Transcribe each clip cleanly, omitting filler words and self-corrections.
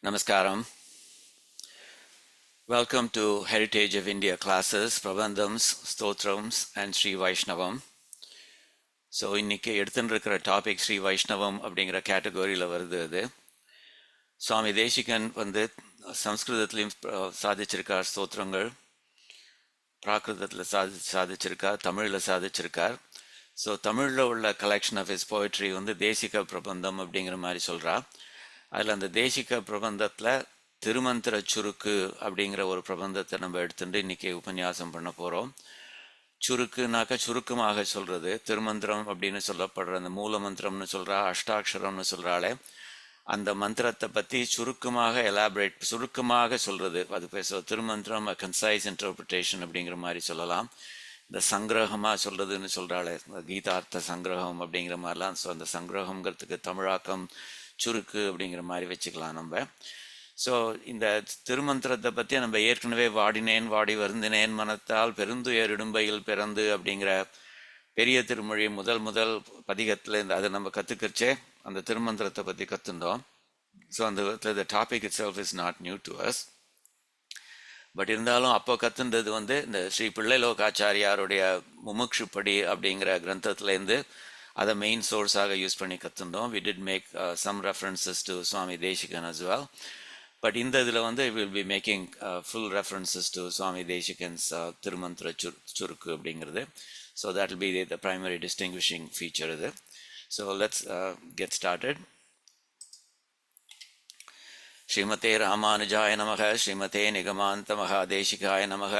Namaskaram. Welcome to Heritage of India classes, Prabandhams, Stotrams and Sri Vaishnavam. So இன்னைக்கு எடுத்துன்னு இருக்கிற topic Sri வைஷ்ணவம் அப்படிங்கிற கேட்டகரியில் வருது. அது சுவாமி தேசிகன் சம்ஸ்கிருதத்துலேயும் சாதிச்சிருக்கார் ஸ்தோத்திரங்கள், பிராகிருதத்தில் சாதிச்சிருக்கார், தமிழில் சாதிச்சிருக்கார். ஸோ தமிழில் உள்ள கலெக்ஷன் ஆஃப் ஹிஸ் போய்ட்ரி தேசிக பிரபந்தம் அப்படிங்கிற மாதிரி சொல்கிறா. அதில் அந்த தேசிக பிரபந்தத்தில் திருமந்திர சுருக்கு அப்படிங்கிற ஒரு பிரபந்தத்தை நம்ம எடுத்துட்டு இன்னைக்கு உபன்யாசம் பண்ண போகிறோம். சுருக்குனாக்கா சுருக்கமாக சொல்கிறது. திருமந்திரம் அப்படின்னு சொல்லப்படுற அந்த மூல மந்திரம்னு சொல்கிறா, அஷ்டாட்சரம்னு சொல்கிறாளே, அந்த மந்திரத்தை பற்றி சுருக்கமாக சுருக்கமாக சொல்கிறது. அது பேச திருமந்திரம் கன்சைஸ் இன்டர்பிரிட்டேஷன் அப்படிங்கிற மாதிரி சொல்லலாம். இந்த சங்கிரகமாக சொல்கிறதுன்னு சொல்கிறாளே, கீதார்த்த சங்கிரகம் அப்படிங்கிற மாதிரிலாம். ஸோ அந்த சங்கிரகங்கிறதுக்கு தமிழாக்கம் சுருக்கு அப்படிங்கிற மாதிரி வச்சுக்கலாம் நம்ம. ஸோ இந்த திருமந்திரத்தை பற்றி நம்ம ஏற்கனவே வாடினேன் வாடி வருந்தினேன் மனத்தால் பெருந்துயர் இடும்பையில் பிறந்து அப்படிங்கிற பெரிய திருமொழி முதல் பதிகத்தில் அதை நம்ம கற்றுக்கிறச்சே அந்த திருமந்திரத்தை பற்றி கற்றுந்தோம். ஸோ அந்த topic it self is not new to us. But இருந்தாலும் அப்போ கற்றுன்றது இந்த ஸ்ரீ பிள்ளைலோகாச்சாரியாருடைய முமுட்சுப்படி அப்படிங்கிற கிரந்தத்துலேருந்து அதை மெயின் சோர்ஸாக யூஸ் பண்ணி கற்றுந்தோம். We did make some references to Swami Desikan as well. But இந்த இதில் will be making full references to Swami Desikan's Thirumantra Churukku அப்படிங்கிறது. So that will be the primary distinguishing feature இது. So let's get started. ஸ்ரீமதே ராமானுஜாய நமக, ஸ்ரீமதே நிகமாந்த மகாதேசிகாய நமக.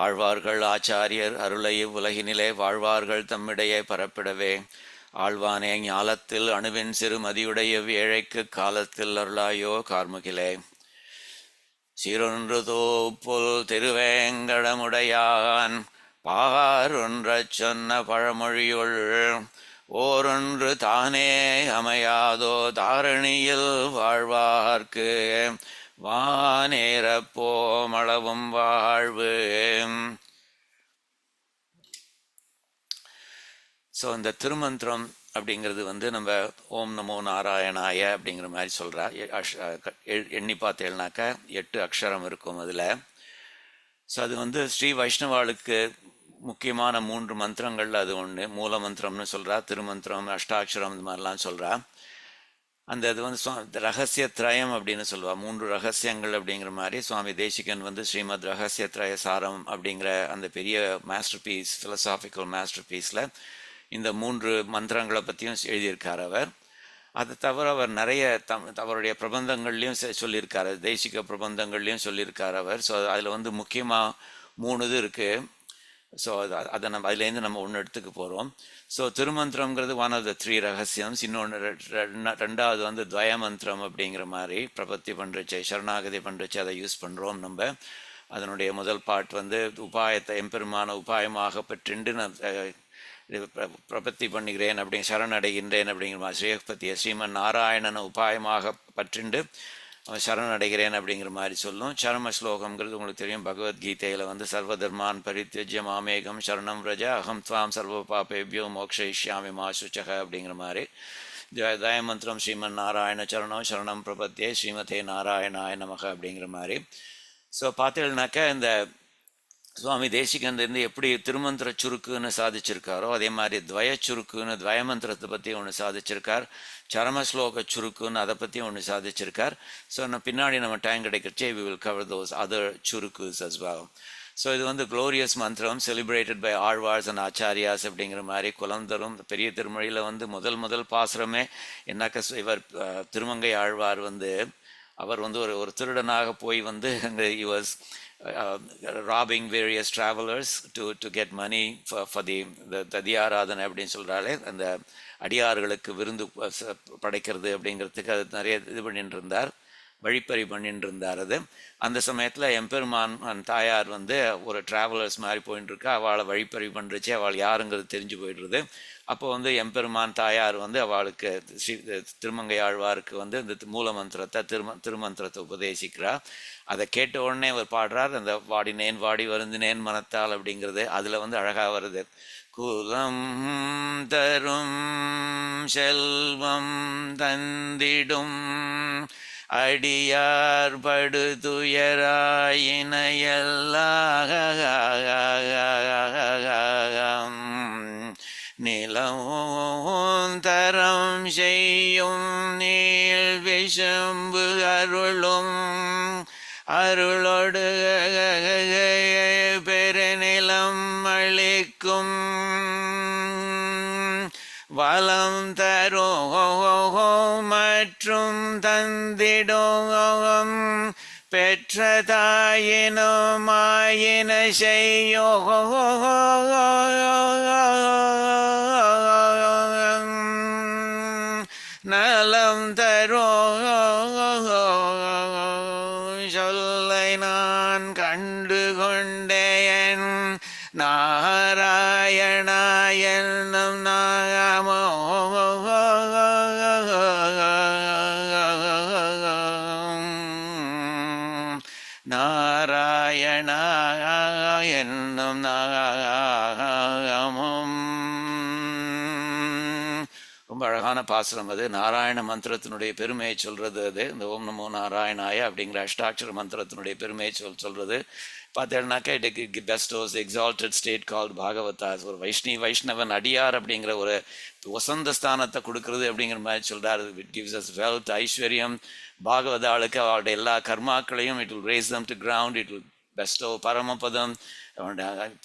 ஆழ்வார்கள் ஆச்சாரியர் அருளை உலகினிலே வாழ்வார்கள் தம்மிடையே பரப்பிடவே, ஆழ்வானே ஞாலத்தில் அணுவின் சிறு மதியுடைய ஏழைக்கு காலத்தில் அருளாயோ கார்முகிலே. சீரொன்று தோப்புல் திருவேங்கடமுடையான் பாரொன்றச் சொன்ன பழமொழியுள் ஓரொன்று தானே அமையாதோ தாரணியில் வாழ்வார்க்கு வானேரப்போமளவும் வாழ்வு. ஸோ இந்த திருமந்திரம் அப்படிங்கிறது நம்ம ஓம் நமோ நாராயணாய அப்படிங்கிற மாதிரி சொல்கிறா. எண்ணி பார்த்தேன்னாக்கா 8 அக்ஷரம் இருக்கும் அதில். ஸோ அது ஸ்ரீ வைஷ்ணவாளுக்கு முக்கியமான 3 மந்திரங்கள் அது ஒன்று. மூல மந்திரம்னு சொல்கிறா, திருமந்திரம், அஷ்டாட்சரம், இந்த மாதிரிலாம் சொல்கிறா. அந்த இது ரகசிய திரயம் அப்படின்னு சொல்லுவா. 3 ரகசியங்கள் அப்படிங்கிற மாதிரி சுவாமி தேசிகன் ஸ்ரீமத் ரகசிய திரய சாரம் அப்படிங்கிற அந்த பெரிய மாஸ்டர் பீஸ், ஃபிலசாபிக்கல் மாஸ்டர் பீஸில் இந்த 3 மந்திரங்களை பற்றியும் எழுதியிருக்கார் அவர். அதை தவிர அவர் நிறைய அவருடைய பிரபந்தங்கள்லையும் சொல்லியிருக்காரு, தேசிக பிரபந்தங்கள்லையும் சொல்லியிருக்கார் அவர். ஸோ அதில் முக்கியமாக 3 இது இருக்குது. ஸோ அதை நம்ம அதுலேருந்து நம்ம ஒன்று எடுத்துக்க போகிறோம். ஸோ திருமந்திரங்கிறது ஒன் ஆஃப் த 3 ரகசியம்ஸ். இன்னொன்று ரெண்டாவது துவயமந்திரம் அப்படிங்கிற மாதிரி பிரபத்தி பண்ணுறச்சு, சரணாகதி பண்ணுறச்சு அதை யூஸ் பண்ணுறோம் நம்ம. அதனுடைய முதல் பாட் உபாயத்தை எம்பெருமான உபாயமாக பெற்றுண்டு பிரபத்தி பண்ணுகிறேன் அப்படிங்க, சரணடைகின்றேன் அப்படிங்கிற மாதிரி. ஸ்ரீபதியை ஸ்ரீமன் நாராயணனை உபாயமாக பற்றிண்டு அவன் சரணடைகிறேன் அப்படிங்கிற மாதிரி சொல்லும். சரம ஸ்லோகம்ங்கிறது உங்களுக்கு தெரியும். பகவத்கீதையில் சர்வதர்மான் பரித்யஜ்ய மாமேகம் சரணம் ரஜ அகம் துவாம் சர்வ பாபேபியோ மோக்ஷயிஷ்யாமி மா சுச்சக அப்படிங்கிற மாதிரி. தயமந்திரம் ஸ்ரீமன் நாராயண சரணம் சரணம் பிரபத்தியே ஸ்ரீமதே நாராயணாய நமக அப்படிங்கிற மாதிரி. ஸோ பார்த்தீங்கன்னாக்கா இந்த சுவாமி தேசிகன் எப்படி திருமந்திர சுருக்குன்னு சாதிச்சிருக்காரோ அதே மாதிரி துவய சுருக்குன்னு துவயமந்திரத்தை பற்றி ஒன்று சாதிச்சிருக்கார். சரம ஸ்லோக சுருக்குன்னு அதை பற்றி ஒன்று சாதிச்சிருக்கார். ஸோ பின்னாடி நம்ம டைம் கிடைக்கிறச்சே we will cover those other சுருக்குஸ் அஸ் வெல். ஸோ இது க்ளோரியஸ் மந்திரம், celebrated by Alvars and Acharyas அப்படிங்கிற மாதிரி. குலந்தரும் பெரிய திருமொழியில் முதல் பாசுரமே என்னாக்க இவர் திருமங்கை ஆழ்வார் அவர் ஒரு திருடனாக போய் அங்கே he was robbing various travelers to get money for the ததியாராதனை அப்படின்னு சொல்கிறாலே, அந்த அடியார்களுக்கு விருந்து படைக்கிறது அப்படிங்கிறதுக்கு அது நிறைய இது பண்ணிட்டு இருந்தார், வழிப்பறி பண்ணிட்டு இருந்தார். அது அந்த சமயத்தில் எம்பெருமான் தாயார் ஒரு டிராவலர்ஸ் மாதிரி போயின்னு இருக்கா. அவளை வழிப்பறி பண்ணுறச்சு அவள் யாருங்கிறது தெரிஞ்சு போயிடுறது. அப்போ எம்பெருமான் தாயார் அவளுக்கு திருமங்கை ஆழ்வாருக்கு இந்த மூல மந்திரத்தை திருமந்திரத்தை உபதேசிக்கிறா. அதை கேட்ட உடனே அவர் பாடுறார், அந்த வாடினேன் வாடி வருந்தினேன் மனத்தால் அப்படிங்கிறது. அதில் அழகாக வருது. குலம் தரும் செல்வம் தந்திடும் அடியார் படுதுயராயின எல்லாம் நிலவும் தரம் செய்யும் நீள் விஷம்பு அருளும் அருளோடு பெருநிலம் அளிக்கும் வளம் தரும் மற்றும் தந்திடும் பெற்ற தாயினும் ஆயின செய்யோ நலம் தரோ சொல்லை நான் கண்டு கொண்டேன் நாராயணா என்னும் நாமோ நாராயணா என்னும் நாமம். ரொம்ப அழகான பாசுரம் அது. நாராயண மந்திரத்தினுடைய பெருமையை சொல்றது அது. இந்த ஓம் நமோ நாராயணாய அப்படிங்கிற அஷ்டாட்சர மந்திரத்தினுடைய பெருமையை சொல்றது. பார்த்தேன்னாக்கா it bestows exalted state called bhagavata. ஒரு வைஷ்ணவன் அடியார் அப்படிங்கிற ஒரு வசந்த ஸ்தானத்தை கொடுக்கறது அப்படிங்கிற மாதிரி சொல்றாரு. இட் கிவ்ஸ் அஸ் வெல்த், ஐஸ்வர்யம். பாகவதாளுக்கு அவருடைய எல்லா கர்மாக்களையும் it will raze them to ground. It will bestow paramapadam.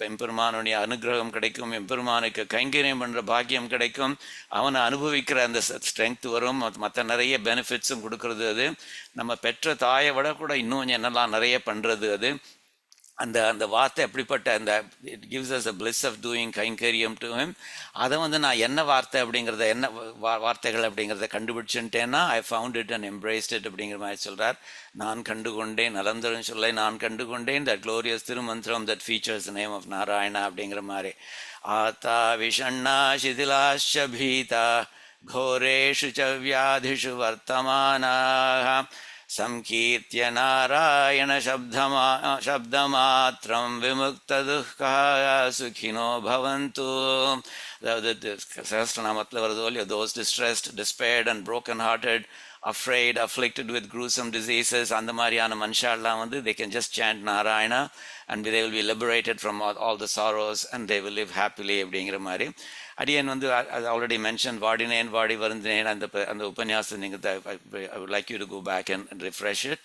எம்பெருமானுடைய அனுகிரகம் கிடைக்கும், எம்பெருமானுக்கு கைங்கரியம் பண்ணுற பாக்கியம் கிடைக்கும், அவனை அனுபவிக்கிற அந்த ஸ்ட்ரென்த் வரும், மற்ற நிறைய பெனிஃபிட்ஸும் கொடுக்கறது அது. நம்ம பெற்ற தாயை விட கூட இன்னும் என்னெல்லாம் நிறைய பண்ணுறது அது. அந்த அந்த வார்த்தை எப்படிப்பட்ட அந்த it gives us a bliss of doing kainkaryam to him. அதை நான் என்ன வார்த்தை அப்படிங்கிறத என்ன வார்த்தைகள் அப்படிங்கிறத கண்டுபிடிச்சுட்டேன்னா I found it and embraced it அப்படிங்கிற மாதிரி சொல்கிறார். நான் கண்டுகொண்டேன், நலந்தரும் சொல்லை நான் கண்டுகொண்டேன், that glorious Thirumantram that features the name of Narayana அப்படிங்கிற மாதிரி. ஆத்தா விஷண்ணா சிதிலாஷ பீதா घोरेषु च व्याधिषु वर्तमानाः संकीर्त्य नारायण शब्दमात्रं विमुक्तदुःखाः सुखिनो भवन्तु. அதாவது சஹஸ்ரநாமத்தில் வருதோ இல்லையோ, those distressed, despaired and broken hearted, afraid, afflicted with gruesome diseases, அந்த மாதிரியான மனுஷாலாம் they can just chant Narayana and they will be liberated from all the sorrows and they will live happily அப்படிங்கிற மாதிரி. அடியன் as already mentioned, வாடினேன் வாடி வருந்தினேன் அந்த உபன்யாசம் நீங்கள் I would like you to go back and refresh it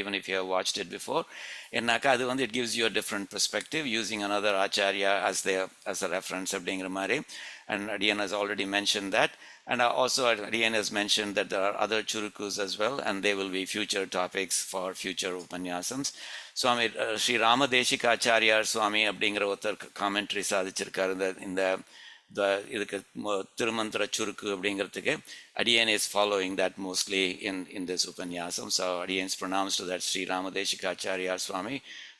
even if you have watched it before. என்னாக்கா அது it gives you a different perspective using another acharya as a reference அப்படிங்கிற மாதிரி. And Adiyan has already mentioned that. And also Adiyan has mentioned that there are other churukus as well, and they will be future topics for future upanyasams. Swami Sri Ramadeshika Acharya Swami அப்படிங்கிற ஒருத்தர் commentary சாதிச்சிருக்காரு இந்த இதுக்கு திருமந்திர சுருக்கு அப்படிங்கிறதுக்கு. Adiyan is following that mostly in this upanyasam. So Adiyan's pronounced to that Sri Ramadeshika Acharya Swami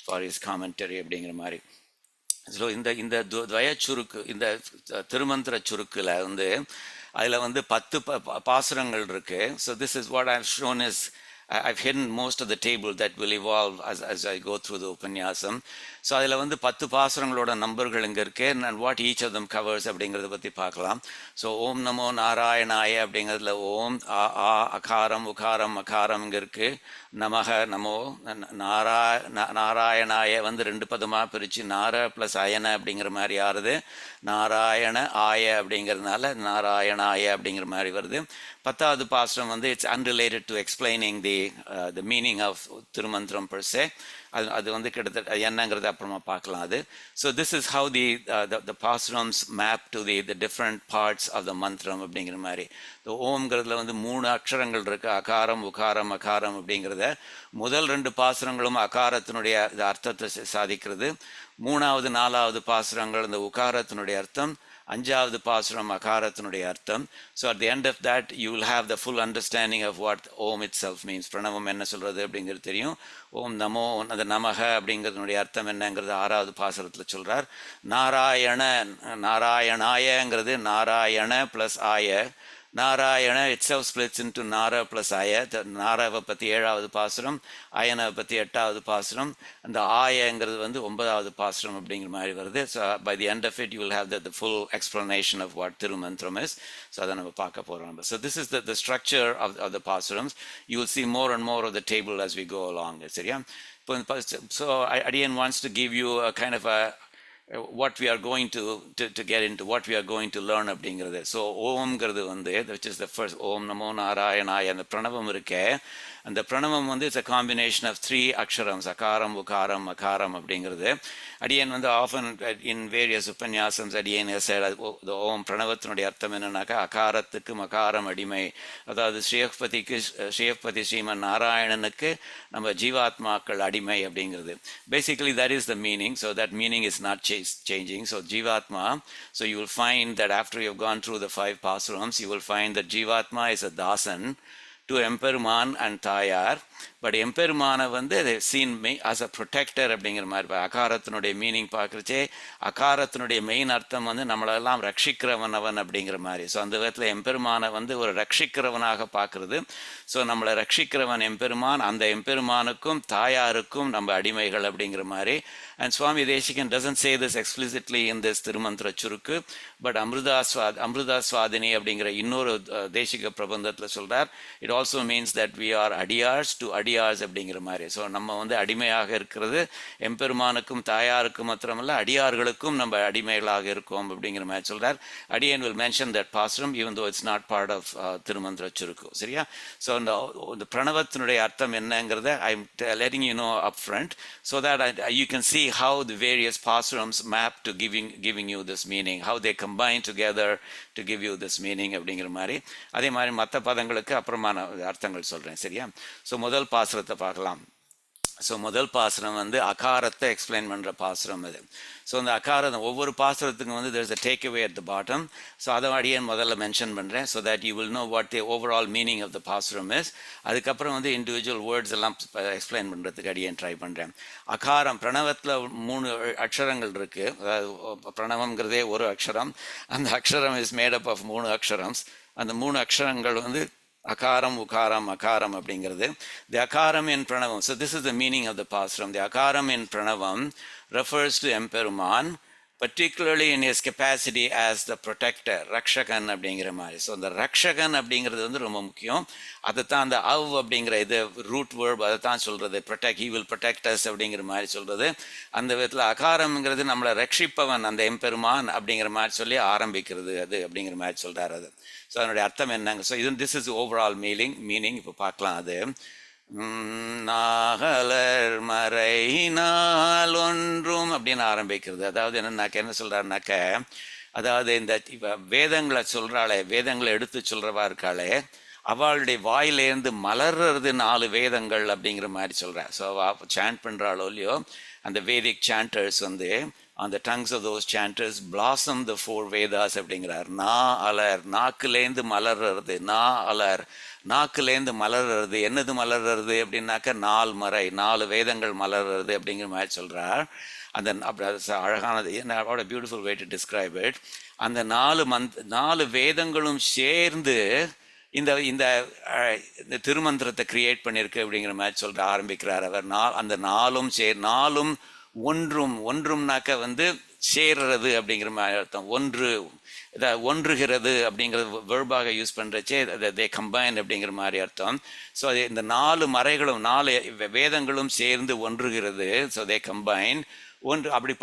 for his commentary அப்படிங்கிற மாதிரி. So இந்த துவய சுருக்கு, இந்த திருமந்திர சுருக்கில் அதில் 10 பாசுரங்கள் இருக்கு. So this is what I have shown is I've hidden most of the table that will evolve as I go through the upanyasam. So அதில் 10 பாசுரங்களோட நம்பர்கள் இங்கே இருக்கு and what each of them covers அப்படிங்கிறத பற்றி பார்க்கலாம். ஸோ ஓம் நமோ நாராயணாய அப்படிங்கிறதுல ஓம் ஆ அகாரம் உகாரம் அகாரம் இங்கே இருக்கு. நமக நமோ நாராயணாய 2 பதமாக பிரித்து நார ப்ளஸ் அயன அப்படிங்கிற மாதிரி ஆறுது. நாராயண ஆய அப்படிங்கிறதுனால நாராயணாய அப்படிங்கிற மாதிரி வருது. 10வது பாசுரம் it's unrelated to explaining the meaning of Thirumantram per se. அது கிட்டத்தட்ட என்னங்கிறது அப்புறமா பார்க்கலாம் அது. So this is how the pasurams map to the different parts of the mantram அப்படிங்கிற மாதிரி. ஓம்ங்கிறதுல 3 அக்ஷரங்கள் இருக்கு, அகாரம் உகாரம் அகாரம் அப்படிங்கிறத. முதல் 2 பாசுரங்களும் அகாரத்தினுடைய அர்த்தத்தை சாதிக்கிறது. 3வது 4வது பாசுரங்கள் இந்த உகாரத்தினுடைய அர்த்தம், 5வது பாசுரம் அகாரத்தினுடைய அர்த்தம். So at the end of that you will have the full understanding of what Om itself means. பிரணவம் என்ன சொல்றது அப்படிங்கிறது தெரியும். ஓம் நமோ அந்த நமக அப்படிங்கிறதுனுடைய அர்த்தம் என்னங்கிறது 6வது பாசுரத்தில் சொல்றார். நாராயணாயங்கிறது நாராயண பிளஸ் ஆய, Narayana itself splits into Nara plus Aya. Naraவை பற்றி 7வது பாசுரம், அயனாவை பற்றி 8வது பாசுரம், அந்த ஆயங்கிறது வந்து 9வது பாசுரம் அப்படிங்கிற மாதிரி வருது. So by the end of it you will have the full explanation of what Thirumantram is. So அதை நம்ம பார்க்க போகிறோம். So this is the structure of the pasurams. You will see more and more of the table as we go along. சரியா? So Adiyan wants to give you a kind of a what we are going to get into, what we are going to learn அப்படிங்கிறது. So ஓம்ங்கிறது வந்து which is the first ஓம் நமோ நாராயணாய, அந்த பிரணவம் இருக்கே, அந்த பிரணவம் வந்து இட்ஸ் அ காம்பினேஷன் ஆஃப் 3 அக்ஷரம்ஸ், அகாரம் உகாரம் மகாரம் அப்படிங்கிறது. அடியன் வந்து ஆஃபன் இன் வேரியஸ் உபன்யாசம்ஸ் அடியன் ஓம் பிரணவத்தினுடைய அர்த்தம் என்னன்னாக்கா அகாரத்துக்கு மகாரம் அடிமை. அதாவது ஸ்ரீயப்பதி ஸ்ரீமன் நாராயணனுக்கு நம்ம ஜீவாத்மாக்கள் அடிமை அப்படிங்கிறது. Basically that is the meaning. So that meaning is not changing. So Jivatma, so you will find that after you have gone through the 5 pasurams, you will find that Jivatma is a dasan to Emperuman and Tayar. But எம்பெருமானை வந்து they seen me as a protector அப்படிங்கிற மாதிரி. அகாரத்தினுடைய meaning பார்க்குறச்சே அகாரத்தினுடைய main அர்த்தம் வந்து நம்மளெல்லாம் ரட்சிக்கிறவனவன் அப்படிங்கிற மாதிரி. So அந்த விதத்தில் எம்பெருமானை வந்து ஒரு ரட்சிக்கிறவனாக பார்க்குறது. ஸோ நம்மளை ரட்சிக்கிறவன் எம்பெருமான், அந்த எம்பெருமானுக்கும் தாயாருக்கும் நம்ம அடிமைகள் அப்படிங்கிற மாதிரி. And Swami Desikan doesn't say this explicitly in this திருமந்திர சுருக்கு, பட் அமிர்தா சுவாதினி அப்படிங்கிற இன்னொரு தேசிக பிரபந்தத்தில் சொல்கிறார். It also means that we are adiyars to adiyars அப்படிங்கிற மாதிரி. ஸோ நம்ம வந்து அடிமையாக இருக்கிறது எம்பெருமானுக்கும் தாயாருக்கும் மாத்திரமல்ல அடியார்களுக்கும் நம்ம அடிமைகளாக இருக்கோம் அப்படிங்கிற மாதிரி சொல்கிறார். Adiyen will mention that pasuram even though it's not part of Thirumantra Churukku. சரியா? ஸோ இந்த பிரணவத்தினுடைய அர்த்தம் என்னங்கிறத I am letting you know up front so that you can see how the various pasurams map to giving you this meaning, how they combine together to give you this meaning அப்படிங்கிற மாதிரி. அதே மாதிரி மற்ற பதங்களுக்கு அப்புறமான அர்த்தங்கள் சொல்கிறேன். சரியா? So முதல் பாசுரத்தை பார்க்கலாம். ஸோ முதல் பாசுரம் வந்து அகாரத்தை எக்ஸ்பிளைன் பண்ணுற பாசுரம் அது. ஸோ அந்த அகாரம் ஒவ்வொரு பாசுரத்துக்கும் வந்து there's a takeaway at the bottom. So அதை அடியேன் முதல்ல மென்ஷன் பண்ணுறேன் so that you will know what the overall meaning of the பாசுரம் is. அதுக்கப்புறம் வந்து இண்டிவிஜுவல் வேர்ட்ஸ் எல்லாம் எக்ஸ்பிளைன் பண்ணுறதுக்கு அடியேன் ட்ரை பண்ணுறேன். அகாரம் பிரணவத்தில் 3 அக்ஷரங்கள் இருக்குது. அதாவது பிரணவங்கிறதே ஒரு அக்ஷரம். அந்த அக்ஷரம் இஸ் மேட் அப் ஆஃப் 3 அக்ஷரம்ஸ். அந்த 3 அக்ஷரங்கள் வந்து akaram ukaram akaram அப்படிங்கிறது. The akaram in pranavam, so this is the meaning of the pasuram. The akaram in pranavam refers to Emperuman, particularly in his capacity as the protector, rakshakan அப்படிங்கிற மாதிரி. So அந்த ரக்ஷகன் அப்படிங்கிறது வந்து ரொம்ப முக்கியம். அதைத்தான் அந்த அவ் அப்படிங்கிற இது ரூட் வேர்ப் அதை தான் சொல்கிறது. Protect, he will protect as அப்படிங்கிற மாதிரி சொல்கிறது. அந்த விதத்தில் அகாரம்ங்கிறது நம்மளை ரட்சிப்பவன் அந்த எம்பெருமான் அப்படிங்கிற மாதிரி சொல்லி ஆரம்பிக்கிறது அது அப்படிங்கிற மாதிரி சொல்கிறார் அது. ஸோ அதனுடைய அர்த்தம் என்னங்க? ஸோ இது திஸ் இஸ் ஓவரால் மீனிங். இப்போ பார்க்கலாம். அது நாகலர் மறையினால் ஒன்றும் அப்படின்னு ஆரம்பிக்கிறது. அதாவது என்னன்னாக்க என்ன சொல்கிறாருனாக்க, அதாவது இந்த வேதங்களை சொல்கிறாளே, வேதங்களை எடுத்து சொல்கிறவா இருக்காளே, அவளுடைய வாயிலேருந்து மலர்றது 4 வேதங்கள் அப்படிங்கிற மாதிரி சொல்கிறேன். ஸோ சாண்ட் பண்ணுறாளோ இல்லையோ, அந்த வேதிக் சாண்டர்ஸ் வந்து on the tongues of those chanters blossom the 4 Vedas அப்படிங்கிறார். நா அலர், நாக்குலேருந்து மலர்றது, நா அலர், நாக்குலேருந்து மலர்றது. என்னது மலர்றது அப்படின்னாக்க 4 மறை, 4 வேதங்கள் மலர்றது அப்படிங்கிற மாதிரி சொல்கிறார். அந்த அழகானது, what a beautiful way to describe it. அந்த 4 வேதங்களும் சேர்ந்து இந்த இந்த திருமந்திரத்தை கிரியேட் பண்ணியிருக்கு அப்படிங்கிற மாதிரி சொல்கிற ஆரம்பிக்கிறார் அவர். அந்த 4ம் ஒன்றும்னாக்க வந்து சேர்றது அப்படிங்கிற மாதிரி அர்த்தம். ஒன்றுகிறது அப்படிங்கிறது வெர்பாக யூஸ் பண்ணுறச்சே தே கம்பைன் அப்படிங்கிற மாதிரி அர்த்தம். ஸோ அது இந்த 4 மறைகளும் 4 வேதங்களும் சேர்ந்து ஒன்றுகிறது. ஸோ தே கம்பைன் அப்படி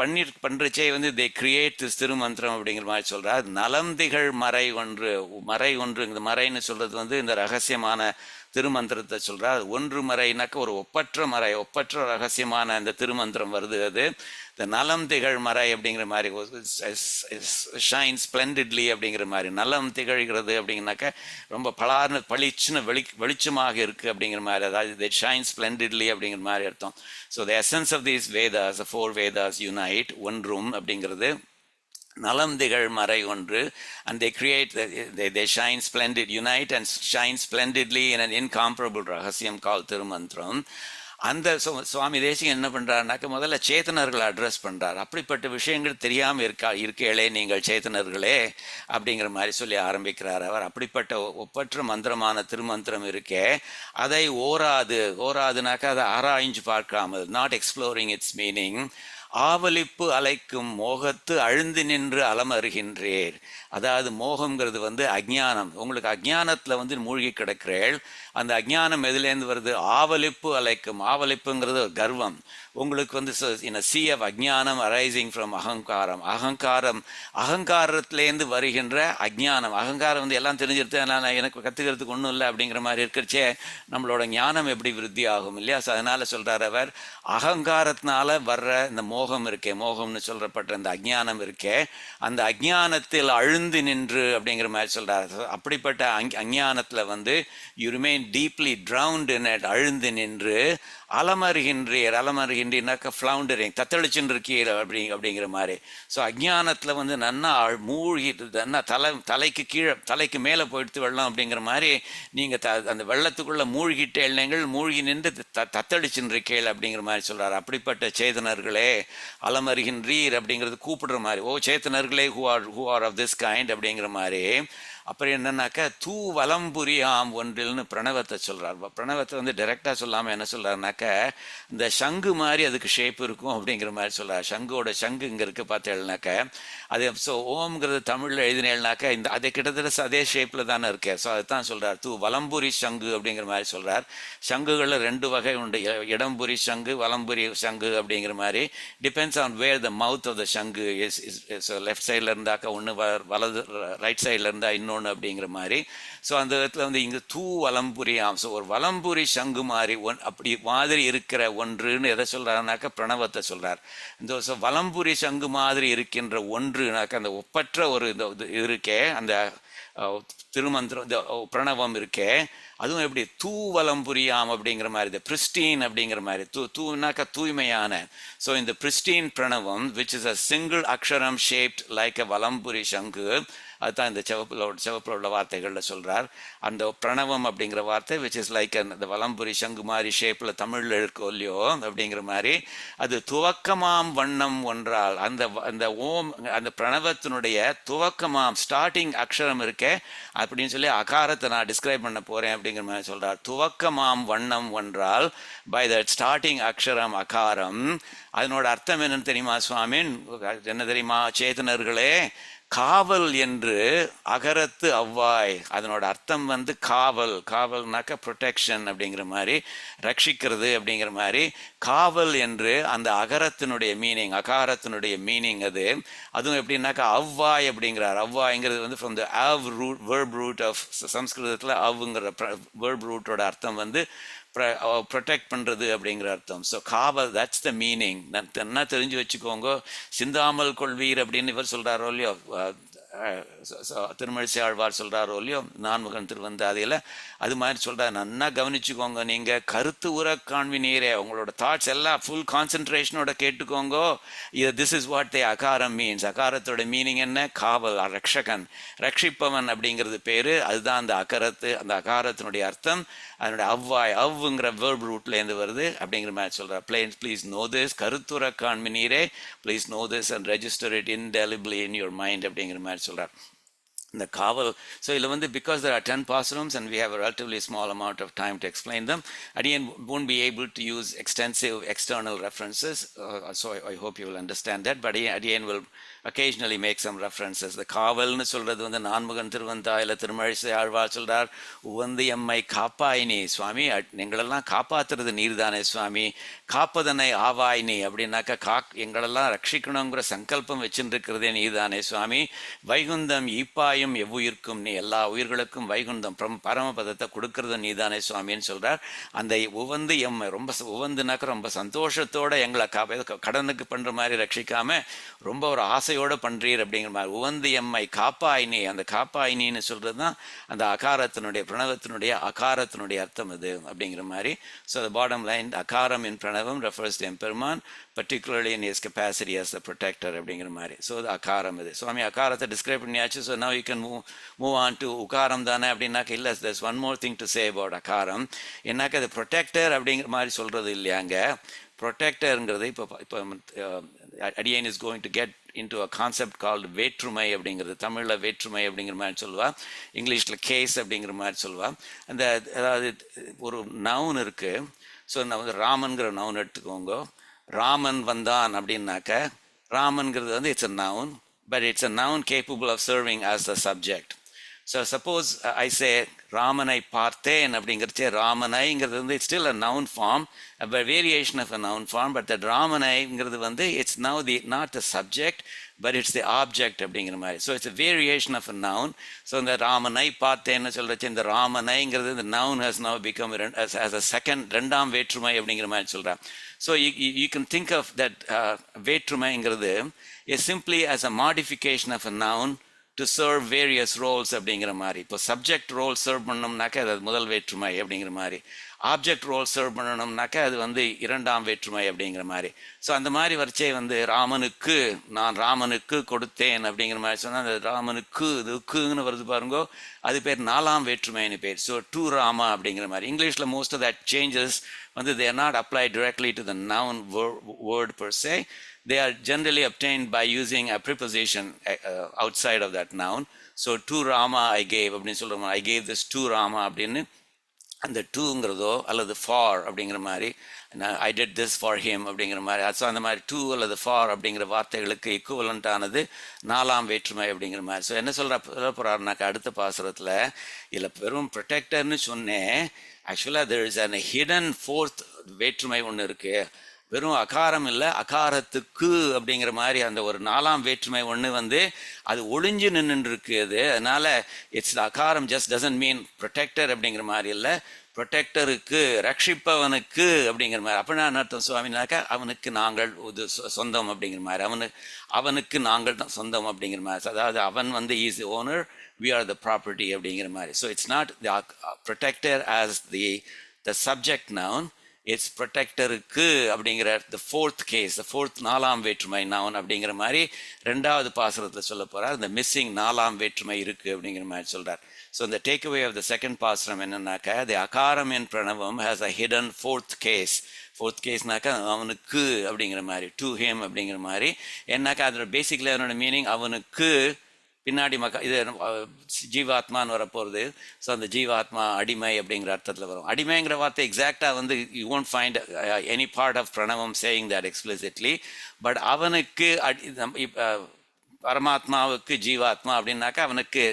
பண்ணுறச்சே வந்து தே கிரியேட் திஸ் திருமந்திரம் அப்படிங்கிற மாதிரி சொல்கிறார். நலம் திகழ் மறை ஒன்று. இந்த மறைன்னு சொல்கிறது வந்து இந்த ரகசியமான திருமந்திரத்தை சொல்கிறார். ஒன்று மறைனாக்க ஒரு ஒப்பற்ற ரகசியமான அந்த திருமந்திரம் வருது. அது இந்த நலம் திகழ் மறை அப்படிங்கிற மாதிரி, ஷைன் ஸ்ப்ளெண்டிட்லி அப்படிங்கிற மாதிரி. நலம் திகழ்கிறது அப்படிங்கனாக்க ரொம்ப பளிச்சுன்னு வெளிச்சமாக இருக்குது அப்படிங்கிற மாதிரி. அதாவது they shine splendidly அப்படிங்கிற மாதிரி அர்த்தம். So the essence of these Vedas, the 4 Vedas unite, ஒன்றும் அப்படிங்கிறது. நலம் திகழ் மறை ஒன்று, and they shine splendid, unite and shine splendidly in an incomparable ரகசியம் called திருமந்திரம். அந்த சுவாமி தேசிகன் என்ன பண்றாருனாக்க முதல்ல சேத்தனர்களை அட்ரஸ் பண்றார். அப்படிப்பட்ட விஷயங்கள் தெரியாம இருக்கேளே நீங்கள் சேத்தனர்களே அப்படிங்கிற மாதிரி சொல்லி ஆரம்பிக்கிறார் அவர். அப்படிப்பட்ட ஒப்பற்ற மந்திரமான திருமந்திரம் இருக்கே, அதை ஓராதுனாக்க அதை ஆராய்ஞ்சு பார்க்காமல், நாட் எக்ஸ்ப்ளோரிங் இட்ஸ் மீனிங், ஆவலிப்பு அலைக்கும் மோகத்து அழுந்து நின்று அலமருகின்றேர். அதாவது மோகம்ங்கிறது வந்து அஜ்ஞானம். உங்களுக்கு அஜ்ஞானத்தில் வந்து மூழ்கி கிடக்கிறேள். அந்த அஜ்ஞானம் எதுலேருந்து வருது? ஆவலிப்பு அலைக்கும். ஆவலிப்புங்கிறது ஒரு கர்வம். உங்களுக்கு வந்து சி ஆஃப் அஜ்ஞானம் அரைசிங் ஃப்ரம் அகங்காரம். அகங்காரத்துலேருந்து வருகின்ற அஜ்ஞானம். அகங்காரம் வந்து எல்லாம் தெரிஞ்சிருது, அதனால் எனக்கு கற்றுக்கிறதுக்கு ஒன்றும் இல்லை அப்படிங்கிற மாதிரி இருக்கிறச்சே நம்மளோட ஞானம் எப்படி விருத்தி ஆகும் இல்லையா? ஸோ அதனால் சொல்கிறார் அவர், அகங்காரத்தினால வர்ற இந்த மோகம் இருக்கே, மோகம்னு சொல்லப்பட்ட இந்த அஜ்ஞானம் இருக்கே, அந்த அஜ்ஞானத்தில் அழுந்து நின்று அப்படிங்கிற மாதிரி சொல்கிறார். அப்படிப்பட்ட அஞ்ஞானத்தில் வந்து you remain deeply drowned in it, அழுந்து நின்று அலமருகின்றீர்னாக்க ஃப்ளவுண்டரிங், தத்தளிச்சுன்னு இருக்கீர் அப்படிங்கிற மாதிரி. ஸோ அஜ்ஞானத்தில் வந்து நன்னா மூழ்கிட்டு, நன்னா தலைக்கு கீழே தலைக்கு மேலே போயிடுத்து வெள்ளம் அப்படிங்கிற மாதிரி நீங்கள் அந்த வெள்ளத்துக்குள்ளே மூழ்கிட்டேங்கள், மூழ்கி நின்று தத்தளிச்சுன்னு இருக்கேள் அப்படிங்கிற மாதிரி சொல்கிறார். அப்படிப்பட்ட சேதனர்களே அலமருகின்றீர் அப்படிங்கிறது கூப்பிடுற மாதிரி, ஓ சேத்தனர்களே who are of this kind அப்படிங்கிற மாதிரி. அப்புறம் என்னன்னாக்கா தூ வலம்புரியாம் ஒன்றில்னு பிரணவத்தை சொல்கிறார். பிரணவத்தை வந்து டைரெக்டாக சொல்லாமல் என்ன சொல்கிறாருனாக்க, இந்த சங்கு மாதிரி அதுக்கு ஷேப் இருக்கும் அப்படிங்கிற மாதிரி சொல்கிறார். சங்கோட சங்கு இங்கே இருக்குது பார்த்தேன்னாக்க அது. ஸோ ஓம்ங்கிறது தமிழில் எழுதினேன்னாக்கா இந்த அதை கிட்டத்தட்ட அதே ஷேப்பில் தானே இருக்கு. ஸோ அதுதான் சொல்கிறார், தூ வலம்புரி சங்கு அப்படிங்கிற மாதிரி சொல்கிறார். சங்குகளில் 2 வகை உண்டு, இடம்புரி சங்கு, வலம்புரி சங்கு அப்படிங்கிற மாதிரி. Depends on where the mouth of the sangu is. Left சைடில் இருந்தாக்கா ஒன்று, வலது ரைட் சைடில் இருந்தால் இன்னொன்று அப்படிங்கிற மாதிரி. ஸோ அந்த இடத்துல வந்து இங்கே தூ வலம்புரியாம். ஸோ ஒரு வலம்புரி சங்கு மாதிரி அப்படி மாதிரி இருக்கிற ஒன்றுன்னு எதை சொல்கிறாருனாக்கா பிரணவத்தை சொல்கிறார். இந்த வலம்புரி சங்கு மாதிரி இருக்கின்ற ஒன்றுனாக்கா அந்த ஒப்பற்ற ஒரு இது இருக்கே, அந்த திருமந்திரம், இந்த பிரணவம் இருக்கே, அதுவும் எப்படி தூவலம்புரியாம் அப்படிங்கிற மாதிரி, இந்த பிரிஸ்டீன் அப்படிங்கிற மாதிரி. தூனாக்கா தூய்மையான. ஸோ இந்த பிரிஸ்டீன் பிரணவம் விச் இஸ் அ சிங்கிள் அக்ஷரம் ஷேப்ட் லைக் அ வலம்புரி சங்கு, அதுதான் இந்த சிவப்பில் உள்ள வார்த்தைகளில் சொல்கிறார். அந்த பிரணவம் அப்படிங்கிற வார்த்தை விச் இஸ் லைக் அந்த வலம்புரி சங்கு மாதிரி ஷேப்பில் தமிழில் இருக்கோ இல்லையோ அப்படிங்கிற மாதிரி, அது துவக்கமாம் வண்ணம் ஒன்றால், அந்த ஓம் அந்த பிரணவத்தினுடைய துவக்கமாம் ஸ்டார்டிங் அக்ஷரம் இருக்கே அப்படின்னு சொல்லி அகாரத்தை நான் டிஸ்கிரைப் பண்ண போகிறேன் அப்படிங்கிற மாதிரி சொல்கிறார். துவக்கமாம் வண்ணம் ஒன்றால், பை தட் ஸ்டார்டிங் அக்ஷரம் அகாரம். அதனோட அர்த்தம் என்னன்னு தெரியுமா சுவாமின்? என்ன தெரியுமா சேதனர்களே? காவல் என்று அகரத்து அவ்வாய். அதனோட அர்த்தம் வந்து காவல். காவல்னாக்க ப்ரொடெக்ஷன் அப்படிங்கிற மாதிரி, ரட்சிக்கிறது அப்படிங்கிற மாதிரி. காவல் என்று அந்த அகரத்தினுடைய மீனிங், அகாரத்தினுடைய மீனிங் அது. அதுவும் எப்படின்னாக்கா அவ்வாய் அப்படிங்கிறார். அவ்வாய்ங்கிறது வந்து ஃப்ரம் த அவ் ரூட், வேர்ப் ரூட் ஆஃப் சம்ஸ்கிருதத்தில் அவ்ங்கிற வேர்ப் ரூட்டோட அர்த்தம் வந்து ப்ரொடெக்ட் பண்ணுறது அப்படிங்கிற அர்த்தம். ஸோ காவல், தட்ஸ் த மீனிங். என்ன தெரிஞ்சு வச்சுக்கோங்க. சிந்தாமல் கொள்வீர் அப்படின்னு இவர் சொல்கிறாரோ இல்லையோ, திருமழிசை ஆழ்வார் சொல்கிறாரோ இல்லையோ, நான்முகன் திருவந்தாதியில் அது மாதிரி சொல்கிறார். நன்னா கவனிச்சுக்கோங்க. நீங்கள் கருத்து உர காண்பினீரே, உங்களோட தாட்ஸ் எல்லாம் ஃபுல் கான்சன்ட்ரேஷனோட கேட்டுக்கோங்க. திஸ் இஸ் வாட் தி அகாரம் மீன்ஸ். அகாரத்தோட மீனிங் என்ன? காவல், ரக்ஷகன், ரட்சிப்பவன் அப்படிங்கிறது பேர். அதுதான் அந்த அந்த அகாரத்தினுடைய அர்த்தம். அதனுடைய அவ்வாய், அவ்வுங்கிற வேர்ப் ரூட்லேருந்து வருது அப்படிங்கிற மாதிரி சொல்கிறார். ப்ளீஸ் நோ திஸ், கருத்துர காண்பினீரே, please know this and register it intelligibly in your mind அப்படிங்கிற மாதிரி சொல்கிறார். இந்த காவல். ஸோ இதில் வந்து because there are 10 pasarams and we have a relatively small amount of time to explain them, again won't be able to use extensive external references, so I hope you will understand that, but again will occasionally make some references. The காவல்னு சொல்கிறது வந்து நான்முகன் திருவந்தாயில் திருமழிசை ஆழ்வார் சொல்கிறார், உவந்து எம்மை காப்பாய் நீ சுவாமி, எங்களெல்லாம் காப்பாற்றுறது நீர் தானே சுவாமி, காப்பதனை ஆவாய் நீ அப்படின்னாக்கா எங்களெல்லாம் ரட்சிக்கணுங்கிற சங்கல்பம் வச்சுருக்கிறதே நீர் தானே சுவாமி, வைகுந்தம் ஈப்பாய் எவ்வுயிர்க்கும் நீ, எல்லா உயிர்களுக்கும் வைகுண்டம் பரமபதத்தை கொடுக்கறது நீதானே சுவாமின்னு சொல்றார். அந்த உவந்து எம்மை, ரொம்ப உவந்துனாக்க ரொம்ப சந்தோஷத்தோட எங்களை கடனுக்கு பண்ற மாதிரி ரட்சிக்காம ரொம்ப ஒரு ஆசை ஆசையோடு பண்ணுறீர் அப்படிங்கிற மாதிரி. உவந்து எம்மை காப்பாயினி, அந்த காப்பாயினின்னு சொல்கிறது தான் அந்த அகாரத்தினுடைய பிரணவத்தினுடைய அகாரத்தினுடைய அர்த்தம் இது அப்படிங்கிற மாதிரி. So the bottom line, akaram in pranavam refers to Emperman, particularly in his capacity as the protector அப்படிங்கிற மாதிரி. ஸோ அது அகாரம் இது. சுவாமி அகாரத்தை டிஸ்கிரைப் பண்ணியாச்சு. So now you can move on to உகாரம் தானே அப்படின்னாக்க இல்லை, there's one more thing to say about அகாரம். என்னாக்க அது ப்ரொடெக்டர் அப்படிங்கிற மாதிரி சொல்கிறது இல்லையாங்க. ப்ரொடெக்டருங்கிறது இப்போ அடியன் is going to get into a concept called வேற்றுமை அப்படிங்கிறது. தமிழில் வேற்றுமை அப்படிங்கிற மாதிரி சொல்லுவா, இங்கிலீஷில் கேஸ் அப்படிங்கிற மாதிரி சொல்லுவா. அந்த அதாவது ஒரு நவுன் இருக்குது. ஸோ நான் வந்து ராமன்கிற நவுன் எடுத்துக்கோங்க. ராமன் வந்தான் அப்படின்னாக்க ராமன்கிறது வந்து it's a noun, but it's a noun capable of serving as the subject. So suppose I say ராமனை பார்த்தேன் அப்படிங்கிறச்சே ராமனைங்கிறது வந்து it's still a noun form, variation of a noun form. But that ராமனைங்கிறது வந்து it's now the not the subject but it's the object அப்படிங்கிற மாதிரி. So it's a variation of a noun. So இந்த ராமனை பார்த்தேன்னு சொல்கிறச்சு இந்த ராமனைங்கிறது இந்த noun has now become as a second, ரெண்டாம் வேற்றுமை அப்படிங்கிற மாதிரி சொல்கிறேன். So you can think of that வேற்றுமைங்கிறது is simply as a modification of a noun to serve various roles அப்படிங்கிற மாதிரி. இப்போ சப்ஜெக்ட் ரோல் சர்வ் பண்ணோம்னாக்கா அது முதல் வேற்றுமை அப்படிங்கிற மாதிரி. ஆப்ஜெக்ட் ரோல் சர்வ் பண்ணணும்னாக்கா அது வந்து இரண்டாம் வேற்றுமை அப்படிங்கிற மாதிரி. ஸோ அந்த மாதிரி வரைச்சே வந்து ராமனுக்கு நான் ராமனுக்கு கொடுத்தேன் அப்படிங்கிற மாதிரி சொன்னால் அந்த ராமனுக்கு இதுக்குன்னு வருது பாருங்கோ, அது பேர் நாலாம் வேற்றுமைன்னு பேர். ஸோ டு ராமா அப்படிங்கிற மாதிரி. இங்கிலீஷில் மோஸ்ட் ஆஃப் தட் சேஞ்சஸ் வந்து they are not applied directly to the noun word per se. They are generally obtained by using a preposition outside of that noun. So to Rama I gave அப்படின்னு சொல்கிறோம், I gave this to Rama அப்படின்னு அந்த டூங்கிறதோ அல்லது for அப்படிங்கிற மாதிரி, I did this for him அப்படிங்கிற மாதிரி. So அந்த மாதிரி டூ அல்லது ஃபார் அப்படிங்கிற வார்த்தைகளுக்கு ஈக்குவலண்ட்டானது நாலாம் வேற்றுமை அப்படிங்கிற மாதிரி. ஸோ என்ன சொல்ல போகிறாருனாக்கா அடுத்த பாசுரத்தில் இதில் வெறும் ப்ரொடெக்டர்னு சொன்னேன், ஆக்சுவலாக there is an hidden fourth வேற்றுமை ஒன்று இருக்குது. வெறும் அகாரம் இல்லை, அகாரத்துக்கு அப்படிங்கிற மாதிரி அந்த ஒரு நாலாம் வேற்றுமை ஒன்று வந்து அது ஒளிஞ்சு நின்று இருக்குது. அதனால இட்ஸ் அகாரம் ஜஸ்ட் டசன்ட் மீன் ப்ரொடெக்டர் அப்படிங்கிற மாதிரி இல்லை, ப்ரொடெக்டருக்கு ரட்சிப்பவனுக்கு அப்படிங்கிற மாதிரி. அப்படின்னா என்ன அர்த்தம் சுவாமினாக்கா அவனுக்கு நாங்கள் இது சொந்தம் அப்படிங்கிற மாதிரி, அவனுக்கு நாங்கள் தான் சொந்தம் அப்படிங்கிற மாதிரி. அதாவது அவன் வந்து is owner, we are the property அப்படிங்கிற மாதிரி. So it's not the protector as the subject noun, it's protectorக்கு அப்படிங்கிற the fourth case, the fourth நாலாம் வேற்றுமை noun அப்படிங்கிற மாதிரி ரெண்டாவது பாசுரத்தில் சொல்ல போகிறார். இந்த மிஸ்ஸிங் நாலாம் வேற்றுமை இருக்குது அப்படிங்கிற மாதிரி சொல்கிறார். ஸோ இந்த take away of the second pasuram என்னன்னாக்கா the akaram in pranavam has a hidden fourth case. Fourth கேஸ்னாக்கா அவனுக்கு அப்படிங்கிற மாதிரி, டு ஹிம் அப்படிங்கிற மாதிரி. ஏன்னாக்கா அதோட பேசிக்கலி அதனோட மீனிங் அவனுக்கு பின்னாடி இது ஜீவாத்மான்னு வரப்போகிறது. ஸோ அந்த ஜீவாத்மா அடிமை அப்படிங்கிற அர்த்தத்தில் வரும். அடிமைங்கிற வார்த்தை எக்ஸாக்டாக வந்து you won't find any part of pranavam saying that explicitly. But அவனுக்கு பரமாத்மாவுக்கு ஜீவாத்மா அப்படின்னாக்கா அவனுக்கு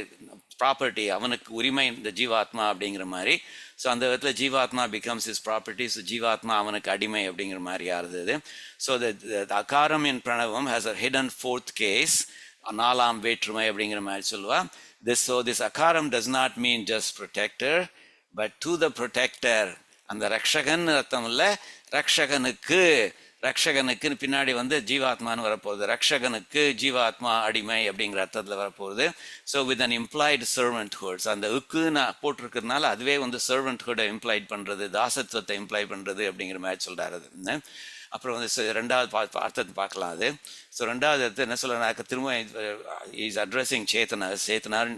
ப்ராப்பர்ட்டி, அவனுக்கு உரிமை இந்த ஜீவாத்மா அப்படிங்கிற மாதிரி. ஸோ அந்த விதத்தில் ஜீவாத்மா பிகம்ஸ் இஸ் ப்ராப்பர்ட்டி. ஸோ ஜீவாத்மா அவனுக்கு அடிமை அப்படிங்கிற மாதிரி ஆறுது. So the akaram in pranavam has a hidden fourth case, நாலாம் வேற்றுமை அப்படிங்கிற மாதிரி சொல்லுவா. This akaram does not mean just protector, but to the protector. அந்த ரக்ஷகன் அர்த்தம் இல்லை, ரக்ஷகனுக்கு பின்னாடி வந்து ஜீவாத்மான்னு வரப்போகுது. ரக்ஷகனுக்கு ஜீவாத்மா அடிமை அப்படிங்கிற அர்த்தத்தில் வரப்போகுது. ஸோ வித் அன் இம்ப்ளாய்டு சர்வெண்ட்ஹுட், அந்த உக்குன்னு போட்டிருக்கிறதுனால அதுவே வந்து சர்வெண்ட்ஹுட்டை இம்ப்ளாய்ட் பண்ணுறது, தாசத்துவத்தை இம்ப்ளாய் பண்ணுறது அப்படிங்கிற மாதிரி சொல்கிறாரு. அப்புறம் வந்து ரெண்டாவது அர்த்தத்தை பார்க்கலாம். அது ஸோ ரெண்டாவது அர்த்தம் என்ன சொல்கிறாக்க திரும்ப இஸ் அட்ரஸிங்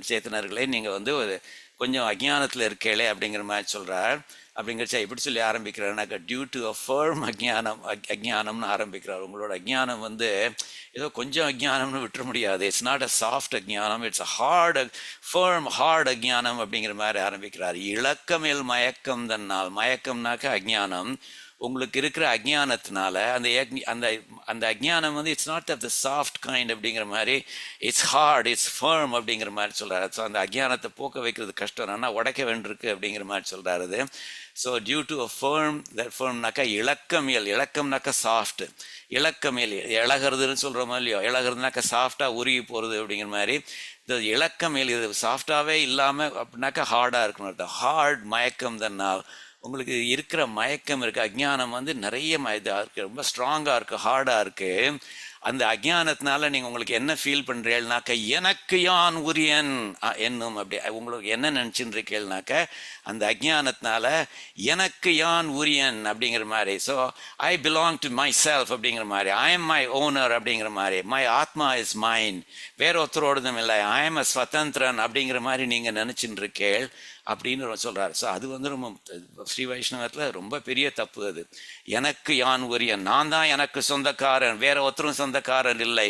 சேத்தனர்களே நீங்கள் வந்து ஒரு கொஞ்சம் அஜ்ஞானத்தில் இருக்கேளே அப்படிங்கிற மாதிரி சொல்கிறார். அப்படிங்கிறச்சா எப்படி சொல்லி ஆரம்பிக்கிறாருனாக்கா டியூ டு அ ஃபர்ம் அஜ்ஞானம்னு ஆரம்பிக்கிறார். உங்களோட அஜ்ஞானம் வந்து ஏதோ கொஞ்சம் அஜ்ஞானம்னு விட்டுற முடியாது. இட்ஸ் நாட் அ சாஃப்ட் அஜ்ஞானம், இட்ஸ் அ ஹார்ட் அஜ்ஞானம் அப்படிங்கிற மாதிரி ஆரம்பிக்கிறார். இலக்கமேல் மயக்கம் தன்னால், மயக்கம்னாக்கா அஜ்ஞானம். உங்களுக்கு இருக்கிற அஜ்ஞானத்தினால அந்த அஜ்ஞானம் வந்து it's not of the soft kind அப்படிங்கிற மாதிரி, இட்ஸ் ஹார்ட், இட்ஸ் ஃபர்ம் அப்படிங்கிற மாதிரி சொல்கிறாரு. ஸோ அந்த அஜ்ஞானத்தை போக்க வைக்கிறது கஷ்டம், ஆனால் உடைக்க வேண்டியிருக்கு அப்படிங்கிற மாதிரி சொல்கிறாரு. ஸோ டியூ டு அ ஃபர்ம்னாக்கா இலக்கம்னாக்கா சாஃப்ட், இலக்கமேல் இழகிறதுன்னு சொல்கிறோமோ இல்லையோ, இழகிறதுனாக்கா சாஃப்டாக உருகி போகிறது அப்படிங்கிற மாதிரி. இந்த இலக்கமேல் இது சாஃப்டாகவே இல்லாமல் அப்படின்னாக்கா ஹார்டாக இருக்கணும் அர்த்தம். ஹார்ட் மயக்கம் தன்னால், உங்களுக்கு இருக்கிற மயக்கம் இருக்குது, அஜ்ஞானம் வந்து நிறைய இதாக இருக்குது, ரொம்ப ஸ்ட்ராங்காக இருக்குது, ஹார்டாக இருக்குது. அந்த அஜ்ஞானத்தினால நீங்கள் உங்களுக்கு என்ன ஃபீல் பண்ணுறீங்கனாக்க எனக்கு யான் உரியன் என்னும் அப்படி உங்களுக்கு என்ன நினச்சின்னு இருக்கீங்கனாக்க அந்த அஜ்ஞானத்தினால எனக்கு யான் உரியன் அப்படிங்கிற மாதிரி. So I belong to my self அப்படிங்கிற மாதிரி, ஐ எம் மை ஓனர் அப்படிங்கிற மாதிரி, மை ஆத்மா இஸ் மைன், வேற ஒருத்தரோடதும் இல்லை, ஐ எம் அ ஸ்வதந்திரன் அப்படிங்கிற மாதிரி நீங்கள் நினச்சின்னு இருக்கேள் அப்படின்னு சொல்கிறார். ஸோ அது வந்து ரொம்ப ஸ்ரீ வைஷ்ணவத்தில் ரொம்ப பெரிய தப்பு அது. எனக்கு யான் உரியன், நான் தான் எனக்கு சொந்தக்காரன், வேற ஒருத்தரும் சொந்தக்காரன் இல்லை,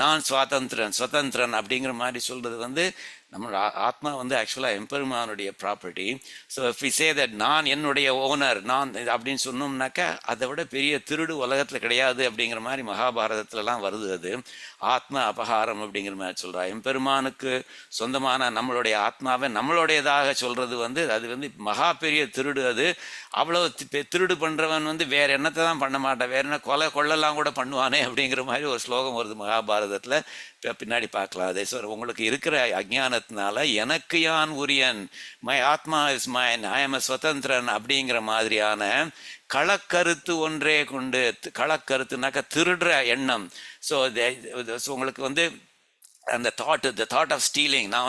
நான் சுதந்திரன் அப்படிங்கிற மாதிரி சொல்கிறது வந்து நம்மளோட ஆத்மா வந்து ஆக்சுவலாக எம்பெருமானுடைய property. So if we say that நான் என்னுடைய ஓனர் நான் அப்படின்னு சொன்னோம்னாக்கா அதை விட பெரிய திருடு உலகத்தில் கிடையாது அப்படிங்கிற மாதிரி மகாபாரதத்துலலாம் வருது. அது ஆத்ம அபகாரம் அப்படிங்கிற மாதிரி சொல்கிறா. எம்பெருமானுக்கு சொந்தமான நம்மளுடைய ஆத்மாவை நம்மளுடையதாக சொல்கிறது வந்து அது வந்து மகா பெரிய திருடு. அது அவ்வளோ திருடு பண்ணுறவன் வந்து வேற என்னத்தை தான் பண்ண மாட்டான், வேற என்ன கொள்ளலாம் கூட பண்ணுவானே அப்படிங்கிற மாதிரி ஒரு ஸ்லோகம் வருது மகாபாரதத்தில், பின்னாடி பார்க்கலாம். அதே சார் உங்களுக்கு இருக்கிற அஜ்ஞானத்தினால எனக்கு யான் உரியன், my atma is mine, I am a sudhandhiran அப்படிங்கிற மாதிரியான களக்கருத்து ஒன்றே கொண்டு, களக்கருத்துனாக்கா திருடுற எண்ணம். ஸோ உங்களுக்கு வந்து அந்த the thought of stealing, now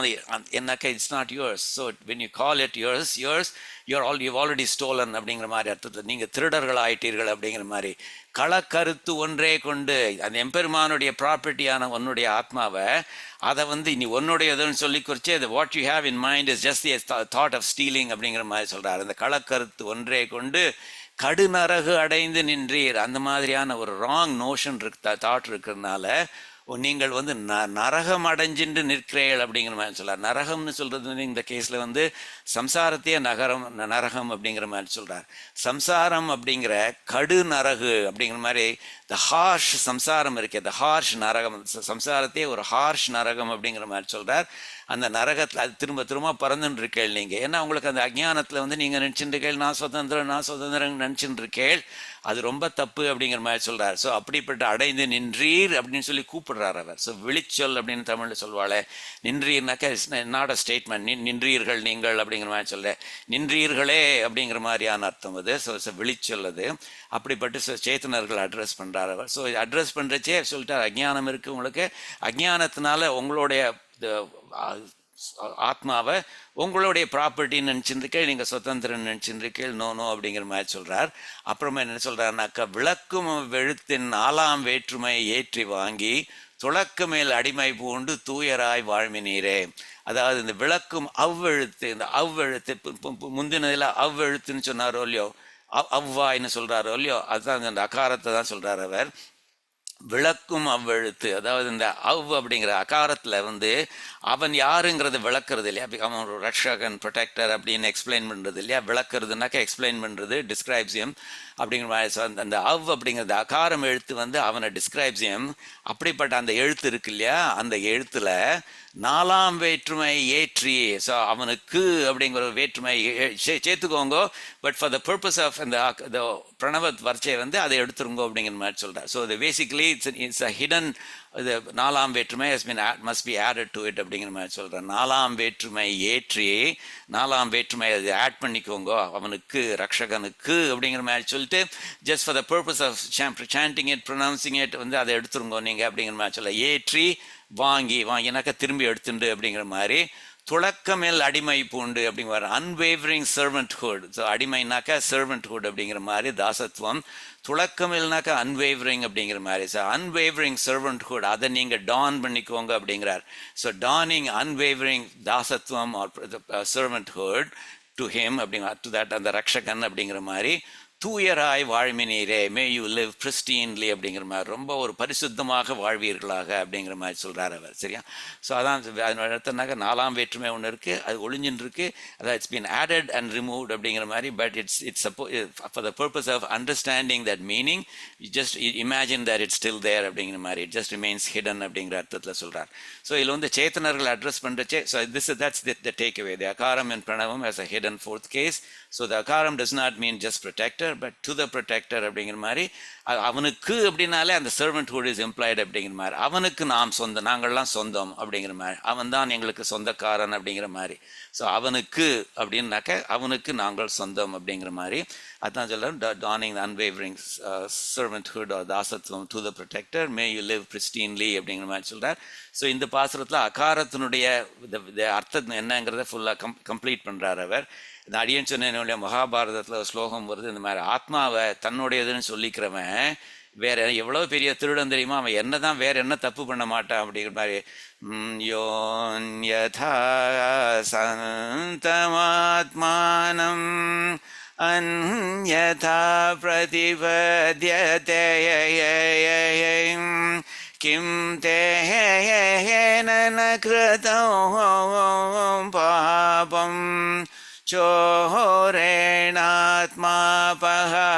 என்னக்கா it's not yours, so when you call it yours you've already stolen அப்படிங்கிற மாதிரி அர்த்தத்தில் நீங்கள் திருடர்கள் ஆயிட்டீர்கள் அப்படிங்கிற மாதிரி. களக்கருத்து ஒன்றே கொண்டு அந்த எம்பெருமானுடைய ப்ராப்பர்ட்டியான உன்னுடைய ஆத்மாவை அதை வந்து நீ உன்னுடையதுன்னு சொல்லி குறிச்சு அது what you have in mind is just the thought of stealing அப்படிங்கிற மாதிரி சொல்கிறார். அந்த களக்கருத்து ஒன்றே கொண்டு கடுநரகு அடைந்து நின்றீர், அந்த மாதிரியான ஒரு ராங் நோஷன் தாட் இருக்கிறதுனால நீங்கள் வந்து நரகம் அடைஞ்சின்று நிற்கிறீர்கள் அப்படிங்கிற மாதிரி சொல்கிறார். நரகம்னு சொல்கிறது வந்து இந்த கேஸில் வந்து சம்சாரத்தையே நரகம் அப்படிங்கிற மாதிரி சொல்கிறார். சம்சாரம் அப்படிங்கிற கடு நரகு அப்படிங்கிற மாதிரி த ஹார்ஷ் சம்சாரம் இருக்கே, த ஹார்ஷ் நரகம், சம்சாரத்தையே ஒரு ஹார்ஷ் நரகம் அப்படிங்கிற மாதிரி சொல்கிறார். அந்த நரகத்தில் அது திரும்ப திரும்ப பறந்துன்னு இருக்கேள் நீங்கள். ஏன்னா உங்களுக்கு அந்த அஜ்ஞானத்தில் வந்து நீங்கள் நினச்சிட்டு இருக்கேள் நான் சுதந்திரம் நினச்சிட்டு இருக்கேள், அது ரொம்ப தப்பு அப்படிங்கிற மாதிரி சொல்கிறார். ஸோ அப்படிப்பட்ட அடைந்து நின்றீர் அப்படின்னு சொல்லி கூப்பிடுறார் அவர். ஸோ விழிச்சொல் அப்படின்னு தமிழில் சொல்வாளே, நின்றீர்னாக்கா இட்ஸ் நாட் அ ஸ்டேட்மெண்ட், நின்றீர்கள் நீங்கள் அப்படிங்கிற மாதிரி சொல்ல, நின்றீர்களே அப்படிங்கிற மாதிரியான அர்த்தம் அது. ஸோ விழிச்சொல் அது. அப்படிப்பட்டு சேத்தனர்கள் அட்ரஸ் பண்ணுறார் அவர். ஸோ அட்ரஸ் பண்ணுறச்சே சொல்லிட்டார் அஜ்ஞானம் இருக்குது உங்களுக்கு, அஜ்ஞானத்தினால உங்களுடைய ஆத்மாவை உங்களுடைய ப்ராப்பர்ட்டின்னு நினச்சிருக்கேள், நீங்கள் சுதந்திரம் நினச்சிருக்கேள், நோ அப்படிங்கிற மாதிரி சொல்கிறார். அப்புறமா என்ன சொல்கிறாருனாக்கா, விளக்கும் வெழுத்தின் 4ஆம் வேற்றுமை ஏற்றி வாங்கி துளக்கு மேல் அடிமை பூண்டு தூயராய் வாழ்மினீரே. அதாவது இந்த விளக்கும் அவ்வெழுத்து, இந்த அவ்வெழுத்து முந்தினதில் அவ்வெழுத்துன்னு சொன்னாரோ இல்லையோ, அவ்வாய்ன்னு சொல்கிறாரோ இல்லையோ, அதுதான் அந்த அகாரத்தை தான் சொல்கிறார் அவர். விளக்கும் அவ்வெழுத்து, அதாவது இந்த அவ் அப்படிங்கிற அகாரத்தில் வந்து அவன் யாருங்கிறத விளக்குறது இல்லையா, அவன் ஒரு ரக்ஷகன் ப்ரொடெக்டர் அப்படின்னு எக்ஸ்பிளைன் பண்ணுறது இல்லையா. விளக்குறதுனாக்கா எக்ஸ்பிளைன் பண்ணுறது, டிஸ்கிரைப்ஸியம் அப்படிங்கிற மாதிரி. அந்த அவ் அப்படிங்கிறது அகாரம் எழுத்து வந்து அவனை டிஸ்கிரைப்ஸியம். அப்படிப்பட்ட அந்த எழுத்து இருக்கு இல்லையா, அந்த எழுத்துல 4ஆம் வேற்றுமை ஏற்றி, ஸோ அவனுக்கு அப்படிங்கிற ஒரு வேற்றுமை சேர்த்துக்கோங்க, but for the purpose of இந்த பிரணவத் வர்ச்சை வந்து அதை எடுத்துருங்கோ அப்படிங்கிற மாதிரி சொல்கிறார். ஸோ இது பேசிக்கலி இட்ஸ் அ ஹிடன், இது 4ஆம் வேற்றுமை must be added to it அப்படிங்கிற மாதிரி சொல்கிறேன். 4ஆம் வேற்றுமை ஏற்றி, 4ஆம் வேற்றுமை அது ஆட் பண்ணிக்கோங்க, அவனுக்கு ரக்ஷகனுக்கு அப்படிங்கிற மாதிரி சொல்லிட்டு just for the purpose of chanting it, pronouncing it வந்து அதை எடுத்துருங்கோ நீங்கள் அப்படிங்கிற மாதிரி சொல்ல. ஏற்றி வாங்கினாக்கா திரும்பி எடுத்துண்டு அப்படிங்கிற மாதிரி. துளக்கமேல் அடிமை பூண்டு அப்படிங்கிற அன்வேவரிங் சர்வெண்ட்ஹுட். ஸோ அடிமைனாக்கா சர்வெண்ட்ஹுட் அப்படிங்கிற மாதிரி தாசத்துவம், துளக்கமில்னாக்கா அன்வேவரிங் அப்படிங்கிற மாதிரி. ஸோ அன்வேவரிங் சர்வெண்ட்ஹுட் அதை நீங்கள் டான் பண்ணிக்கோங்க அப்படிங்கிறார். So donning unwavering dasatvam or servanthood to him அப்படிங்கிற, டு தட் அந்த ரக்ஷகன் அப்படிங்கிற மாதிரி. தூயராய் வாழ்மினீரே, மே யூ லிவ் பிரிஸ்டீன்லி அப்படிங்கிற மாதிரி, ரொம்ப ஒரு பரிசுத்தமாக வாழ்வீர்களாக அப்படிங்கிற மாதிரி சொல்கிறார் அவர். சரியா? ஸோ அதான் அதனோட இடத்துனாக்க 4ஆம் வேற்றுமை ஒன்று இருக்குது, அது ஒளிஞ்சின்னு இருக்குது, அதான் it's been added and removed அப்படிங்கிற மாதிரி. But it's for the purpose of understanding that meaning, you just imagine that it's still there அப்படிங்கிற மாதிரி, இட் ஜஸ்ட் ரிமைன்ஸ் ஹிடன் அப்படிங்கிற அர்த்தத்தில் சொல்கிறார். ஸோ இதில் வந்து சேத்தனர்கள் அட்ரஸ் பண்ணுறச்சே, so that's the takeaway. The akaram in pranavam as a hidden fourth case. So the akaram does not mean just protector, protector but to the protector அப்படிங்கிற மாதிரி. அவனுக்கு அப்படின்னாலே அந்த சர்வன்ட்ஹுட் இஸ் எம்ப்ளாய்டு அப்படிங்கிற மாதிரி. அவனுக்கு நாம் சொந்தம், நாங்கள்லாம் சொந்தம் அப்படிங்கிற மாதிரி. அவன் தான் எங்களுக்கு சொந்தக்காரன் அப்படிங்கிற மாதிரி. ஸோ அவனுக்கு அப்படின்னாக்க அவனுக்கு நாங்கள் சொந்தம் அப்படிங்கிற மாதிரி. அதான் சொல்கிறேன், donning unwavering servanthood or dasatvam to the protector, may you live pristinely அப்படிங்கிற மாதிரி சொல்கிறார். ஸோ இந்த பாசுரத்தில் அகாரத்தினுடைய அர்த்தம் என்னங்கிறத ஃபுல்லாக கம்ப்ளீட் பண்ணுறார் அவர். இந்த அடியன் சொன்ன என்னுடைய மகாபாரதத்தில் ஸ்லோகம் வருது, இந்த மாதிரி ஆத்மாவை தன்னுடையதுன்னு சொல்லிக்கிறவன் வேற எவ்வளோ பெரிய திருடன் தெரியுமா, அவன் என்ன தான் வேற என்ன தப்பு பண்ண மாட்டான் அப்படிங்கிற மாதிரி. யோன்யதா சந்தமாத்மானம் அன்யதா பிரதிபத்யதே கிம் தேன கிருதம் பாபம் சோரேணாத்மா பஹரிண.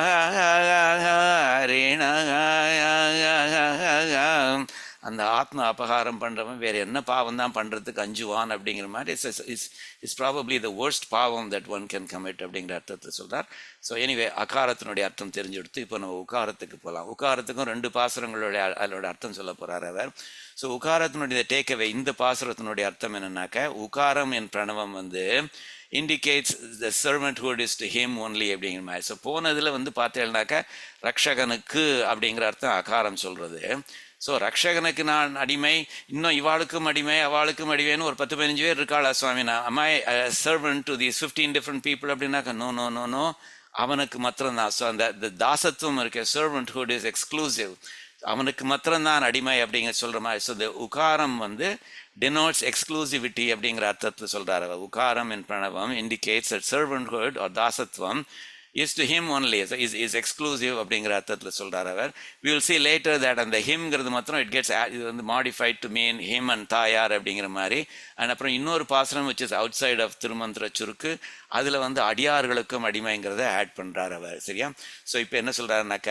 அந்த ஆத்மா அபகாரம் பண்ணுறவன் வேறு என்ன பாவம் தான் பண்ணுறதுக்கு அஞ்சுவான் அப்படிங்கிற மாதிரி. இட்ஸ் ப்ராபப்ளி த வர்ஸ்ட் பாவம் தட் ஒன் கேன் கமிட் அப்படிங்கிற அர்த்தத்தை சொல்கிறார். ஸோ எனிவே அகாரத்தினுடைய அர்த்தம் தெரிஞ்செடுத்து இப்போ நம்ம உகாரத்துக்கு போகலாம். உகாரத்துக்கும் 2 பாசுரங்களுடைய அதோட அர்த்தம் சொல்ல போகிறார் அவர். ஸோ உகாரத்தினுடைய டேக்அவே, இந்த பாசுரத்தினுடைய அர்த்தம் என்னன்னாக்க, உகாரம் என் பிரணவம் indicates the servanthood is to him only அப்படிங்கிற மாதிரி. ஸோ போனதில் பார்த்தேன்னாக்கா ரக்ஷகனுக்கு அப்படிங்கிற அர்த்தம் அகாரம் சொல்கிறது. ஸோ ரக்ஷகனுக்கு நான் அடிமை, இன்னும் இவாளுக்கும் அடிமை அவளுக்கும் அடிமைன்னு ஒரு 10-15 பேர் இருக்காளா சுவாமி, நான் am I a servant to these 15 different people அப்படின்னாக்கா நோ, அவனுக்கு மாத்திரம்தான். ஸோ அந்த தாசத்துவம் இருக்க servanthood is exclusive, அவனுக்கு மாத்திரம்தான் அடிமை அப்படிங்கிற சொல்கிற மாதிரி. ஸோ இந்த உகாரம் denotes exclusivity அப்படிங்கிற அர்த்தத்தை சொல்கிறார். உகாரம் in pranavam indicates that servanthood or dasatvam is to him only, is exclusive அப்படிங்கிற அர்த்தத்தில் சொல்கிறார் அவர். We will see later that அந்த himங்கிறது மாத்திரம் it gets modified to mean him and தாயார் அப்படிங்கிற மாதிரி. அண்ட் அப்புறம் இன்னொரு பாசனம் which is outside of திருமந்திர சுருக்கு, அதில் அடியார்களுக்கும் அடிமைங்கிறத ஆட் பண்ணுறார் அவர். சரியா? ஸோ இப்போ என்ன சொல்கிறாருனாக்க,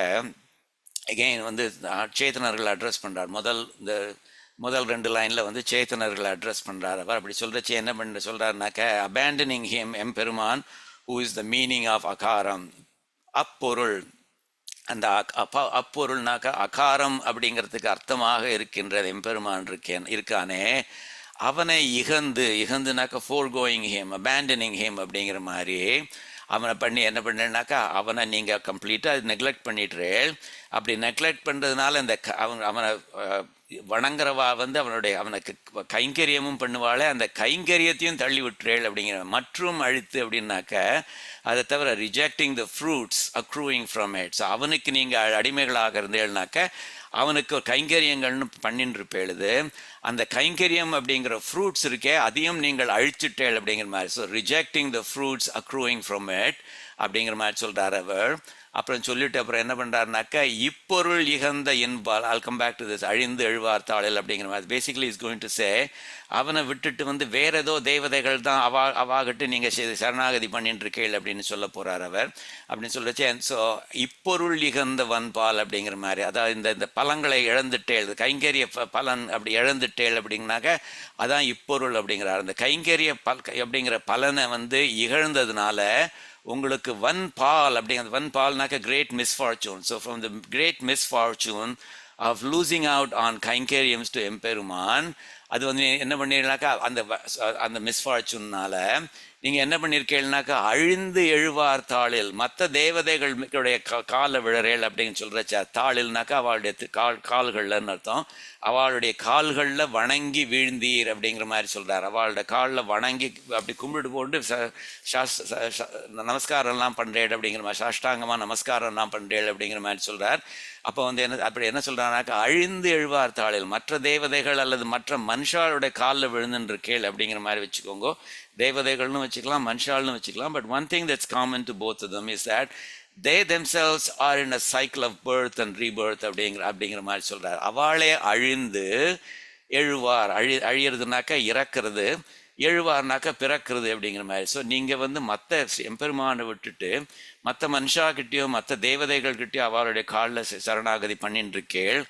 அகெயின் சேத்தனர்கள் அட்ரஸ் பண்ணுறார். முதல் 2 லைனில் சேத்தனர்களை அட்ரஸ் பண்ணுறார் அவர். அப்படி சொல்கிறச்சு என்ன பண்ண சொல்கிறாருனாக்க, அபேண்டனிங் ஹிம் எம்பெருமான் who is the meaning of akaram, அப்பொருள். அந்த அப்பொருள்னாக்க அகாரம் அப்படிங்கிறதுக்கு அர்த்தமாக இருக்கின்ற எம்பெருமான் இருக்கானே, அவனை இகந்துனாக்க foregoing him, abandoning him அப்படிங்கிற மாதிரி அவனை பண்ணி என்ன பண்ணேன்னாக்கா, அவனை நீங்கள் கம்ப்ளீட்டாக நெக்லெக்ட் பண்ணிட்டுரு. அப்படி நெக்லெக்ட் பண்ணுறதுனால இந்த அவனை வணங்குறவா அவனுக்கு கைங்கரியமும் பண்ணுவாளே, அந்த கைங்கரியத்தையும் தள்ளி விட்டுறேள் அப்படிங்கிற. மற்றும் அழித்து அப்படின்னாக்க அதை தவிர rejecting the fruits accruing from it. So அவனுக்கு நீங்கள் அடிமைகளாக இருந்தேள்னாக்க அவனுக்கு கைங்கரியங்கள்னு பண்ணின்னு இருப்பேழுது, அந்த கைங்கரியம் அப்படிங்கிற ஃப்ரூட்ஸ் இருக்கே அதையும் நீங்கள் அழிச்சுட்டேள் அப்படிங்கிற மாதிரி. So rejecting the fruits accruing from it அப்படிங்கிற மாதிரி சொல்கிறார் அவர். அப்புறம் சொல்லிட்டு அப்புறம் என்ன பண்ணுறாருனாக்கா, இப்பொருள் இகந்த என்பால் I'll come back to this, அழிந்து எழுவார் தாளில் அப்படிங்கிற மாதிரி. Basically is going to say, அவனை விட்டுட்டு வேற ஏதோ தேவதைகள் தான் அவாகிட்டு நீங்கள் சரணாகதி பண்ணிட்டு இருக்கீள் அப்படின்னு சொல்ல போகிறார் அவர். அப்படின்னு சொல்லச்சு. ஸோ இப்பொருள் இகந்த வன்பால் அப்படிங்கிற மாதிரி, அதாவது இந்த பலங்களை இழந்துட்டேள், கைங்கரிய பலன் அப்படி இழந்துட்டேள் அப்படிங்கனாக்க அதான் இப்பொருள் அப்படிங்கிறார். அந்த கைங்கரிய அப்படிங்கிற பலனை இகழ்ந்ததுனால உங்களுக்கு வன்பால் அப்படிங்கிறது. வன்பால்னாக்க great misfortune. So from the great misfortune of losing out on kainkaryams to Emperuman, அது என்ன பண்ணிடலாக்கா, அந்த மிஸ்ஃபார்ச்சூன்னால நீங்கள் என்ன பண்ணியிருக்கீங்கன்னாக்கா, அழிந்து எழுவார் தாளில், மற்ற தேவதைகளுடைய காலை விழறேள் அப்படின்னு சொல்கிறச்சா. தாளில்னாக்கா அவளுடைய கால்கள்லன்னு அர்த்தம். அவளுடைய கால்களில் வணங்கி வீழ்ந்தீர் அப்படிங்கிற மாதிரி சொல்கிறார். அவளோட காலில் வணங்கி அப்படி கும்பிட்டு போட்டு நமஸ்காரம்லாம் பண்ணுறேள் அப்படிங்கிற மாதிரி, சாஷ்டாங்கமாக நமஸ்காரம்லாம் பண்ணுறேள் அப்படிங்கிற மாதிரி சொல்கிறார். அப்போ அப்படி என்ன சொல்கிறானாக்கா, அழிந்து எழுவார் தாளில், மற்ற தேவதைகள் அல்லது மற்ற மனுஷாளுடைய காலில் விழுந்துன்று கேள் அப்படிங்கிற மாதிரி வச்சுக்கோங்க. தேவதைகள்னு வச்சுக்கலாம், மனுஷால்னு வச்சுக்கலாம். But one thing that's common to both of them is that they themselves are in a cycle of birth and rebirth அப்படிங்கிற மாதிரி சொல்கிறார். அவளே அழிந்து எழுவார், அழியறதுனாக்கா இறக்கிறது, எழுவார்னாக்கா பிறக்கிறது அப்படிங்கிற மாதிரி. ஸோ நீங்கள் மற்ற எம்பெருமானை விட்டுட்டு மற்ற மனுஷாக்கிட்டேயோ மற்ற தேவதைகள்கிட்டயோ அவளுடைய காலில் சரணாகதி பண்ணின்னு இருக்கேள்.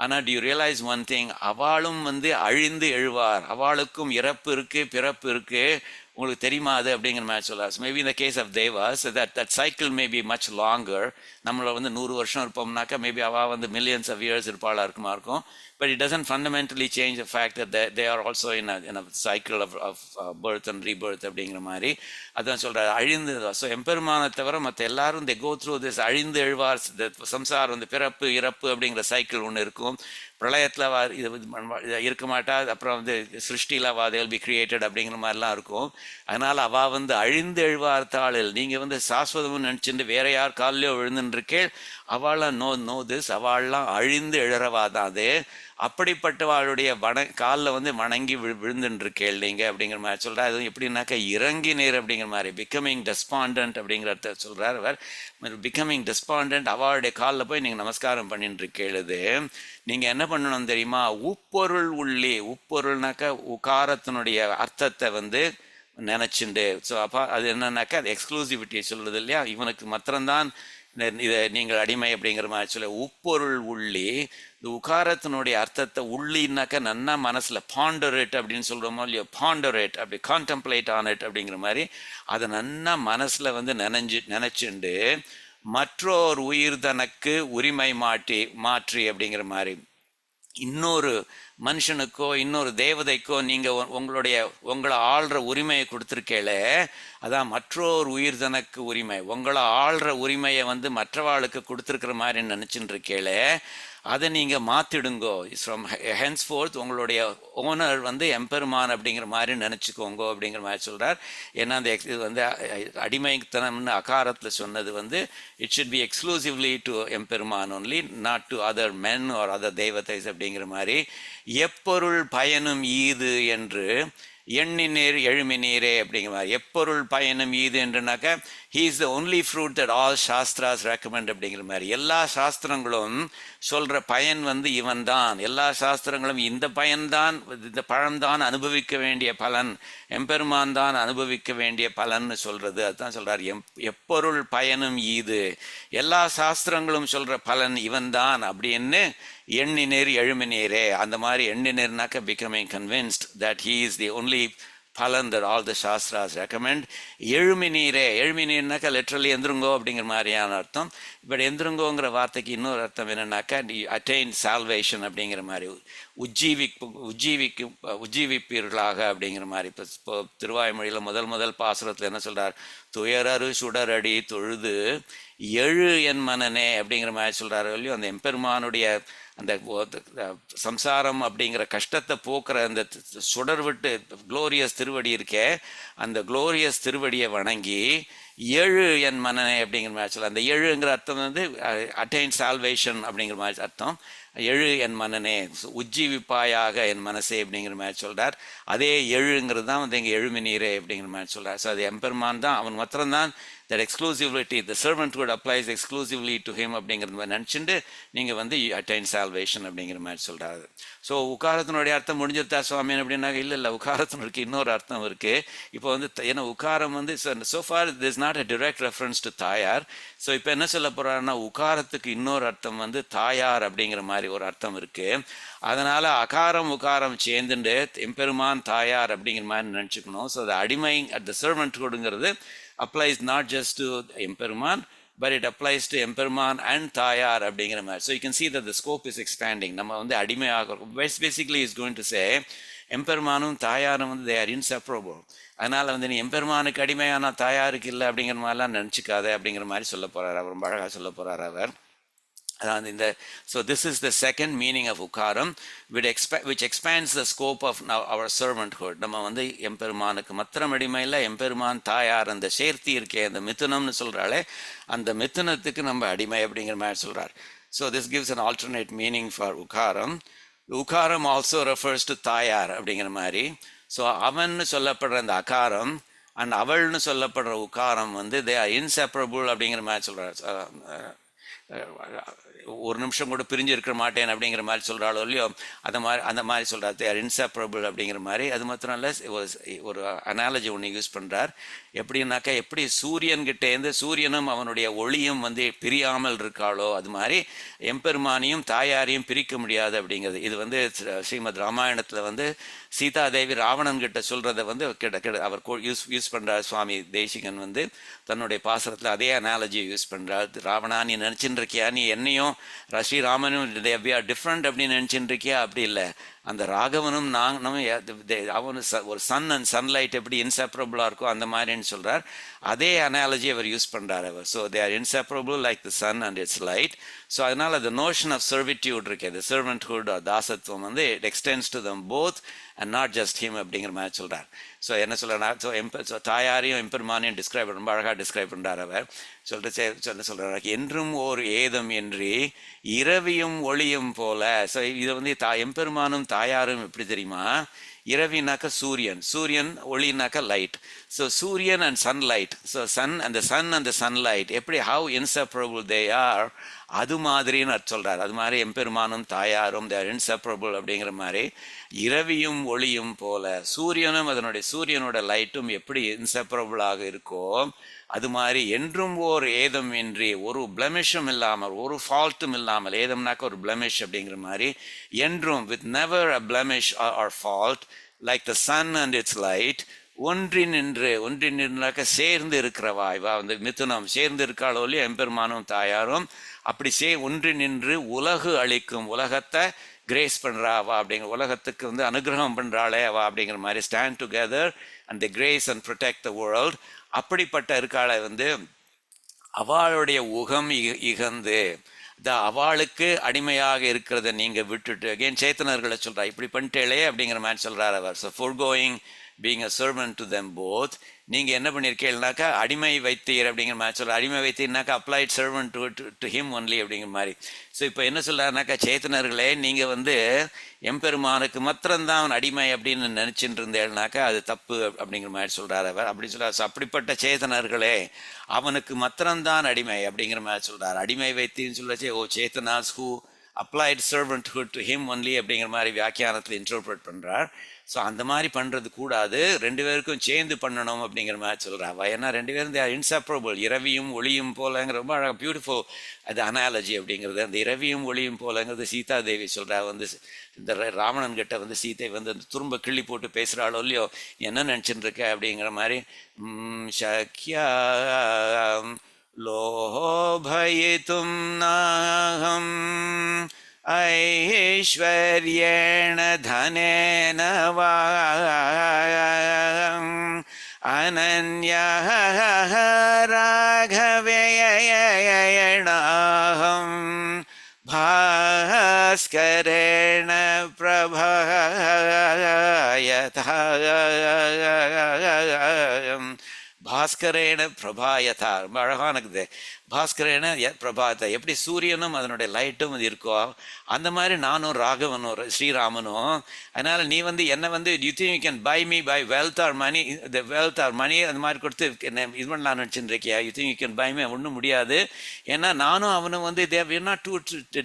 ஆனால் do you realize one thing, அவளும் அழிந்து எழுவார், அவளுக்கும் இறப்பு இருக்குது பிறப்பு இருக்குது. உங்களுக்கு தெரியுமா அது அப்படிங்கிற மாதிரி சொல்கிறார். மேபி இந்த case of devas that cycle may be much longer. நம்மளை வந்து 100 வருஷம் இருப்போம்னாக்கா மேபி அவள் வந்து மில்லியன்ஸ் ஆஃப் இயர்ஸ் இருப்பாளா இருக்குமா இருக்கும். But it doesn't fundamentally change the fact that they are also in a cycle of birth and rebirth அப்படிங்கிற மாதிரி அதான் சொல்கிறார். அழிந்து ஸோ எம்பெருமானை தவிர மற்ற எல்லாரும் they go through this அழிந்து எழுவார் சம்சாரம், இந்த பிறப்பு இறப்பு அப்படிங்கிற சைக்கிள் ஒன்று இருக்கும். பிரளயத்தில் இது இருக்க மாட்டா, அப்புறம் வந்து சிருஷ்டியில் they will be created அப்படிங்கிற மாதிரிலாம் இருக்கும். அதனால் அவள் வந்து அழிந்து எழுவார்த்தாளில் நீங்கள் வந்து சாஸ்வதம்னு நினச்சிட்டு வேற யார் காலிலையோ விழுந்துருக்கேள், அவளாம் நோ திஸ், அவள்லாம் அழிந்து எழுறவாதான் அது. அப்படிப்பட்டவாளுடைய காலில் வந்து வணங்கி விழுந்துருக்கேள் நீங்கள் அப்படிங்கிற மாதிரி சொல்கிறார். அது எப்படின்னாக்கா இறங்கி நேர் அப்படிங்கிற மாதிரி பிகமிங் டெஸ்பாண்டன்ட் அப்படிங்கிறத சொல்கிறார் அவர். பிகமிங் டெஸ்பாண்டன்ட் அவளுடைய காலில் போய் நீங்கள் நமஸ்காரம் பண்ணிட்டு இருக்கேளுது. நீங்கள் என்ன பண்ணணும் தெரியுமா? உப்பொருள் உள்ளே, உப்பொருள்னாக்கா உகாரத்தினுடைய அர்த்தத்தை வந்து நினச்சிண்டு. ஸோ அப்போ அது என்னன்னாக்கா அது எக்ஸ்க்ளூசிவிட்டியை சொல்கிறது இல்லையா, இவனுக்கு மாத்திரம்தான் இதை நீங்கள் அடிமை அப்படிங்கிற மாதிரி சொல்ல. உப்பொருள் உள்ளே, இந்த உகாரத்தினுடைய அர்த்தத்தை உள்ளின்னாக்கா நன்னா மனசில் பாண்டரேட் அப்படின்னு சொல்கிறோமோ இல்லையோ, பாண்டரேட் அப்படி கான்டம்ப்ளேட் ஆன் இட் அப்படிங்கிற மாதிரி அதை நன்னா மனசில் வந்து நினச்சிண்டு மற்றோர் உயிர் தனக்கு உரிமை மாற்றி அப்படிங்கிற மாதிரி இன்னொரு மனுஷனுக்கோ இன்னொரு தேவதைக்கோ நீங்கள் உங்களை ஆள்ற உரிமையை கொடுத்துருக்கேளே, அதான் மற்றோர் உயிர் தனக்கு உரிமை. உங்களை ஆள்ற உரிமையை வந்து மற்றவாளுக்கு கொடுத்துருக்கிற மாதிரி நினச்சின்னு இருக்கேளே, அதை நீங்கள் மாற்றிடுங்கோ. ஃப்ரம் ஹென்ஸ்ஃபோர்த் உங்களுடைய ஓனர் வந்து எம்பெருமான் அப்படிங்கிற மாதிரி நினச்சிக்கோங்க அப்படிங்கிற மாதிரி சொல்கிறார். ஏன்னா அந்த இது வந்து அடிமைத்தனம்னு அகாரத்தில் சொன்னது வந்து it should be exclusively to Emperuman only, not to other men or other தெய்வத்தைஸ் அப்படிங்கிற மாதிரி. எப்பொருள் பயனும் ஈது என்று எண்ணினீர் எழுமினீரே அப்படிங்கிற மாதிரி. எப்பொருள் பயனும் ஈது என்றுனாக்கா he is the only fruit that all shastras recommend அப்படிங்கிற மாதிரி. எல்லா சாஸ்திரங்களும் சொல்கிற பயன் வந்து இவன் தான். எல்லா சாஸ்திரங்களும் இந்த பயன்தான், இந்த பழம்தான் அனுபவிக்க வேண்டிய பலன், எம்பெருமான் தான் அனுபவிக்க வேண்டிய பலன்னு சொல்கிறது. அதுதான் சொல்கிறார் எப்பொருள் பயனும் ஈது, எல்லா சாஸ்திரங்களும் சொல்கிற பலன் இவன் தான் அப்படின்னு எண்ணினீர் எழுமினீரே. அந்த மாதிரி எண்ணினீர்னாக்க becoming convinced that he is the only palan that all the shastras recommend. எழுமினீரே, எழுமினீர்னாக்கா லிட்ரலி எந்திருங்கோ அப்படிங்கிற மாதிரியான அர்த்தம். பட் எந்திருங்கோங்கிற வார்த்தைக்கு இன்னொரு அர்த்தம் என்னன்னாக்கா அட்டைன் சால்வேஷன் அப்படிங்கிற மாதிரி, உஜ்ஜீவிப்பீர்களாக அப்படிங்கிற மாதிரி. இப்போ திருவாய்மொழியில் முதல் பாசுரத்தில் என்ன சொல்கிறார்? துயரறு சுடரடி தொழுது எழு என் மனனே அப்படிங்கிற மாதிரி சொல்கிறாரு இல்லையோ. அந்த எம்பெருமானுடைய அந்த சம்சாரம் அப்படிங்கிற கஷ்டத்தை போக்குற அந்த சுடர் விட்டு குளோரியஸ் திருவடி இருக்கே, அந்த குளோரியஸ் திருவடியை வணங்கி எழு என் மனனே அப்படிங்கிற மாதிரி சொல்ல. அந்த எழுங்கிற அர்த்தம் வந்து அட்டைன் சால்வேஷன் அப்படிங்கிற மாதிரி அர்த்தம். எழு என் மனனே, உஜ்ஜீவிப்பாயாக என் மனசே அப்படிங்கிற மாதிரி சொல்கிறார். அதே எழுங்கிறது தான் வந்து எங்கள் எழுமினீரே அப்படிங்கிற மாதிரி சொல்கிறார். ஸோ அது எம்பெருமான் தான், அவன் மாத்திரம்தான் that exclusivity, the servanthood applies exclusively to him அப்படிங்கிறது மாதிரி நினச்சிட்டு நீங்கள் வந்து attain salvation அப்படிங்கிற மாதிரி சொல்கிறாரு. ஸோ உக்காரத்தினுடைய அர்த்தம் முடிஞ்சிருத்தா சுவாமி அப்படின்னாக்க இல்லை, உக்காரத்தினுக்கு இன்னொரு அர்த்தம் இருக்குது. இப்போ வந்து ஏன்னா உக்காரம் வந்து so far there is not a direct reference to தாயார். ஸோ இப்போ என்ன சொல்ல போகிறாருன்னா உக்காரத்துக்கு இன்னொரு அர்த்தம் வந்து தாயார் அப்படிங்கிற மாதிரி ஒரு அர்த்தம் இருக்குது. அதனால் அகாரம் உகாரம் சேர்ந்துட்டு எம்பெருமான் தாயார் அப்படிங்கிற மாதிரி நினச்சிக்கணும். ஸோ அது அடிமை அட் த சர்வன்ட்ஹுட்ங்கிறது applies not just to Emperuman, but it applies to Emperuman and Thayar அப்படிங்கிற மாதிரி. So you can see that the scope is expanding. நம்ம வந்து அடிமையாக basically is going to say எம்பெருமானும் தாயாரும் வந்து they are inseparable. அதனால் வந்து நீ எம்பெருமானுக்கு அடிமையான தாயாருக்கு இல்லை அப்படிங்கிற மாதிரிலாம் நினச்சிக்காத அப்படிங்கிற மாதிரி சொல்ல போகிறார் அவர், ரொம்ப அழகாக சொல்ல போகிறார் அவர். So this is the second meaning of ukaram, which expands the scope of now our servanthood. நம்ம வந்து எம்பெருமானுக்கு மத்திரம் அடிமையில் எம்பெருமான் தாயார் அந்த சேர்த்தி இருக்கே, அந்த மிதுனம்னு சொல்கிறாளே, அந்த மிதுனத்துக்கு நம்ம அடிமை அப்படிங்கிற மாதிரி சொல்கிறார். So this gives an alternate meaning for ukaram. Ukaram also refers to தாயார் அப்படிங்கிற மாதிரி. ஸோ அவன்னு சொல்லப்படுற அந்த அகாரம் அண்ட் அவள்னு சொல்லப்படுற உக்காரம் வந்து they are inseparable அப்படிங்கிற மாதிரி சொல்கிறார். ஒரு நிமிஷம் கூட பிரிஞ்சு இருக்க மாட்டேன் அப்படிங்கிற மாதிரி சொல்கிறாளோ இல்லையோ, அந்த மாதிரி சொல்கிறார். தே ஆர் இன்செப்பரபிள் அப்படிங்கிற மாதிரி. அது மாத்திரம் இல்லை, ஒரு அனாலஜி ஒன்று யூஸ் பண்ணுறார். எப்படின்னாக்கா, எப்படி சூரியன்கிட்டேருந்து சூரியனும் அவனுடைய ஒளியும் வந்து பிரியாமல் இருக்காளோ, அது மாதிரி எம்பெருமானையும் தாயாரையும் பிரிக்க முடியாது அப்படிங்கிறது. இது வந்து ஸ்ரீமத் ராமாயணத்தில் வந்து சீதாதேவி ராவணன் கிட்ட சொல்கிறத வந்து அவர் யூஸ் பண்ணுறார். சுவாமி தேசிகன் வந்து தன்னுடைய பாசனத்தில் அதே அனாலஜியை யூஸ் பண்ணுறார். ராவணா, நீ நினச்சின்னு இருக்கியா நீ என்னையும் ஸ்ரீராமனும் வி ஆர் டிஃப்ரெண்ட் அப்படின்னு நினச்சின்னு இருக்கியா? அப்படி இல்லை. அந்த ராகவனும் அவனு ஒரு சன் அண்ட் சன்லைட் எப்படி இன்செப்பரபிளாக இருக்கோ அந்த மாதிரின்னு சொல்கிறார். அதே அனாலஜி அவர் யூஸ் பண்ணுறார் அவர். So they are inseparable like the sun and its light. So அதனால் அந்த நோஷன் ஆஃப் சர்விட்யூட் இருக்கு, அது சர்வன்ட்ஹுட் தாசத்துவம் வந்து it extends to them both and not just him அப்படிங்கிற மாதிரி சொல்கிறார். ஸோ என்ன சொல்கிறார்? ஸோ தாயாரையும் எம்பெருமானையும் டிஸ்கிரைப் ரொம்ப அழகாக டிஸ்கிரைப் பண்ணுறார் அவர். சொல்கிறார், என்றும் ஓர் ஏதம் என்று இரவியும் ஒளியும் போல. ஸோ இதை வந்து எம்பெருமானும் தாயாரும் எப்படி தெரியுமா? இரவினாக்க சூரியன், சூரியன் ஒளினாக்க லைட். ஸோ சூரியன் and sunlight. So sun and the sunlight எப்படி ஹவ் இன்செப்பரபிள் தே ஆர், அது மாதிரின்னு சொல்கிறார். அது மாதிரி எம்பெருமானும் தாயாரும் தே ஆர் இன்செப்பரபிள் அப்படிங்கிற மாதிரி. இரவியும் ஒளியும் போல சூரியனும் சூரியனோட லைட்டும் எப்படி இன்செப்பரபிளாக இருக்கோ, அது மாதிரி என்றும் ஓர் ஏதம் இன்றி, ஒரு பிளமிஷும் இல்லாமல், ஒரு ஃபால்ட்டும் இல்லாமல், ஏதம்னாக்க ஒரு பிளமிஷ் அப்படிங்கிற மாதிரி, என்றும் with never a blemish or fault, like the sun and its light, ஒன்றினாக்க சேர்ந்து இருக்கிறவா. இவா வந்து மிதுனம் சேர்ந்து இருக்காளோ இல்லையோ எம்பெருமானும் தாயாரும், அப்படி ஒன்றி நின்று உலகு அளிக்கும், உலகத்தை கிரேஸ் பண்ணுறா அவா அப்படிங்கிற, உலகத்துக்கு வந்து அனுகிரகம் பண்ணுறாளே அவா அப்படிங்கிற மாதிரி, stand together and the grace and protect the world. அப்படிப்பட்ட இருக்காளை வந்து அவளுடைய உகம் இகந்து அவளுக்கு அடிமையாக இருக்கிறத நீங்க விட்டுட்டு, அகெயின் சேத்தனர்களை சொல்றா, இப்படி பண்ணிட்டேளே அப்படிங்கிற மாதிரி சொல்றார் அவர். So forgoing being a servant to them both, நீங்கள் என்ன பண்ணியிருக்கீங்கனாக்கா அடிமை வைத்தீர் அப்படிங்கிற மாதிரி சொல்கிறார். அடிமை வைத்தீர்னாக்கா applied servant to him only அப்படிங்கிற மாதிரி. ஸோ இப்போ என்ன சொல்கிறாருனாக்கா, சேத்தனர்களே நீங்கள் வந்து எம்பெருமானுக்கு மாத்திரம்தான் அவன் அடிமை அப்படின்னு நினச்சிட்டு இருந்தேன்னாக்கா அது தப்பு அப்படிங்கிற மாதிரி சொல்கிறார் அவர். அப்படி சொல்கிறார். ஸோ அப்படிப்பட்ட சேத்தனர்களே அவனுக்கு மாத்திரம்தான் அடிமை அப்படிங்கிற மாதிரி சொல்கிறார். அடிமை வைத்தின்னு சொல்லச்சே, O chetanas who applied servanthood to him only அப்படிங்கிற மாதிரி வியாக்கியானத்தில் இன்டர்பிரட் பண்ணுறார். ஸோ அந்த மாதிரி பண்ணுறது கூடாது, ரெண்டு பேருக்கும் சேர்ந்து பண்ணணும் அப்படிங்கிற மாதிரி சொல்கிறாவா. ஏன்னா ரெண்டு பேரும் தே ஆர் இன்செப்பரபிள், இரவியும் ஒளியும் போலங்கிற ரொம்ப அழகாக பியூட்டிஃபுல் அது அனாலஜி அப்படிங்கிறது. அந்த இரவியும் ஒளியும் போலங்கிறது சீதா தேவி சொல்கிறா. வந்து இந்த ராவணன் கிட்ட வந்து சீதை வந்து அந்த துரும்ப கிள்ளி போட்டு பேசுகிறாளோ இல்லையோ, என்ன நினச்சிட்டு இருக்க அப்படிங்கிற மாதிரி. சக்யா லோபயிதும் நாகம் ஐஸ்வர்யேண தனேன வா அனன்யः ராகவேயணாஹம் பாஸ்கரேண பிரபாயதா பாஸ்கரேன பிரபாயதா. ரொம்ப அழகானது. பாஸ்கரேன பிரபாயத்தை, எப்படி சூரியனும் அதனுடைய லைட்டும் அது இருக்கோ அந்த மாதிரி நானும் ராகவனும் ஸ்ரீராமனும். அதனால நீ வந்து என்ன வந்து you think you can buy me by wealth or money, the wealth or money அந்த மாதிரி கொடுத்து என்ன இது பண்ண நான் நினச்சிருக்கியா? You think you can buy me? ஒன்றும் முடியாது. ஏன்னா நானும் அவனும் வந்து we are not two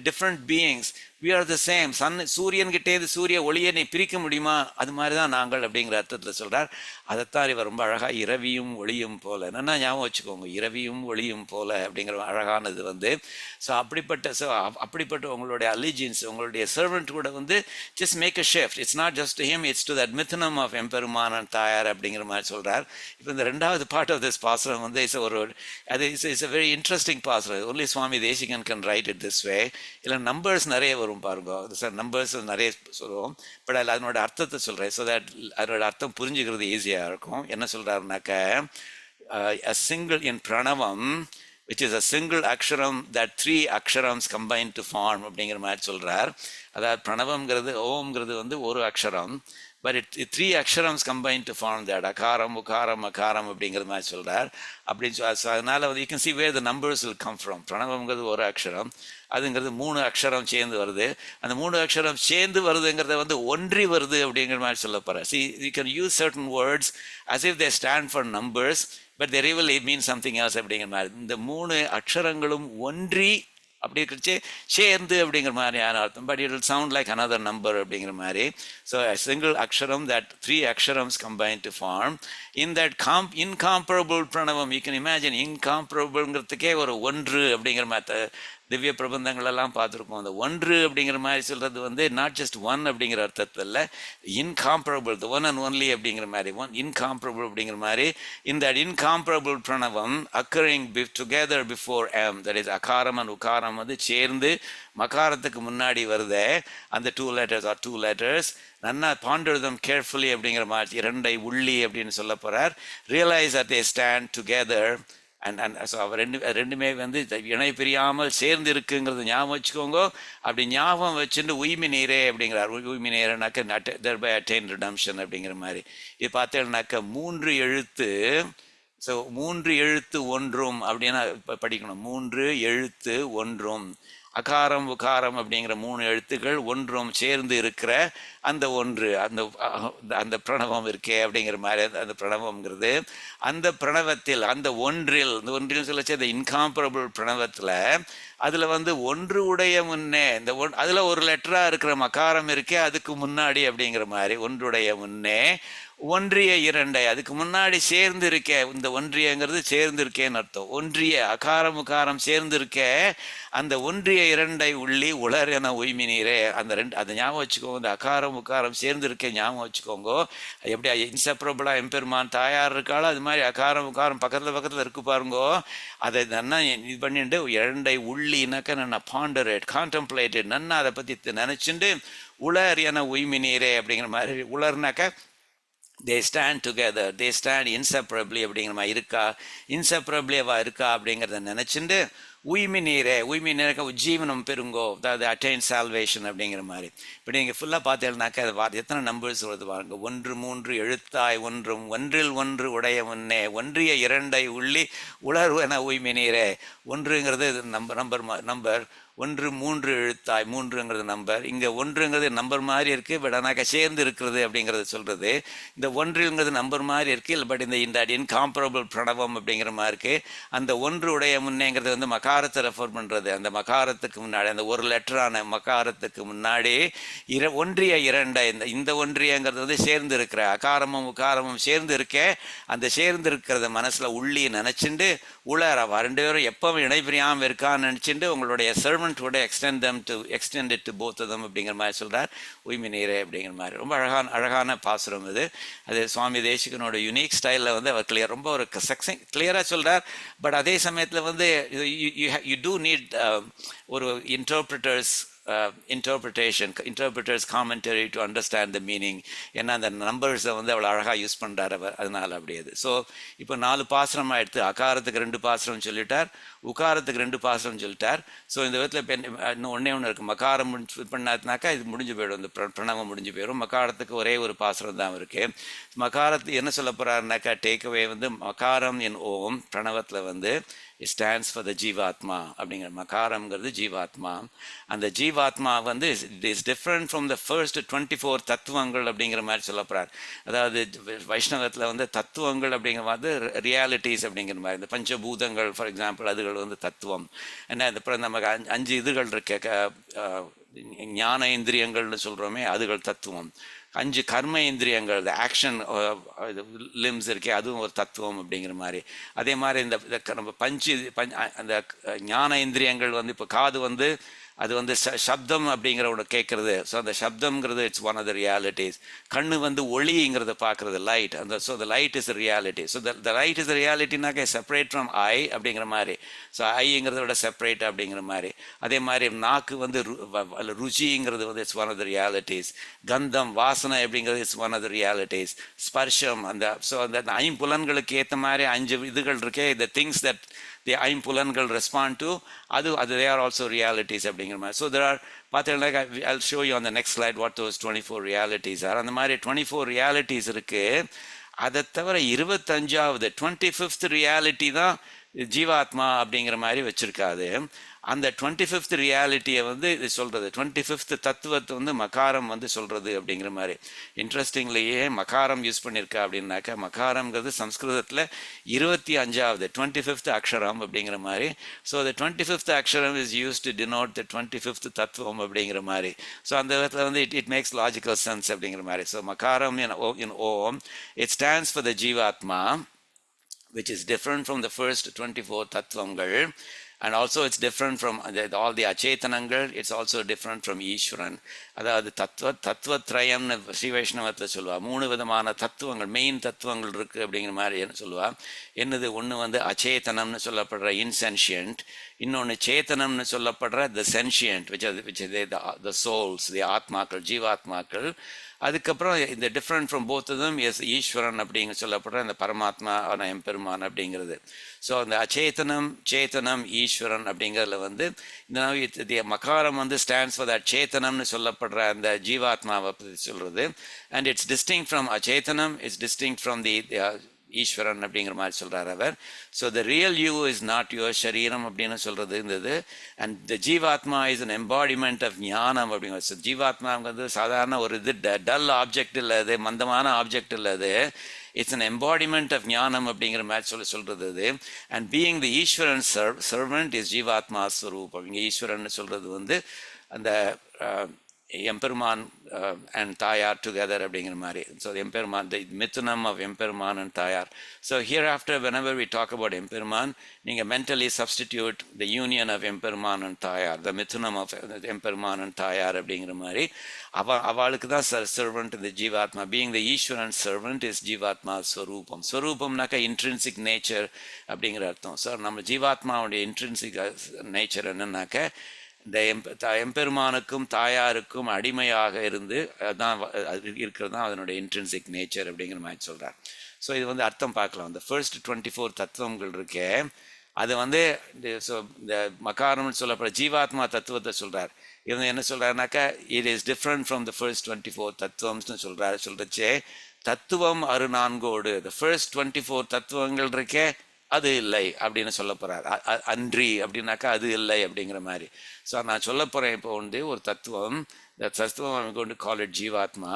different beings, we are the same. சூரியன்கிட்டேருந்து சூரிய ஒளியை நீ பிரிக்க முடியுமா? அது மாதிரி தான் நாங்கள் அப்படிங்கிற அர்த்தத்தில் சொல்கிறார். அதைத்தான் இவர் ரொம்ப அழகாக இரவியும் ஒளியும் போல, என்னென்னா ஞாபகம் வச்சுக்கோங்க, இரவியும் ஒளியும் போல அப்படிங்கிற அழகானது வந்து. ஸோ அப்படிப்பட்ட உங்களுடைய அலிஜியன்ஸ், உங்களுடைய சர்வெண்ட் கூட வந்து just make a shift. It's not just to him, it's to that மிதுனம் ஆஃப் எம்பெருமான் அண்ட் தாயார் அப்படிங்கிற மாதிரி சொல்கிறார். இப்போ இந்த ரெண்டாவது பார்ட் ஆஃப் திஸ் பாசுரம் வந்து it's a very interesting pasuram. Only Swami Desikan can write it this way. இல்லை நம்பர்ஸ் நிறைய வரும் பாருங்க, சார் நம்பர்ஸ் நிறைய சொல்லுவோம், பட் அதில் அதனோட அர்த்தத்தை சொல்கிறேன். ஸோ தட் அதனோட அர்த்தம் புரிஞ்சுக்கிறது ஈஸியாக இருக்கும். என்ன சொல்கிறாருனாக்க, a single in Pranavam, which is a single aksharam that three aksharams combine to form அப்படிங்கிற மாதிரி சொல்கிறார். அதாவது பிரணவம்ங்கிறது ஓம்ங்கிறது வந்து ஒரு அக்ஷரம், but three aksharams combine to form that, akaram ukaram akaram அப்படிங்கிற மாதிரி சொல்கிறார். அப்படின்னு அதனால வந்து you can see where the numbers will come from. பிரணவம்ங்கிறது ஒரு அக்ஷரம், அதுங்கிறது மூணு அக்ஷரம் சேர்ந்து வருது. அந்த மூணு அக்ஷரம் சேர்ந்து வருதுங்கிறத வந்து ஒன்றி வருது அப்படிங்கிற மாதிரி சொல்ல போகிறேன். See, you can use certain words as if they stand for numbers, but they really mean something else அப்படிங்கிற மாதிரி. இந்த மூணு அக்ஷரங்களும் ஒன்றி அப்படி இருக்கிறச்சு சேர்ந்து அப்படிங்கிற மாதிரியான அர்த்தம். But it will sound like another number அப்படிங்கிற மாதிரி. So single aksharam that 3 aksharams combine to form in that incomparable pranavam. You can imagine இன்காம்பரபிள்ங்கிறதுக்கே ஒரு ஒன்று அப்படிங்கிற மாதிரி திவ்ய பிரபந்தங்கள் எல்லாம் பார்த்துருக்கோம். அந்த ஒன்று அப்படிங்கிற மாதிரி சொல்றது வந்து நாட் ஜஸ்ட் ஒன் அப்படிங்கிற அர்த்தத்தில் incomparable, the one and only அப்படிங்கிற மாதிரி, இன்காம்பரபிள் அப்படிங்கிற மாதிரி. இந்த incomparable pranavam occurring together before M, that is akaram and ukaram வந்து சேர்ந்து மகாரத்துக்கு முன்னாடி வருதே அந்த 2 letters ஆர் 2 letters. நன்னா பாண்டர் தம் கேர்ஃபுல்லி அப்படிங்கிற மாதிரி இரண்டை உள்ளி அப்படின்னு சொல்ல போறார். Realize that they stand together and so அவர் ரெண்டுமே வந்து இணை பிரியாமல் சேர்ந்து இருக்குங்கிறது ஞாபகம் வச்சுக்கோங்க. அப்படி ஞாபகம் வச்சுட்டு உய்மி நீரே அப்படிங்கிறார். உய்மி நீரனாக்க தர்பை அட்டைன் ரிடம்ஷன் அப்படிங்கிற மாதிரி. இது பார்த்தேன்னாக்க 3 எழுத்து. ஸோ 3 எழுத்து ஒன்றும் அப்படின்னா படிக்கணும். 3 எழுத்து ஒன்றும், அகாரம் உகாரம் அப்படிங்கிற 3 எழுத்துக்கள் ஒன்றும் சேர்ந்து இருக்கிற அந்த ஒன்று, அந்த பிரணவம் இருக்கே அப்படிங்கிற மாதிரி. அந்த பிரணவம்ங்கிறது அந்த பிரணவத்தில், அந்த ஒன்றில், இந்த ஒன்றில் சொல்லச்சு அந்த இன்காம்பரபிள் பிரணவத்தில் அதில் வந்து ஒன்று உடைய முன்னே இந்த அதில் ஒரு லெட்டராக இருக்கிற மகாரம் இருக்கே அதுக்கு முன்னாடி அப்படிங்கிற மாதிரி. ஒன்றுடைய முன்னே ஒன்றிய இரண்டை, அதுக்கு முன்னாடி சேர்ந்து இருக்கே. இந்த ஒன்றியங்கிறது சேர்ந்து இருக்கேன்னு அர்த்தம். ஒன்றிய அகாரம் உகாரம் சேர்ந்து இருக்கே அந்த ஒன்றிய இரண்டை உள்ளி உலர் என உய்மி நீரே. அந்த அதை ஞாபகம் வச்சுக்கோங்க. இந்த அகாரம் உகாரம் சேர்ந்து இருக்கே ஞாபகம் வச்சுக்கோங்க. எப்படி இன்செப்பரபிளா எம்பெருமான் தாயார் இருக்காளோ அது மாதிரி அகாரம் உகாரம் பக்கத்தில் இருக்கு பாருங்கோ. அதை நன்னா இது பண்ணிட்டு இரண்டை உள்ளினாக்க நன்னா பாண்டரேட், கான்டம்ப்ளேட்டட், நன்னா அதை பற்றி நினைச்சுட்டு உலர் என உய்மி நீரே அப்படிங்கிற மாதிரி. உலர்னாக்க they stand together, they stand inseparably அப்படிங்கிற மாதிரி இருக்கா, இன்செப்பரபிளியவா இருக்கா அப்படிங்கிறத நினைச்சுட்டு உய்மி நீரே, உய்மி நீரக்க உஜ்ஜீவனம் பெருங்கோ, அதாவது அட்டைன் சால்வேஷன் அப்படிங்கிற மாதிரி. இப்படி நீங்கள் ஃபுல்லாக பார்த்தீங்கன்னாக்கா அது எத்தனை நம்பர்ஸ் வருது பாருங்க. 1 3 எழுத்தாய் ஒன்றும் ஒன்றில் ஒன்று உடைய முன்னே ஒன்றிய இரண்டை உள்ளி உலர்வென உய்மி நீரே. ஒன்றுங்கிறது நம்பர் 1 3 எழுத்தாய், 3ங்கிறது நம்பர். இங்கே 1ங்கிறது நம்பர் மாதிரி இருக்குது, பட் ஆனாக்கா சேர்ந்து இருக்கிறது அப்படிங்கிறது சொல்கிறது. இந்த 1ங்கிறது நம்பர் மாதிரி இருக்குது, இல்லை பட் இந்த இன்காம்பரபிள் பிரணவம் அப்படிங்கிற மாதிரி இருக்குது. அந்த 1 உடைய முன்னேங்கிறது வந்து மகாரத்தை ரெஃபர் பண்ணுறது. அந்த மகாரத்துக்கு முன்னாடி, அந்த ஒரு லெட்டரான மகாரத்துக்கு முன்னாடி ஒன்றிய இரண்டை, இந்த ஒன்றியங்கிறது வந்து சேர்ந்து இருக்கிற அகாரமும் உகாரமும் சேர்ந்து இருக்கே. அந்த சேர்ந்து இருக்கிறத மனசில் உள்ளி நினச்சிண்டு உலர் அவ 2 பேரும் எப்பவும் இணைபிரியாமல் இருக்கான்னு நினச்சிட்டு உங்களுடைய would extend it to both of them அப்படிங்கிற மாதிரி சொல்கிறார். உய்மி நீரே அப்படிங்கிற மாதிரி. ரொம்ப அழகான பாசுரம் இது. அது சுவாமி தேசிகனோட யூனிக் ஸ்டைலில் வந்து அவர் ரொம்ப ஒரு கிளியராக சொல்கிறார். பட் அதே சமயத்தில் வந்து யூ டூ நீட் ஒரு interpreter's commentary to understand the meaning. ஏன்னா அந்த நம்பர்ஸை வந்து அவ்வளோ அழகாக யூஸ் பண்ணுறார் அவர், அதனால் அப்படி அது. ஸோ இப்போ 4 பாசுரமாக எடுத்து அகாரத்துக்கு 2 பாசுரம் சொல்லிட்டார், உகாரத்துக்கு 2 பாசுரம் சொல்லிட்டார். ஸோ இந்த விதத்தில் இப்போ இன்னும் ஒன்றே இருக்குது. மகாரம் பண்ணாதுனாக்கா இது முடிஞ்சு போயிடும், இந்த பிரணவம் முடிஞ்சு போயிடும். மகாரத்துக்கு ஒரே ஒரு பாசுரம் தான் இருக்குது. மகாரத்து என்ன சொல்ல போகிறாருனாக்கா டேக்அவே வந்து மகாரம் என் ஓம் பிரணவத்தில் வந்து ஸ்டாண்ட்ஸ் ஃபார் த ஜீவாத்மா அப்படிங்கிற. மகாரம்ங்கிறது ஜீவாத்மா. அந்த ஜீவாத்மா வந்து is different from the first 24 தத்துவங்கள் அப்படிங்கிற மாதிரி சொல்ல போகிறார். அதாவது வைஷ்ணவத்தில் வந்து தத்துவங்கள் அப்படிங்கிற மாதிரி ரியாலிட்டிஸ் அப்படிங்கிற மாதிரி. இந்த பஞ்சபூதங்கள் ஃபார் எக்ஸாம்பிள் அதுகள் வந்து தத்துவம். ஏன்னா அப்புறம் நமக்கு 5 இதுகள் இருக்க ஞான இந்திரியங்கள்னு சொல்கிறோமே அதுகள் தத்துவம். 5 கர்ம இந்திரியங்கள், இந்த ஆக்ஷன் லிம்ஸ் இருக்கே அதுவும் ஒரு தத்துவம் அப்படிங்கிற மாதிரி. அதே மாதிரி இந்த நம்ம அந்த ஞான இந்திரியங்கள் வந்து இப்போ காது வந்து அது வந்து சப்தம் அப்படிங்கிற ஒன்று கேட்குறது. ஸோ அந்த சப்தம்ங்கிறது it's one of the realities. கண்ணு வந்து ஒளிங்கிறத பார்க்குறது, லைட். அந்த so the light is reality. So the light is ரியாலிட்டினாக்க செப்பரேட் ஃப்ரம் ஐ அப்படிங்கிற மாதிரி. ஸோ ஐங்கிறத விட செப்பரேட் அப்படிங்கிற மாதிரி. அதே மாதிரி நாக்கு வந்து ருச்சிங்கிறது வந்து it's one of the realities. கந்தம் வாசனை அப்படிங்கிறது it's one of the realities. ஸ்பர்ஷம் அந்த ஸோ அந்த ஐம்புலன்களுக்கு ஏற்ற மாதிரி 5 இதுகள் இருக்கே, த திங்ஸ் தட் the ஐம்புலன்கள் ரெஸ்பாண்ட் டு அது they are also realities அப்படிங்கிற மாதிரி. ஸோ there are பார்த்தீங்கன்னா I'll show you on the next slide what those 24 realities are. அந்த மாதிரி 24 realities இருக்குது. அதை தவிர 25வது 25th ரியாலிட்டி தான் ஜீவாத்மா அப்படிங்கிற மாதிரி வச்சிருக்காது. அந்த 25th ரியாலிட்டியை வந்து இது சொல்கிறது, 25th தத்துவத்தை வந்து மகாரம் வந்து சொல்கிறது அப்படிங்கிற மாதிரி. இன்ட்ரெஸ்டிங்லேயே மகாரம் யூஸ் பண்ணியிருக்கா அப்படின்னாக்கா, மகாரம்ங்கிறது சம்ஸ்கிருதத்தில் 25வது 25th அக்ஷரம் அப்படிங்கிற மாதிரி. ஸோ the 25th அக்ஷரம் is use to denote the 25th தத்துவம் அப்படிங்கிற மாதிரி. ஸோ அந்த விதத்தில் வந்து இட் மேக்ஸ் லாஜிக்கல் சென்ஸ் அப்படிங்கிற மாதிரி. ஸோ மகாரம் in Om, it stands for the Jivatma, which is different from the first 24 tattvangal, and also it's different from all the achetanangal. It's also different from Ishwaran. அதாவது தத்துவத்ரயம்னு ஸ்ரீ வைஷ்ணவத்தில் சொல்லுவா. 3 விதமான தத்துவங்கள், main தத்துவங்கள் இருக்குது அப்படிங்கிற மாதிரி என்ன சொல்லுவா. என்னது, ஒன்று வந்து அச்சேதனம்னு சொல்லப்படுற இன்சென்ஷியன்ட், இன்னொன்று சேத்தனம்னு சொல்லப்படுற the sentient, which is the souls, the ஆத்மாக்கள், ஜீவாத்மாக்கள். அதுக்கப்புறம் இந்த டிஃப்ரெண்ட் ஃப்ரம் போத் இதும் எஸ் ஈஸ்வரன் அப்படிங்க சொல்லப்படுற இந்த பரமாத்மா எம்பெருமான் அப்படிங்கிறது. ஸோ அந்த அச்சேதனம், சேத்தனம், ஈஸ்வரன் அப்படிங்கிறதுல வந்து இந்த மகாரம் வந்து ஸ்டாண்ட்ஸ் ஃபார் தட் சேத்தனம்னு சொல்லப்படுற அந்த ஜீவாத்மாவை பற்றி சொல்கிறது. And it's distinct from achetanam, it's distinct from the Eeswaran அப்படிங்கிற மாதிரி சொல்கிறார் அவர். So the real you is not your shariram அப்படின்னு சொல்கிறது இருந்தது. அண்ட் த ஜீவாத்மா இஸ் அன் எம்பாடிமெண்ட் ஆஃப் ஞானம் அப்படிங்கிறது. ஸோ ஜீவாத்மாங்கிறது சாதாரண ஒரு இது டல் ஆப்ஜெக்ட் இல்லை, அது மந்தமான ஆப்ஜெக்ட் இல்லை, அது இட்ஸ் அன் எம்பாடிமெண்ட் ஆஃப் ஞானம் அப்படிங்கிற மாதிரி சொல்கிறது அது. And being the Eswaran servant is ஜீவாத்மா ஸ்வரூபம். இங்கே ஈஸ்வரன் சொல்கிறது வந்து அந்த எம்பெருமான் அண்ட் தாயார் டுகெதர் அப்படிங்கிற மாதிரி. ஸோ எம்பெருமான், த மிதுனம் ஆஃப் எம்பெருமான் அண்ட் தாயார். So here after whenever we talk about எம்பெருமான், நீங்கள் mentally substitute the union of எம்பெருமான் அண்ட் தாயார், த மிதுனம் ஆஃப் எம்பெருமான் அண்ட் தாயார் அப்படிங்கிற மாதிரி. அவளுக்கு தான் சர்வன்ட் இந்த ஜீவாத்மா. Being the Eswaran servant is ஜீவாத்மா ஸ்வரூபம். ஸ்வரூபம்னாக்கா இன்ட்ரின்சிக் நேச்சர் அப்படிங்கிற அர்த்தம். ஸோ நம்ம ஜீவாத்மாவுடைய இன்ட்ரின்சிக் நேச்சர் என்னன்னாக்க இந்த எம்பெருமானுக்கும் தாயாருக்கும் அடிமையாக இருந்து தான் இருக்கிறது தான் அதனுடைய இன்ட்ரின்சிக் நேச்சர் அப்படிங்கிற மாதிரி சொல்கிறார். ஸோ இது வந்து அர்த்தம் பார்க்கலாம். இந்த ஃபர்ஸ்ட் 24 தத்துவங்கள் இருக்கே, அது வந்து ஸோ இந்த மகாரம்னு சொல்லப்படுற ஜீவாத்மா தத்துவத்தை சொல்கிறார். இது வந்து என்ன சொல்கிறாருனாக்கா, it is different from the first 24 தத்துவம்ஸ்னு சொல்கிறச்சே, தத்துவம் அருநான்கோடு, த ஃபர்ஸ்ட் 24 தத்துவங்கள் இருக்கே அது இல்லை அப்படின்னு சொல்ல போகிறார். அன்றி அப்படின்னாக்கா அது இல்லை அப்படிங்கிற மாதிரி. ஸோ நான் சொல்ல போகிறேன் இப்போ வந்து ஒரு தத்துவம், இந்த தத்துவம் அவங்க கொண்டு கால் இட் ஜீவாத்மா.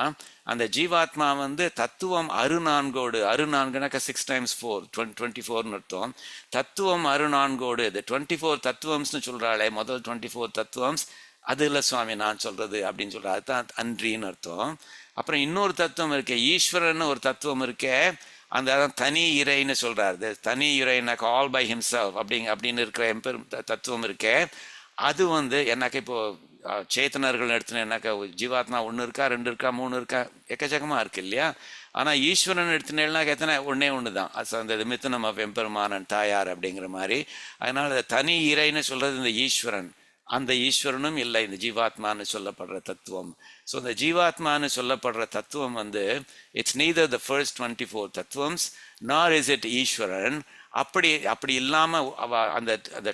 அந்த ஜீவாத்மா வந்து தத்துவம் அருநான்கோடு, அருநான்குனாக்கா 6 times 4 24ன்னு அர்த்தம். தத்துவம் அருநான்கோடு, இந்த 24 தத்துவம்ஸ்னு சொல்கிறாளே, முதல் 24 தத்துவம்ஸ் அது இல்லை சுவாமி நான் சொல்கிறது அப்படின்னு சொல்கிறார். அதுதான் அன்றின்னு அர்த்தம். அப்புறம் இன்னொரு தத்துவம் இருக்கே, ஈஸ்வரன் ஒரு தத்துவம் இருக்கே, அந்த தனி இறைன்னு சொல்கிறார். தனி இறைனாக்கா ஆல் பை ஹிம்செல்ஃப் அப்படின்னு இருக்கிற தத்துவம் இருக்கே, அது வந்து என்னாக்கா இப்போது சேத்தனர்கள் எடுத்துன என்னாக்கா ஜீவாத்மா 1 இருக்கா, 2 இருக்கா, 3 இருக்கா, எக்கச்சக்கமாக இருக்குது இல்லையா. ஆனால் ஈஸ்வரன் எடுத்துனேன்னாக்க எத்தனை, ஒன்று தான். அந்த மிதுனம் ஆஃப் எம்பெருமான் தாயார் அப்படிங்கிற மாதிரி. அதனால் தனி இறைன்னு சொல்கிறது இந்த ஈஸ்வரன். அந்த ஈஸ்வரனும் இல்லை இந்த ஜீவாத்மான்னு சொல்லப்படுற தத்துவம். ஸோ இந்த ஜீவாத்மான்னு சொல்லப்படுற தத்துவம் வந்து இட்ஸ் நெய்தர் த ஃபர்ஸ்ட் 24 தத்துவம்ஸ் நார் இஸ் இட் ஈஸ்வரன். அப்படி இல்லாமல் அந்த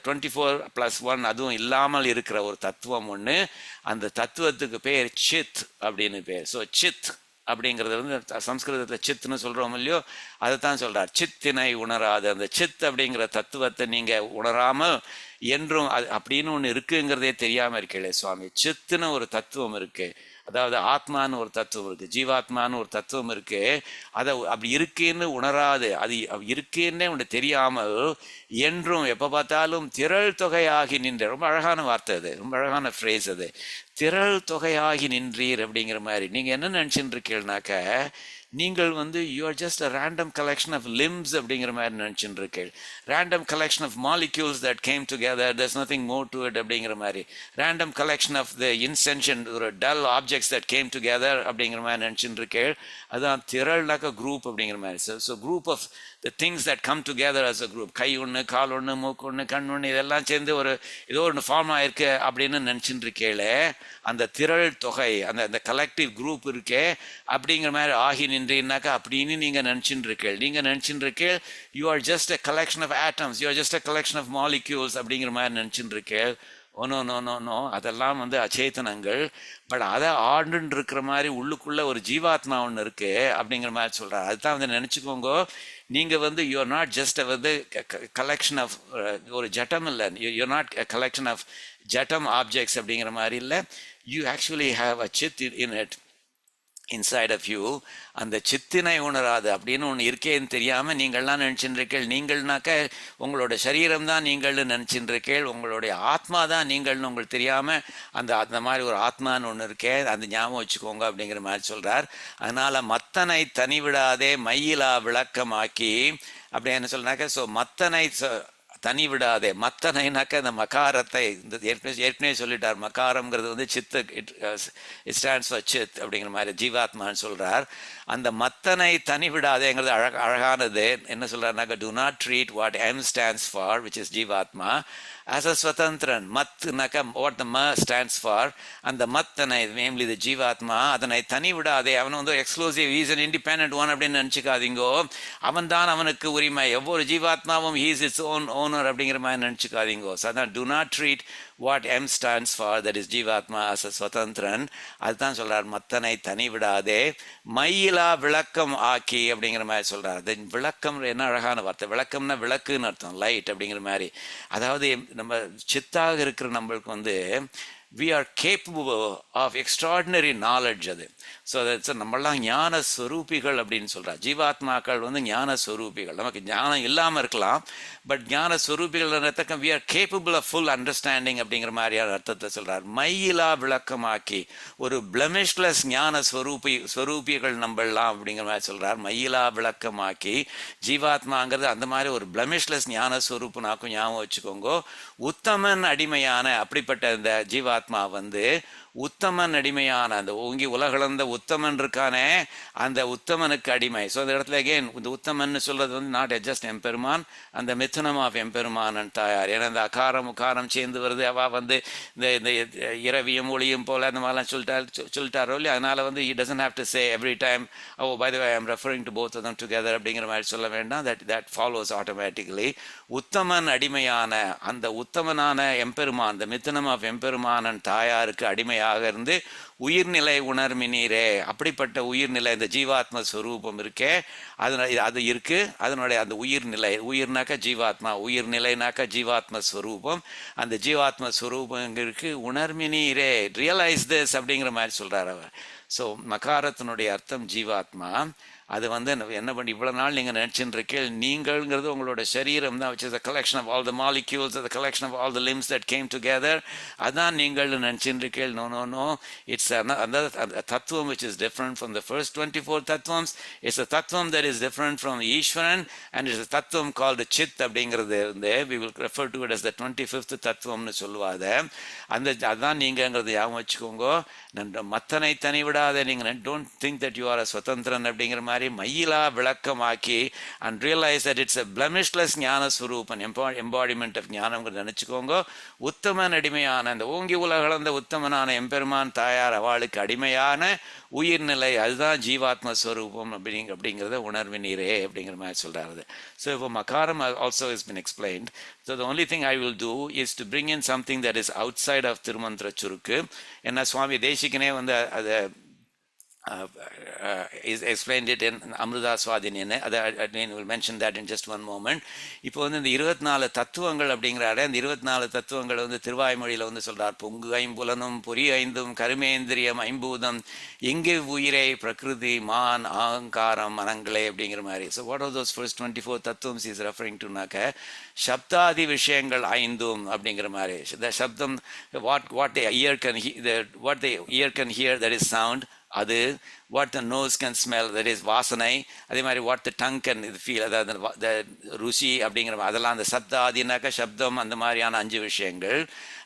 24+1 அதுவும் இல்லாமல் இருக்கிற ஒரு தத்துவம் ஒன்று, அந்த தத்துவத்துக்கு பேர் சித் அப்படின்னு பேர். ஸோ சித் அப்படிங்கிறது வந்து சம்ஸ்கிருதத்தில் சித்னு சொல்கிறோம் இல்லையோ, அதை தான் சொல்கிறார். சித்தினை உணராது, அந்த சித் அப்படிங்கிற தத்துவத்தை நீங்கள் உணராமல் என்றும் அப்படின்னு ஒன்று இருக்குங்கிறதே தெரியாமல் இருக்கே சுவாமி. சித்துன்னு ஒரு தத்துவம் இருக்குது, அதாவது ஆத்மான்னு ஒரு தத்துவம் இருக்குது, ஜீவாத்மான்னு ஒரு தத்துவம் இருக்குது. அதை அப்படி இருக்குன்னு உணராது, அது இருக்குன்னே ஒன்று தெரியாமல் என்றும் எப்போ பார்த்தாலும் திரள் தொகையாகி நின்ற, ரொம்ப அழகான வார்த்தை அது, ரொம்ப அழகான ஃப்ரேஸ் அது, திரள் தொகையாகி நின்றீர் அப்படிங்கிற மாதிரி. நீங்கள் என்ன நினச்சின்னு இருக்கீங்கன்னாக்க, நீங்கள் வந்து you are just a random collection of limbs அப்படிங்கிற மாதிரி நினச்சின்னு இருக்கீள். Random collection of molecules that came together, there's nothing more to it அப்படிங்கிற மாதிரி. Random collection of the insentient, ஒரு dull objects that came together அப்படிங்கிற மாதிரி நினச்சின்னு இருக்கீள். அதுதான் திரள்னாக்க குரூப் அப்படிங்கிற மாதிரி. So group of the things that come together as a group. கை ஒன்று, கால் ஒன்று, மூக்கு ஒன்று, கண் ஒன்று, இதெல்லாம் சேர்ந்து ஒரு ஏதோ ஒன்று ஃபார்ம் ஆயிருக்கு அப்படின்னு நினச்சின்னு இருக்கேளே, அந்த திரள் தொகை, அந்த கலெக்டிவ் குரூப் இருக்கே அப்படிங்கிற மாதிரி ஆகி நின்றீங்கன்னாக்கா அப்படின்னு நீங்கள் நினச்சின்னு இருக்கீள். நீங்கள் நினச்சின்னு இருக்கீள் you are just a collection of atoms, you are just a collection of molecules அப்படிங்கிற மாதிரி நினச்சின்னு இருக்கீள். நோ, அதெல்லாம் வந்து அச்சேதனங்கள். பட் அதை ஆண்டுன்னு இருக்கிற மாதிரி உள்ளுக்குள்ளே ஒரு ஜீவாத்மா ஒன்று இருக்குது அப்படிங்கிற மாதிரி சொல்கிறார். அதுதான் வந்து நினச்சிக்கோங்க, நீங்கள் வந்து யூஆர் நாட் ஜஸ்ட் வந்து கலெக்ஷன் ஆஃப் ஒரு ஜட்டம் இல்லை, யூஆர் நாட் கலெக்ஷன் ஆஃப் ஜட்டம் ஆப்ஜெக்ட்ஸ் அப்படிங்கிற மாதிரி இல்லை. You actually have a chit in it inside of you. அந்த சித்தினை உணராது அப்படின்னு ஒன்று இருக்கேன்னு தெரியாமல் நீங்கள்லாம் நினச்சின்றிருக்கீள். நீங்கள்னாக்க உங்களோட சரீரம் தான் நீங்கள்னு நினச்சின்றிருக்கீள், உங்களுடைய ஆத்மா தான் நீங்கள்னு உங்களுக்கு தெரியாமல் அந்த மாதிரி ஒரு ஆத்மான்னு ஒன்று இருக்கே, அந்த ஞாபகம் வச்சுக்கோங்க அப்படிங்கிற மாதிரி சொல்கிறார். அதனால் மத்தனை தனிவிடாதே மையிலா விளக்கமாக்கி அப்படி என்ன சொல்றாக்க. ஸோ மத்தனை தனி விடாதே, மத்தனைனாக்க இந்த மகாரத்தை இந்த ஏற்கனவே சொல்லிட்டார். மகாரம்ங்கிறது வந்து சித்து, இட் ஸ்டாண்ட்ஸ் ஃபார் சித் அப்படிங்கிற மாதிரி ஜீவாத்மான்னு சொல்கிறார். அந்த மத்தனை தனி விடாதேங்கிறது அழகானது. என்ன சொல்கிறாருனாக்கா, do not treat what M stands for, which is ஜீவாத்மா, as a ஸ்வதந்திரன். மத்னாக்கா what the ma stands for, அந்த மத்தனை மேம்லி இது ஜீவாத்மா, அதனை தனி விடாதே. அவன் வந்து exclusive, is an independent one அப்படின்னு நினச்சிக்காதீங்கோ. அவன் தான் அவனுக்கு உரிமை, ஒவ்வொரு ஜீவாத்மாவும் ஹீஸ் இட்ஸ் ஓன் ஓனர் அப்படிங்கிற மாதிரி நினச்சிக்காதீங்கோ. ஸோ அதான் do not treat what M stands for, that is ஜீவாத்மா, as a ஸ்வதந்திரன். அதுதான் சொல்கிறார், மத்தனை தனி விடாதே மையிலா விளக்கம் ஆக்கி அப்படிங்கிற மாதிரி சொல்கிறார். அது விளக்கம் என்ன அழகான வார்த்தை. விளக்கம்னா விளக்குன்னு அர்த்தம், லைட் அப்படிங்கிற மாதிரி. அதாவது நம்ம சித்தாக இருக்கிற நம்மளுக்கு வந்து we are capable of extraordinary knowledge. அது ஸோ அது நம்மளாம் ஞான ஸ்வரூபிகள் அப்படின்னு சொல்கிறார். ஜீவாத்மாக்கள் வந்து ஞான ஸ்வரூபிகள். நமக்கு ஞானம் இல்லாமல் இருக்கலாம், பட் ஞான ஸ்வரூபிகள் அர்த்தம் we are capable of full understanding அப்படிங்கிற மாதிரியான அர்த்தத்தை சொல்கிறார். மையிலா விளக்கமாக்கி, ஒரு பிளமிஷ்லெஸ் ஞான ஸ்வரூபிகள் நம்மளாம் அப்படிங்கிற மாதிரி சொல்கிறார். மையிலா விளக்கமாக்கி, ஜீவாத்மாங்கிறது அந்த மாதிரி ஒரு பிளமிஷ்லெஸ் ஞான ஸ்வரூப்புனாக்கும் ஞாபகம் வச்சுக்கோங்க. உத்தமன் அடிமையான அப்படிப்பட்ட இந்த ஜீவாத்மா வந்து உத்தமன் அடிமையான, அந்த ஓங்கி உலகளந்த உத்தமன் இருக்கானே, அந்த உத்தமனுக்கு அடிமை. ஸோ அந்த இடத்துல அகெயின் இந்த உத்தமன் சொல்றது வந்து நாட் ஜஸ்ட் எம்பெருமான், அந்த மிதுனம் ஆஃப் எம்பெருமான் தாயார். ஏன்னா இந்த அகாரம் உக்காரம் சேர்ந்து வருது. அவ வந்து இந்த இரவியும் ஒளியும் போல அந்த மாதிரிலாம் சொல்லிட்டாரோ இல்லையா. அதனால வந்து he doesn't have to say every time, oh by the way I am referring to both of them together அப்படிங்கிற மாதிரி சொல்ல வேண்டாம். that follows automatically. உத்தமன் அடிமையான, அந்த உத்தமனான எம்பெருமான், இந்த மிதுனம் ஆஃப் எம்பெருமானன் தாயாருக்கு அடிமையாக இருந்து உயிர்நிலை உணர்மினீரே. அப்படிப்பட்ட உயிர்நிலை இந்த ஜீவாத்ம ஸ்வரூபம் இருக்கே, அது இருக்கு. அதனுடைய அந்த உயிர்நிலை, உயிர்னாக்கா ஜீவாத்மா, உயிர்நிலைனாக்கா ஜீவாத்ம ஸ்வரூபம். அந்த ஜீவாத்ம ஸ்வரூபம் இருக்கு. உணர்மினீரே, ரியலைஸ் திஸ் அப்படிங்கிற மாதிரி சொல்றார் அவர். ஸோ மகாரத்தினுடைய அர்த்தம் ஜீவாத்மா. அது வந்து என்ன பண்ணி இவ்வளோ நாள் நீங்கள் நினச்சின்னு இருக்கீள், நீங்கள்ங்கிறது உங்களோட சரீரம் தான், which is a collection of all the molecules, the collection of all the limbs that came together. அதான் நீங்கள் நினச்சின்னு இருக்கீள். No, it's another தத்துவம் which is different from the first 24 தத்துவம்ஸ். It's a தத்துவம் that is different from Eswaran, and it's a தத்துவம் called Sid அப்படிங்கிறது வந்து we will refer to it as the 25th தத்துவம்னு சொல்லுவாங்க. அதான் நீங்கள்ங்கிறது ஞாபகம் வச்சுக்கோங்க. மத்தனை தனி விடாத, நீங்கள் don't think that you are a ஸ்வதந்திரன் அப்படிங்கிற மாதிரி மையிலா விளக்கமாக்கி and realize that it's a blemishless ஞான ஸ்வரூபன், embodiment of ஞானம் நினைச்சுக்கோங்க. உத்தமன் அடிமையான, அந்த ஓங்கி உலகளந்த உத்தமனான எம்பெருமான் தாயார் அவளுக்கு அடிமையான உயிர்நிலை, அதுதான் ஜீவாத்ம ஸ்வரூபம் அப்படிங்கிறத உணர்வினீரே அப்படிங்கிற மாதிரி சொல்றாரு. So if makaram also has been explained, so the only thing I will do is to bring in something that is outside of திருமந்திர சுருக்கு. என்ன சுவாமி தேசிகனே வந்து அதை explained it in Amruta Swadhini. We'll mention that in just one moment. இப்போ வந்து இந்த 24 தத்துவங்கள் அப்படிங்கிறாரு. அந்த 24 தத்துவங்கள் வந்து திருவாய்மொழியில் வந்து சொல்றார். பொங்கு ஐம்புலனும் பொறி ஐந்தும் கருமேந்திரியம் ஐம்பூதம் எங்கே உயிரை பிரகிருதி மான் அகங்காரம் மனங்களே அப்படிங்கிற மாதிரி. So what are those first 24 தத்துவம்ஸ் is referring to நாக்க சப்தாதி விஷயங்கள் ஐந்தும் அப்படிங்கிற மாதிரி. The சப்தம், what the ear can hear, that is sound. அது what the nose can smell, that is வாசனை. அதே மாதிரி what the tongue can feel, அதாவது ருசி அப்படிங்கிற அதெல்லாம் அந்த சப்தாதினாக்க சப்தம், அந்த மாதிரியான 5 விஷயங்கள்.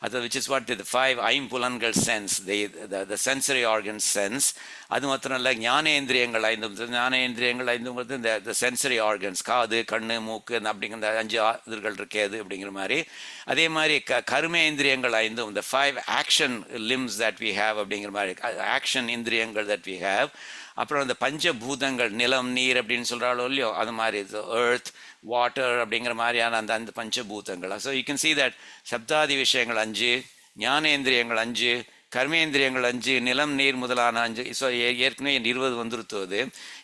அது which is what the 5 ஐம்புலன்கள் sense, the sensory organs sense. அது மாத்திரம் இல்லை, ஞானேந்திரியங்கள் ஐந்தும். ஞானேந்திரியங்கள் ஐந்துங்கிறது இந்த சென்சரி ஆர்கன்ஸ், காது கண்ணு மூக்கு அப்படிங்கிற 5 இதுகள் இருக்கேது அப்படிங்கிற மாதிரி. அதே மாதிரி கர்மேந்திரியங்கள் ஐந்தும், the 5 action limbs that we have அப்படிங்கிற மாதிரி, ஆக்ஷன் இந்திரியங்கள் that we have. அப்புறம் அந்த பஞ்சபூதங்கள், நிலம் நீர் அப்படின்னு சொல்கிறாளோ இல்லையோ, அது மாதிரி earth வாட்டர் அப்படிங்கிற மாதிரியான அந்த பஞ்சபூதங்கள். So you can see that சப்தாதி விஷயங்கள் 5, ஞானேந்திரியங்கள் 5, கர்மேந்திரியங்கள் 5, நிலம் நீர் முதலான 5. ஸோ ஏற்கனவே 20 வந்துருத்துவது.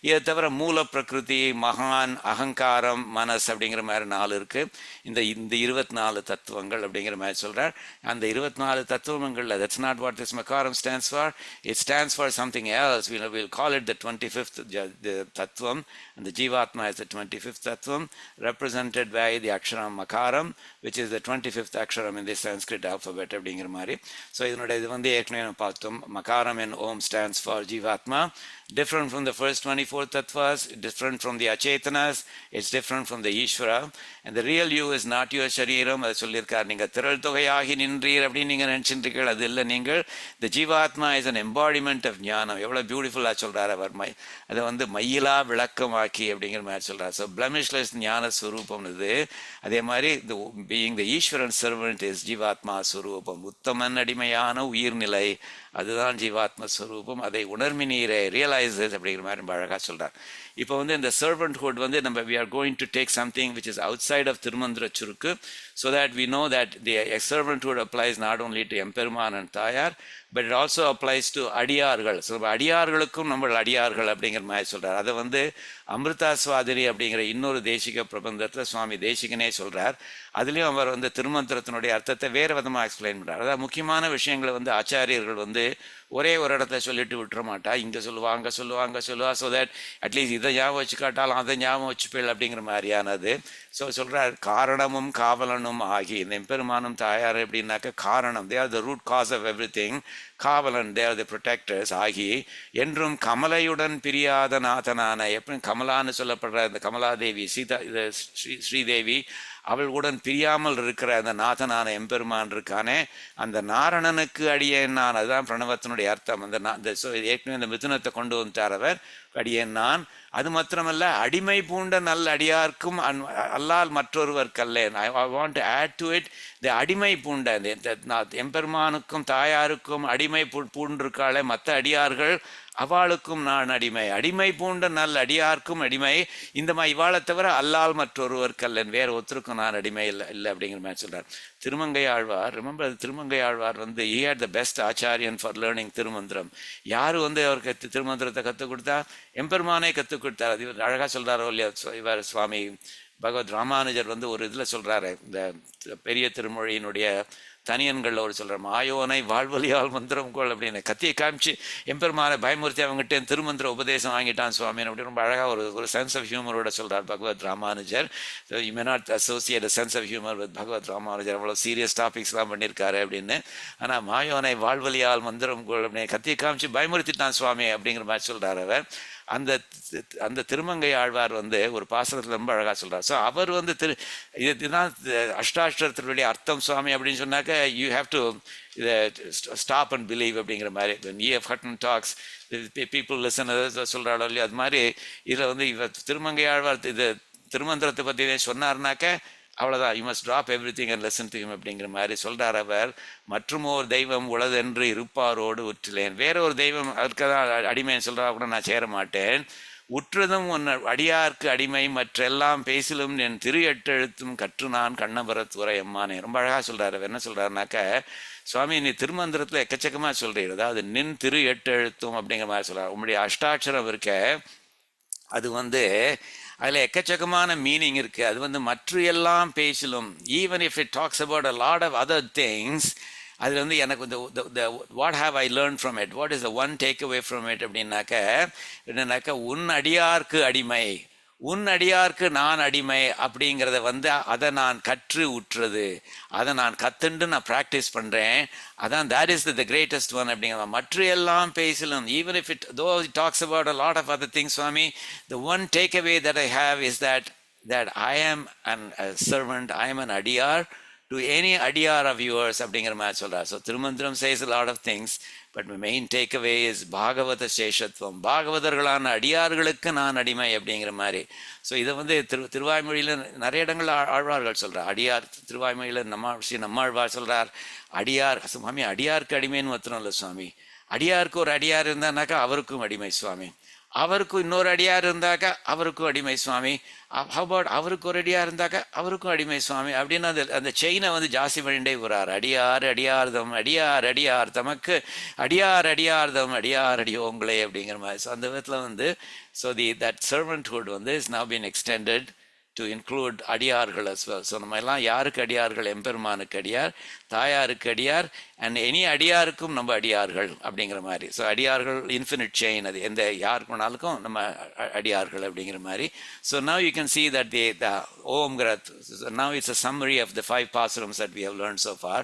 இதை தவிர மூல பிரகிருதி, மகான், அகங்காரம், மனஸ் அப்படிங்கிற மாதிரி 4 இருக்குது. இந்த 24 தத்துவங்கள் அப்படிங்கிற மாதிரி சொல்கிறார். அந்த 24 தத்துவங்களில் that's not what this makaram stands for. It stands for something else. We'll call it the 25th the tattvam, and the jivatma is the 25th tattvam, represented by the aksharam makaram, which is the 25th aksharam in the Sanskrit alphabet அப்படிங்கிற மாதிரி. So இதனுடைய இது வந்து ஏற்கனவே நம்ம பார்த்தோம். மகாரம் in Om stands for jivatma, different from the first 24 tattvas, different from the achetanas, it's different from the Ishvara, and the real you is not your shariram. அதை சொல்லியிருக்கார். நீங்கள் திரள் தொகையாகி நின்றீர் அப்படின்னு நீங்கள் நினச்சிருக்கீர்கள், அது இல்லை. நீங்கள் the jivatma is an embodiment of ஞானம். எவ்வளோ பியூட்டிஃபுல்லாக சொல்கிறார் அவர். அதை வந்து மயிலா விளக்கமாக்கி அப்படிங்கிற மாதிரி சொல்கிறார். ஸோ பிளமிஷ்லெஸ் ஞான ஸ்வரூபம் இது. அதே மாதிரி the being the Eswaran servant is ஜீவாத்மா ஸ்வரூபம். உத்தமன் அடிமையான உயிர்நிலை, அதுதான் ஜீவாத்ம ஸ்வரூபம். அதை உணர்மினீரை ரியலைசஸ் அப்படிங்கிற மாதிரி ரொம்ப அழகாக சொல்கிறார். இப்போ வந்து இந்த சர்வன்ட்ஹுட் வந்து நம்ம we are going to take something which is outside of திருமந்திர சுருக்கு, so that we know that the servanthood applies not only to எம்பெருமான் and தாயார், but it also applies to அடியார்கள். ஸோ அடியார்களுக்கும் நம்ம அடியார்கள் அப்படிங்கிற மாதிரி சொல்கிறார். அதை வந்து அமிர்தா சுவாதினி அப்படிங்கிற இன்னொரு தேசிக பிரபந்தத்தில் சுவாமி தேசிகனே சொல்கிறார். அதுலேயும் அவர் வந்து திருமந்திரத்தினுடைய அர்த்தத்தை வேறு விதமாக எக்ஸ்பிளைன் பண்ணுறார். அதாவது முக்கியமான விஷயங்களை வந்து ஆச்சாரியர்கள் வந்து ஒரே ஒரு இடத்துல சொல்லிட்டு விட்டுற மாட்டா. இங்கே சொல்லுவாங்க சொல்லுவா, ஸோ தட் அட்லீஸ்ட் இதை ஞாபகம் வச்சு காட்டாலும் அதை ஞாபகம் வச்சுப்பேள் அப்படிங்கிற மாதிரியானது. ஸோ சொல்கிறார், காரணமும் காவலனும் ஆகி. இந்த எம்பெருமானும் தாயார் எப்படின்னாக்க காரணம், they are the root cause of every thing. காவலன், தே ஆர் தி ப்ரொடெக்டர்ஸ் ஆகி. என்றும் கமலையுடன் பிரியாத நாதனான, எப்படி கமலான்னு சொல்லப்படுற இந்த கமலாதேவி, சீதா ஸ்ரீதேவி, அவளுடன் பிரியாமல் இருக்கிற அந்த நாதனான எம்பெருமான் இருக்கானே, அந்த நாரணனுக்கு அடியேன் நான். அதுதான் பிரணவத்தினுடைய அர்த்தம். அந்த ஏற்கனவே இந்த மிதுனத்தை கொண்டு வந்துட்டார் அவர். அடியேன் நான். அது மாத்திரமல்ல, அடிமை பூண்ட நல்ல அடியார்க்கும் அல்லால் மற்றொருவர் கல்லேன். I want to add to it the அடிமை பூண்ட எம்பெருமானுக்கும் தாயாருக்கும் அடிமை பூண்டிருக்காளே மற்ற அடியார்கள், அவளுக்கும் நான் அடிமை. அடிமை பூண்ட நல்ல அடியார்க்கும் அடிமை. இந்த மாதிரி இவாளை தவிர அல்லால் மற்றொருவர் கல்லன், வேறு ஒருத்தருக்கும் நான் அடிமை இல்லை அப்படிங்கிற மாதிரி சொல்கிறார். திருமங்கை ஆழ்வார், ரிமெம்பர் திருமங்கை ஆழ்வார் வந்து he had the best ஆச்சாரியன் ஃபார் லேர்னிங் திருமந்திரம். யார் வந்து அவருக்கு திருமந்திரத்தை கற்றுக் கொடுத்தா? எம்பெருமானே கற்றுக் கொடுத்தார். அது அழகாக சொல்கிறாரோ இல்லையா இவர் சுவாமி பகவத் ராமானுஜர் வந்து ஒரு இதில் சொல்கிறாரு, இந்த பெரிய திருமொழியினுடைய தனியன்களில் ஒரு சொல்கிற மாயோனை வாழ்வழியால் மந்திரம் கோள் அப்படின்னு கத்தியை காமிச்சு எம்பெருமானை பயமுறுத்தி அவங்ககிட்ட திருமந்திர உபதேசம் வாங்கிட்டான் சுவாமின்னு அப்படி ரொம்ப அழகாக ஒரு சென்ஸ் ஆஃப் ஹியூமரோட சொல்கிறார் Bhagavad Ramanujar. So you may not associate sense of humour with Bhagavad Ramanujar. அவ்வளோ சீரியஸ் டாபிக்ஸ்லாம் பண்ணியிருக்காரு அப்படின்னு. ஆனால் மாயோனை வாழ்வழியால் மந்திரம் கோள் அப்படின்னு கத்தியை காமிச்சு பயமுறுத்திட்டான் சுவாமி அப்படிங்கிற மாதிரி சொல்கிறார் அவர். அந்த திருமங்கை ஆழ்வார் வந்து ஒரு பாசனத்தில் ரொம்ப அழகாக சொல்கிறார். ஸோ அவர் வந்து இதுதான் அஷ்டாஷ்டத்தினுடைய அர்த்தம் சுவாமி அப்படின்னு சொன்னாக்க you have to stop and believe அப்படிங்கிற மாதிரி. E.F. Hutton talks, people listen சொல்கிறாளோ இல்லையா, அது மாதிரி இதில் வந்து இவர் திருமங்கை ஆழ்வார் இது திருமந்திரத்தை பற்றி சொன்னார்னாக்க அவ்வளோதான், you must drop every thing and lesson to him அப்படிங்கிற மாதிரி சொல்கிறார் அவர். மற்றும் ஒரு தெய்வம் உளதென்று இருப்பாரோடு உற்றிலேன். வேற ஒரு தெய்வம் அதற்கு தான் அடிமைன்னு சொல்கிறா கூட நான் சேர மாட்டேன். உற்றதும் உன் அடியார்க்கு அடிமை, மற்றெல்லாம் பேசிலும் என் திரு எட்டெழுத்தும் கற்று நான் கண்ணபரத் உரையம்மானே. ரொம்ப அழகாக சொல்கிறார். அவர் என்ன சொல்கிறாருனாக்க, சுவாமி நீ திருமந்திரத்தில் எக்கச்சக்கமாக சொல்கிறீர், அதாவது நின் திரு எட்டெழுத்தும் அப்படிங்கிற மாதிரி சொல்கிறார். உங்களுடைய அஷ்டாட்சரம் இருக்க அது வந்து அதில் எக்கச்சக்கமான மீனிங் இருக்குது. அது வந்து மற்ற எல்லாம் பேசிலும், even if it talks about a lot of other things, அதில் வந்து எனக்கு இந்த what have I learn from it, what is the one take away from it என்னன்னாக்கா உன் அடியார்க்கு அடிமை, உன் அடியார்க்கு நான் அடிமை அப்படிங்கிறத வந்து அதை நான் கற்று உற்றது, அதை நான் கற்றுண்டு நான் ப்ராக்டிஸ் பண்ணுறேன். அதான் that is the greatest one அப்படிங்கிற. மற்ற எல்லாம் பேசலும், even if it though it talks about a lot of other things, Swami, the one takeaway that I have is that I am a servant, I am an adiyar to any adiyar of yours அப்படிங்கிற மாதிரி சொல்கிறார். So Thirumantram says a lot of things, but my main takeaway is பாகவத சேஷத்துவம், பாகவதர்களான அடியார்களுக்கு நான் அடிமை அப்படிங்கிற மாதிரி. So இதை வந்து திருவாய்மொழியில் நிறைய இடங்களில் ஆழ்வார்கள் சொல்கிறார். அடியார் திருவாய்மொழியில் நம்மாழ்வார் சொல்கிறார், அடியார் சுவாமி அடியாருக்கு அடிமைன்னு மாத்திரம் இல்லை சுவாமி, அடியாருக்கு ஒரு அடியார் இருந்தானாக்கா அவருக்கும் அடிமை சுவாமி. அவருக்கும் இன்னொரு அடியார் இருந்தாக்கா அவருக்கும் அடிமை சுவாமி. ஹவ் அவருக்கு ஒரு அடியார் இருந்தாக்கா அவருக்கும் அடிமை சுவாமி அப்படின்னு அந்த செயினை வந்து ஜாஸ்தி பண்ணிட்டே போறார். அடியார் அடியார்தம் அடியார் அடியார் தமக்கு அடியார் அடியார்தம் அடியார் அடியோங்களே அப்படிங்கிற மாதிரி. ஸோ அந்த விதத்தில் வந்து ஸோ தட் சர்வன்ட்ஹுட் வந்து is now been extended to include அடியார்கள் as well. ஸோ நம்ம எல்லாம் யாருக்கு அடியார்கள்? எம்பெருமானுக்கு அடியார், தாயாருக்கு அடியார், அண்ட் எனி அடியாருக்கும் நம்ம அடியார்கள் அப்படிங்கிற மாதிரி. ஸோ அடியார்கள் இன்ஃபினிட் செயின், அது எந்த யாருக்கு வேணாலுக்கும் நம்ம அடியார்கள் அப்படிங்கிற மாதிரி. So now you can see that the ஓம்ங்கிற now it's a summary of the 5 பாசுரம்ஸ் that we have learned so far.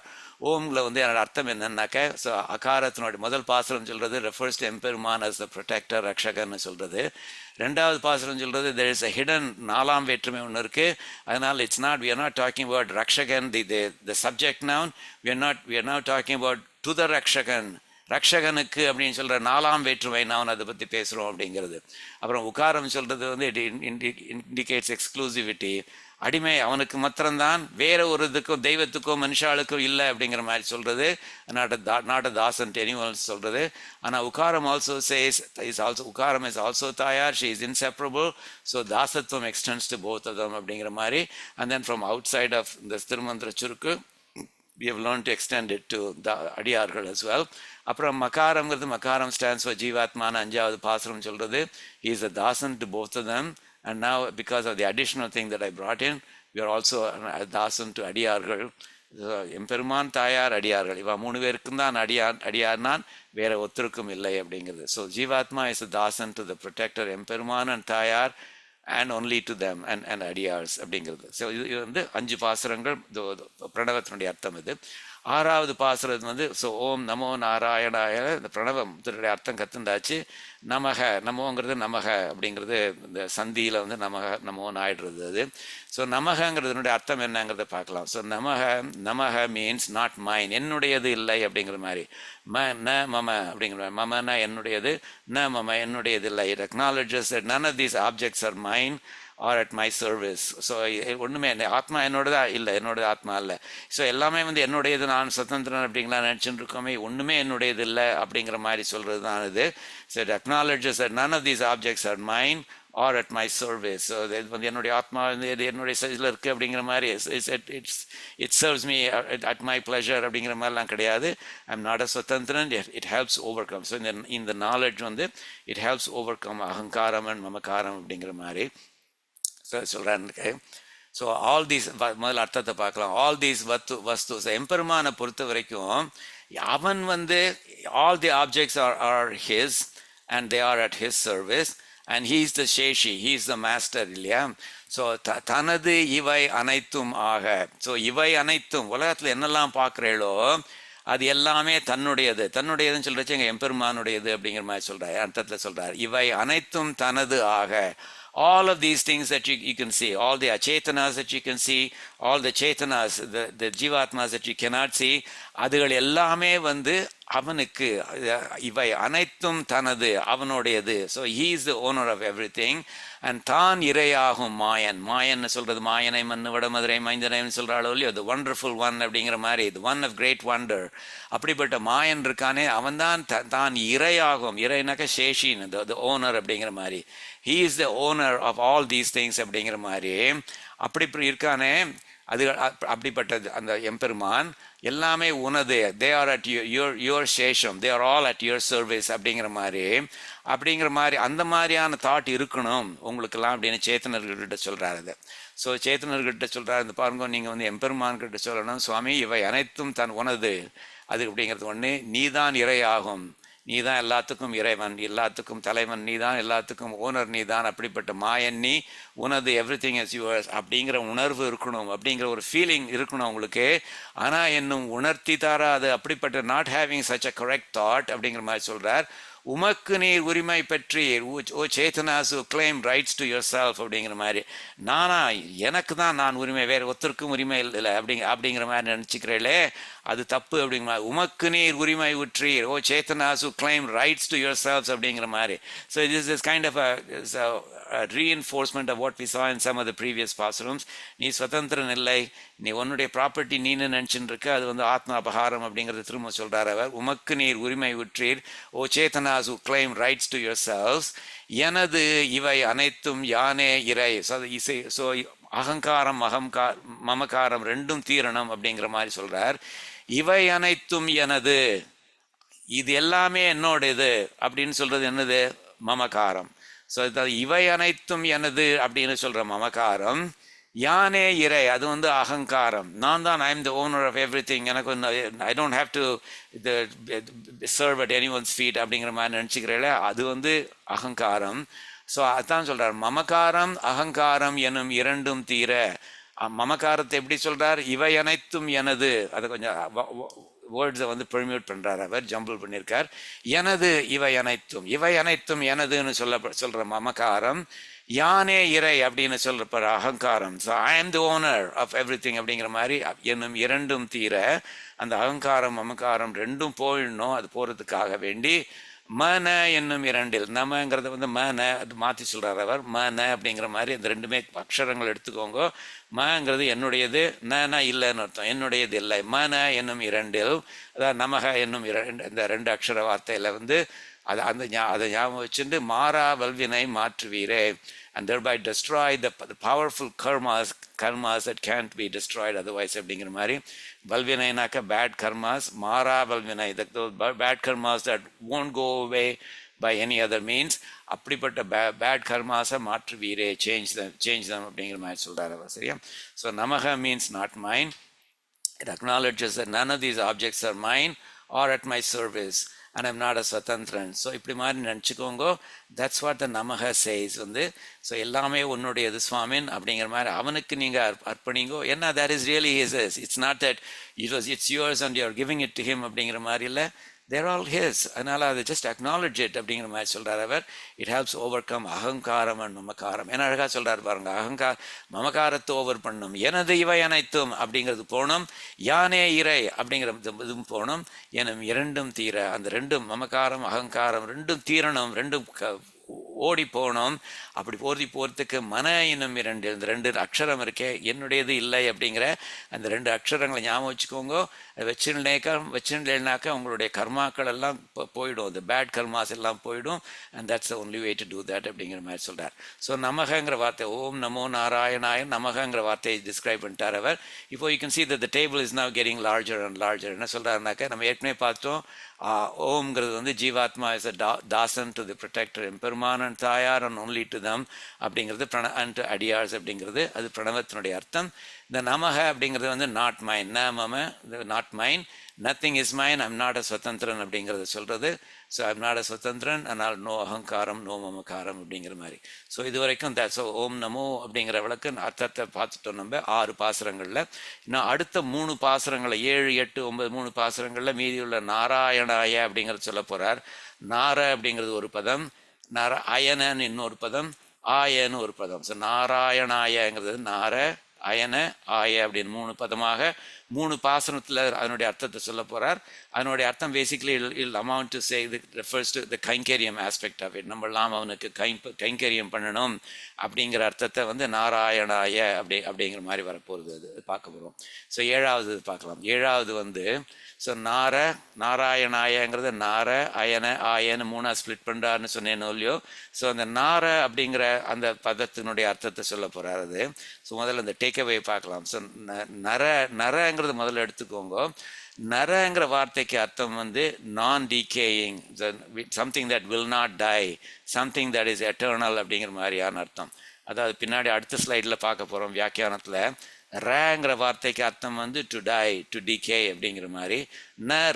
ஓம்ல வந்து என்னோட அர்த்தம் என்னன்னாக்க, ஸோ அகாரத்தினுடைய முதல் பாசுரம் சொல்றது ரெஃபர்ஸ் டு எம்பெருமான் as the protector, ரக்ஷகன்னு சொல்றது. ரெண்டாவது பாசுரம் சொல்றது there is a hidden நாலாம் வேற்றுமை ஒன்று இருக்கு. அதனால it's not, we are not talking about ரக்ஷகன் the subject noun, we are now talking about to the ரக்ஷகன், ரக்ஷகனுக்கு அப்படின்னு சொல்ற நாலாம் வேற்றுமை நான் அதை பத்தி பேசுறோம் அப்படிங்கிறது. அப்புறம் உகாரம் சொல்றது வந்து it indicates exclusivity, அடிமை அவனுக்கு மாத்திரம்தான், வேற ஒரு இதுக்கும் தெய்வத்துக்கோ மனுஷாளுக்கும் இல்லை அப்படிங்கிற மாதிரி சொல்றது. நாட் அ தாசன் anyone சொல்றது. ஆனால் உகாரம் ஆல்சோ சேஸ் இஸ் ஆல்சோ, உகாரம் இஸ் ஆல்சோ தாயார், ஷி இஸ் இன்செப்பரபிள். ஸோ தாசத்துவம் extends to both of them அப்படிங்கிற மாதிரி. And then from outside of இந்த திருமந்திர சுருக்கு we have learned to extend it to the அடியார்கள் as well. அப்புறம் மகாரம்ங்கிறது, மகாரம் stands for ஜீவாத்மான அஞ்சாவது பாசுரம் சொல்றது. he is a dasan to both of them. And now because of the additional thing that I brought in, we are also a dasan to அடியார்கள். எம்பெருமான், தாயார், அடியார்கள், இவா 3 பேருக்கும் தான் அடியார்னான், வேற ஒருத்தருக்கும் இல்லை அப்படிங்கிறது. ஸோ ஜீவாத்மா is a dasan to the protector, எம்பெருமான் and தாயார், and only to them and அடியார்ஸ் அப்படிங்கிறது. ஸோ இது வந்து 5 பாசுரங்கள் பிரணவத்தினுடைய அர்த்தம். இது 6வது பாசுரம் வந்து ஸோ ஓம் நமோ நாராயணாய, இந்த பிரணவம் இதனுடைய அர்த்தம் கத்துண்டாச்சு. நமக, நமோங்கிறது நமக அப்படிங்கிறது இந்த சந்தியில் வந்து நமோன்னு ஆயிடுறது அது. ஸோ நமகங்கிறதுனுடைய அர்த்தம் என்னங்கிறத பார்க்கலாம். ஸோ நமக மீன்ஸ் நாட் மைன், என்னுடையது இல்லை அப்படிங்கிற மாதிரி. ந மம அப்படிங்கிற மாதிரி, மமனா என்னுடையது, ந மம என்னுடையது இல்லை. It acknowledges that none of these objects are mine or at my service. So ஒன்றுமே ஆத்மா என்னோடதா இல்லை, என்னோட ஆத்மா இல்லை. ஸோ எல்லாமே வந்து என்னுடையது, நான் சுதந்திரன் அப்படிங்களா நினச்சிட்டு இருக்கோமே, ஒன்றுமே என்னுடையது இல்லை அப்படிங்கிற மாதிரி சொல்கிறது தான் இது. So it acknowledges that none of these objects are mine or at my service. So இது வந்து என்னுடைய ஆத்மா வந்து இது என்னுடைய சைஸில் இருக்குது அப்படிங்கிற மாதிரி, it serves me at my pleasure அப்படிங்கிற மாதிரிலாம் கிடையாது. ஐம் நாட் அ சுதந்திரன். It helps overcome. So இந்த நாலேஜ் வந்து it helps overcome ahankaram and mamakaram அப்படிங்கிற மாதிரி சொல்கிறான்னு. ஸோ ஆல் தீஸ், முதல்ல அர்த்தத்தை பார்க்கலாம். ஆல் தீஸ் வஸ்து, எம்பெருமானை பொறுத்த வரைக்கும் அவன் வந்து all the objects are his and they are at his service and he is the sheshi, he is the master இல்லையா. ஸோ தனது இவை அனைத்தும் ஆக, ஸோ இவை அனைத்தும் உலகத்தில் என்னெல்லாம் பார்க்குறீங்களோ அது எல்லாமே தன்னுடையதுன்னு சொல்றச்சு எங்கள் எம்பெருமானுடையது அப்படிங்கிற மாதிரி சொல்கிறார், அர்த்தத்தில் சொல்கிறார். இவை அனைத்தும் தனது ஆக, all of these things that you can see, all the achetanas that you can see, all the chetanas, the jivatmas that you cannot see, அதுகள் எல்லாமே வந்து அவனுக்கு, இவை அனைத்தும் தனது, அவனுடையது. So he is the owner of everything. And தான் இறையாகும் மாயன் சொல்றது, மாயனை மண்ணு வட மதுரை மைந்தனைன்னு சொல்கிறாளோ இல்லையோ, the wonderful one அப்படிங்கிற மாதிரி, the one of great wonder. அப்படிப்பட்ட மாயன் இருக்கானே அவன் தான் இறையாகும். இறைனாக்க சேஷின், the owner அப்படிங்கிற மாதிரி. he is the owner of all these things அப்படிங்கிற மாதிரி. அப்படி இருக்கானே அது, அப்படிப்பட்ட அந்த எம்பெருமான் எல்லாமே உனது, தே ஆர் அட் யுவர் சேஷம், they are all at your service அப்படிங்கிற மாதிரி அந்த மாதிரியான தாட் இருக்கணும் உங்களுக்கெல்லாம் அப்படின்னு சேத்தனர்கள்கிட்ட சொல்கிறார் அது. ஸோ சேத்தனர்கிட்ட சொல்கிறார், இந்த பாருங்க நீங்கள் வந்து எம்பெருமான்கிட்ட சொல்லணும், சுவாமி இவை அனைத்தும் தான் உனது அது அப்படிங்கிறது ஒன்று. நீதான் இறையாகும், நீதான் எல்லாத்துக்கும் இறைவன், எல்லாத்துக்கும் தலைவன் நீதான், எல்லாத்துக்கும் ஓனர் நீதான். அப்படிப்பட்ட மாயன் நீ, உனது எவ்ரிதிங் இஸ் யுவர்ஸ் அப்படிங்கிற உணர்வு இருக்கணும், அப்படிங்கிற ஒரு ஃபீலிங் இருக்கணும் உங்களுக்கு. ஆனால் இன்னும் உணர்த்தி தாராது அப்படிப்பட்ட not having such a correct thought அப்படிங்கிற மாதிரி சொல்கிறார். உமக்கு நீர் உரிமை பெற்றீர், O chetanas claim rights to yourself அப்படிங்கிற மாதிரி. எனக்கு தான் நான் உரிமை, வேறு ஒருத்தருக்கும் உரிமை இல்லை அப்படிங்கிற மாதிரி நினச்சிக்கிறீங்களே, அது தப்பு அப்படிங்கிற மாதிரி. உமக்கு நீர் உரிமை உற்றீர், O chetanas claim rights to yourself அப்படிங்கிற மாதிரி. So this is kind of a reinforcement of what we saw in some of the previous pasrams. நீ சுதந்திரன் இல்லை, நீ உன்னுடைய ப்ராப்பர்ட்டி நீன்னு நினச்சின்னு இருக்க, அது வந்து ஆத்மா அபகாரம் அப்படிங்கிறது திரும்ப சொல்கிறார் அவர். உமக்கு நீர் உரிமை உற்றீர், ஓ Chethana narayana's who claim rights to yourselves, எனது இவை அனைத்தும் யானே இறை. ஸோ அகங்காரம் மமகாரம் ரெண்டும் தீரணும் அப்படிங்கிற மாதிரி சொல்றார். இவை அனைத்தும் எனது, இது எல்லாமே என்னோடது அப்படின்னு சொல்றது என்னது? மமகாரம். ஸோ இவை அனைத்தும் எனது அப்படின்னு சொல்ற மமகாரம். யானே இறை, அது வந்து அகங்காரம். நான் தான், I am the owner of every thing, எனக்கு I don't have to serve at anyone's feet அப்படிங்கிற மாதிரி நினச்சிக்கிறேன், அது வந்து அகங்காரம். ஸோ அதான் சொல்கிறார், மமகாரம் அகங்காரம் எனும் இரண்டும் தீர. மமகாரத்தை எப்படி சொல்கிறார்? இவை அனைத்தும் எனது. அதை கொஞ்சம் வேர்ட்ஸை வந்து பெர்மியூட் பண்ணுறார், அவர் ஜம்பிள் பண்ணியிருக்கார். எனது இவை அனைத்தும், இவை அனைத்தும் எனதுன்னு சொல்கிற மமகாரம். யானே இறை அப்படின்னு சொல்றப்ப அகங்காரம். So I am the owner of every thing அப்படிங்கிற மாதிரி என்னும் இரண்டும் தீர. அந்த அகங்காரம் மமகாரம் ரெண்டும் போயிடணும். அது போகிறதுக்காக வேண்டி மன என்னும் இரண்டில், நமங்கிறத வந்து மன அது மாற்றி சொல்கிறார் அவர். மன அப்படிங்கிற மாதிரி அந்த ரெண்டுமே அக்ஷரங்கள் எடுத்துக்கோங்க. மங்கிறது என்னுடையது, நன இல்லைன்னு அர்த்தம், என்னுடையது இல்லை. மன என்னும் இரண்டில், அதாவது நமக என்னும் இந்த ரெண்டு அக்ஷர வார்த்தையில் வந்து அதை ஞாபகம் வச்சுட்டு மாறா வல்வினை மாற்றுவீரே, and thereby destroy the powerful karmas that can't be destroyed otherwise அப்படிங்கிற மாதிரி. வல்வினைனாக்க பேட் கர்மாஸ், மாறா வல்வினை, those bad karmas that won't go away by any other means. அப்படிப்பட்ட பேட் கர்மாஸை மாற்றுவீரே, சேஞ்ச் them அப்படிங்கிற மாதிரி சொல்கிறார் அவர். சரியா? So namaha means not mine. It acknowledges that none of these objects are mine or at my service, and I'm not a swatantran. So இப்படி மாதிரி நினச்சிக்கோங்க. தட்ஸ் வாட் த நமக சேஸ் வந்து. ஸோ எல்லாமே உன்னுடையது சுவாமின் அப்படிங்கிற மாதிரி அவனுக்கு நீங்கள் அர்ப்பணிங்கோ. ஏன்னா that is really his. It's not that it's yours and you're giving it to him அப்படிங்கிற மாதிரி இல்லை. they're all his. அதனால் அதை just acknowledge it அப்படிங்கிற மாதிரி சொல்கிறார் அவர். It helps overcome ahankaram and மமகாரம். ஏன்னா அழகாக சொல்கிறார் பாருங்க, மமகாரத்தை ஓவர் பண்ணும். எனது இவை அனைத்தும் அப்படிங்கிறது போகணும், யானே இறை அப்படிங்கிற இதுவும் போகணும், எனும் இரண்டும் தீர. அந்த ரெண்டும் மமகாரம் அகங்காரம் ரெண்டும் தீரணும், ரெண்டும் ஓடி போகணும். அப்படி போகிறதுக்கு மன இன்னும் இரண்டு, இந்த ரெண்டு அக்ஷரம் இருக்கே, என்னுடையது இல்லை அப்படிங்கிற அந்த ரெண்டு அக்ஷரங்களை ஞாபகம் வச்சுக்கோங்க. வச்சுருந்தேனாக்கா உங்களுடைய கர்மாக்கள் எல்லாம் போயிடும், அந்த பேட் கர்மாஸ் எல்லாம் போயிடும். And that's the only way to do that அப்படிங்கிற மாதிரி சொல்கிறார். ஸோ நமகங்கிற வார்த்தை, ஓம் நமோ நாராயணாய நமகங்கிற வார்த்தையை டிஸ்கிரைப் பண்ணிட்டார் அவர். இப்போ you can see that the table is now getting larger and larger. என்ன சொல்கிறாருனாக்கா, நம்ம ஏற்கனவே பார்த்தோம், ஓம்ங்கிறது வந்து ஜீவாத்மா is a Dasan to the protector, எம்பெருமான் அண்ட் தாயார் அண்ட் ஒன்லி டு தம் அப்படிங்கிறது அண்ட் அடியார்ஸ் அப்படிங்கிறது அது பிரணவத்தினுடைய அர்த்தம். இந்த நமக அப்படிங்கிறது வந்து not mine, not mine, nothing is mine, I'm not a swatantran அப்படிங்கிறத சொல்கிறது. So I'm not a swatantran, அதனால் நோ அகங்காரம் நோ மமகாரம் அப்படிங்கிற மாதிரி. ஸோ இது வரைக்கும் ஸோ ஓம் நமோ அப்படிங்கிற விளக்கு அர்த்தத்தை பார்த்துட்டோம் நம்ம 6 பாசுரங்களில். இன்னும் அடுத்த 3 பாசுரங்களில் 7, 8, 9 3 பாசுரங்களில் மீதியுள்ள நாராயணாய அப்படிங்கிறத சொல்ல போகிறார். நார அப்படிங்கிறது ஒரு பதம், அயனன்னு இன்னொரு பதம், ஆயன்னு ஒரு பதம். ஸோ நாராயணாயங்கிறது நார அயன ஆய அப்படின்னு 3 பதமாக 3 பாசனத்தில் அதனுடைய அர்த்தத்தை சொல்ல போகிறார். அதனுடைய அர்த்தம் basically will amount to say இது ரெஃபர்ஸ் டு த கைங்கரியம் ஆஸ்பெக்ட் ஆஃப் இட். நம்மளாம் அவனுக்கு கைங்கரியம் பண்ணணும் அப்படிங்கிற அர்த்தத்தை வந்து நாராயணாய அப்படிங்கிற மாதிரி வரப்போகிறது, அது பார்க்க போகிறோம். ஸோ 7வது பார்க்கலாம். 7வது வந்து ஸோ நாராயணாயங்கிறது நார அயன ஆயன்னு 3 ஸ்ப்ளிட் பண்ணுறாருன்னு சொன்னேன்னு இல்லையோ. ஸோ அந்த நார அப்படிங்கிற அந்த பதத்தினுடைய அர்த்தத்தை சொல்ல போகிறார் அது. ஸோ முதல்ல அந்த டேக்அவே பார்க்கலாம். ஸோ நரங்கிறது முதல்ல எடுத்துக்கோங்க. நரங்கிற வார்த்தைக்கு அர்த்தம் வந்து நான் decaying, something that will not tie, something that is eternal அப்படிங்கிற மாதிரியான அர்த்தம். அதாவது பின்னாடி அடுத்த ஸ்லைடில் பார்க்க போகிறோம் வியாக்கியானத்தில். ரங்கிற வார்த்தைக்கு அர்த்தம் வந்து டு டை, டு டிகே அப்படிங்கிற மாதிரி.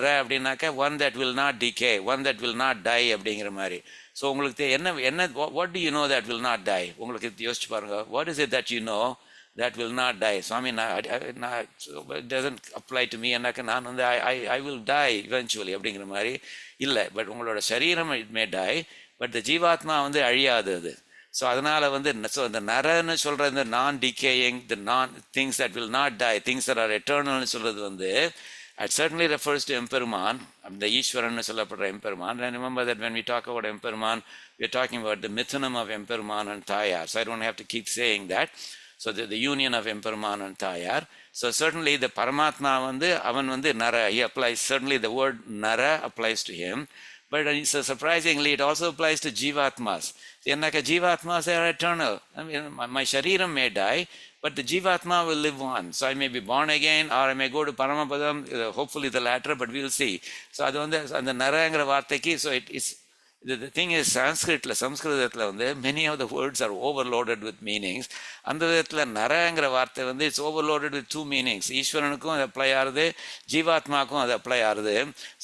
ர அப்படின்னாக்கா one that will not decay, one that will not die அப்படிங்கிற மாதிரி. ஸோ உங்களுக்கு என்ன what do you know that will not die? உங்களுக்கு யோசிச்சு பாருங்க. What is it that you know that will not die? Swami, it doesn't apply to me. என்னாக்க நான் வந்து I will die eventually அப்படிங்கிற மாதிரி இல்லை. பட் உங்களோட சரீரம் it may die, but the ஜீவாத்மா வந்து அழியாது அது. ஸோ அதனால் வந்து ஸோ இந்த நரன்னு சொல்கிற இந்த நான் decaying, the non things that will not die, things that are எட்டர்னல்னு சொல்கிறது வந்து it certainly refers to எம்பெருமான், the ஈஸ்வரன் சொல்லப்படுற எம்பெருமான். And remember that when we talk about எம்பெருமான், we are talking about the Mithunam of எம்பெருமான் and தாயார். So I don't have to keep saying that. So the union of எம்பெருமான் and தாயார். So certainly the Paramatma வந்து அவன் வந்து நர, he applies, certainly the word nara applies to him. But so surprisingly, it also applies to Jivatmas. Enaka Jivatmas are eternal. I mean, my Shariram may die, but the Jivatma will live on. So I may be born again, or I may go to Paramapadam, hopefully the latter, but we'll see. So அது வந்து அந்த நரங்கிற வார்த்தைக்கு, so it's the thing is, சம்ஸ்கிருதத்தில் வந்து many of the words are overloaded with meanings. அந்த விதத்தில் நரங்கிற வார்த்தை வந்து it's overloaded with two meanings. ஈஸ்வரனுக்கும் அது அப்ளை ஆகுது, ஜீவாத்மாக்கும் அது அப்ளை ஆகுது.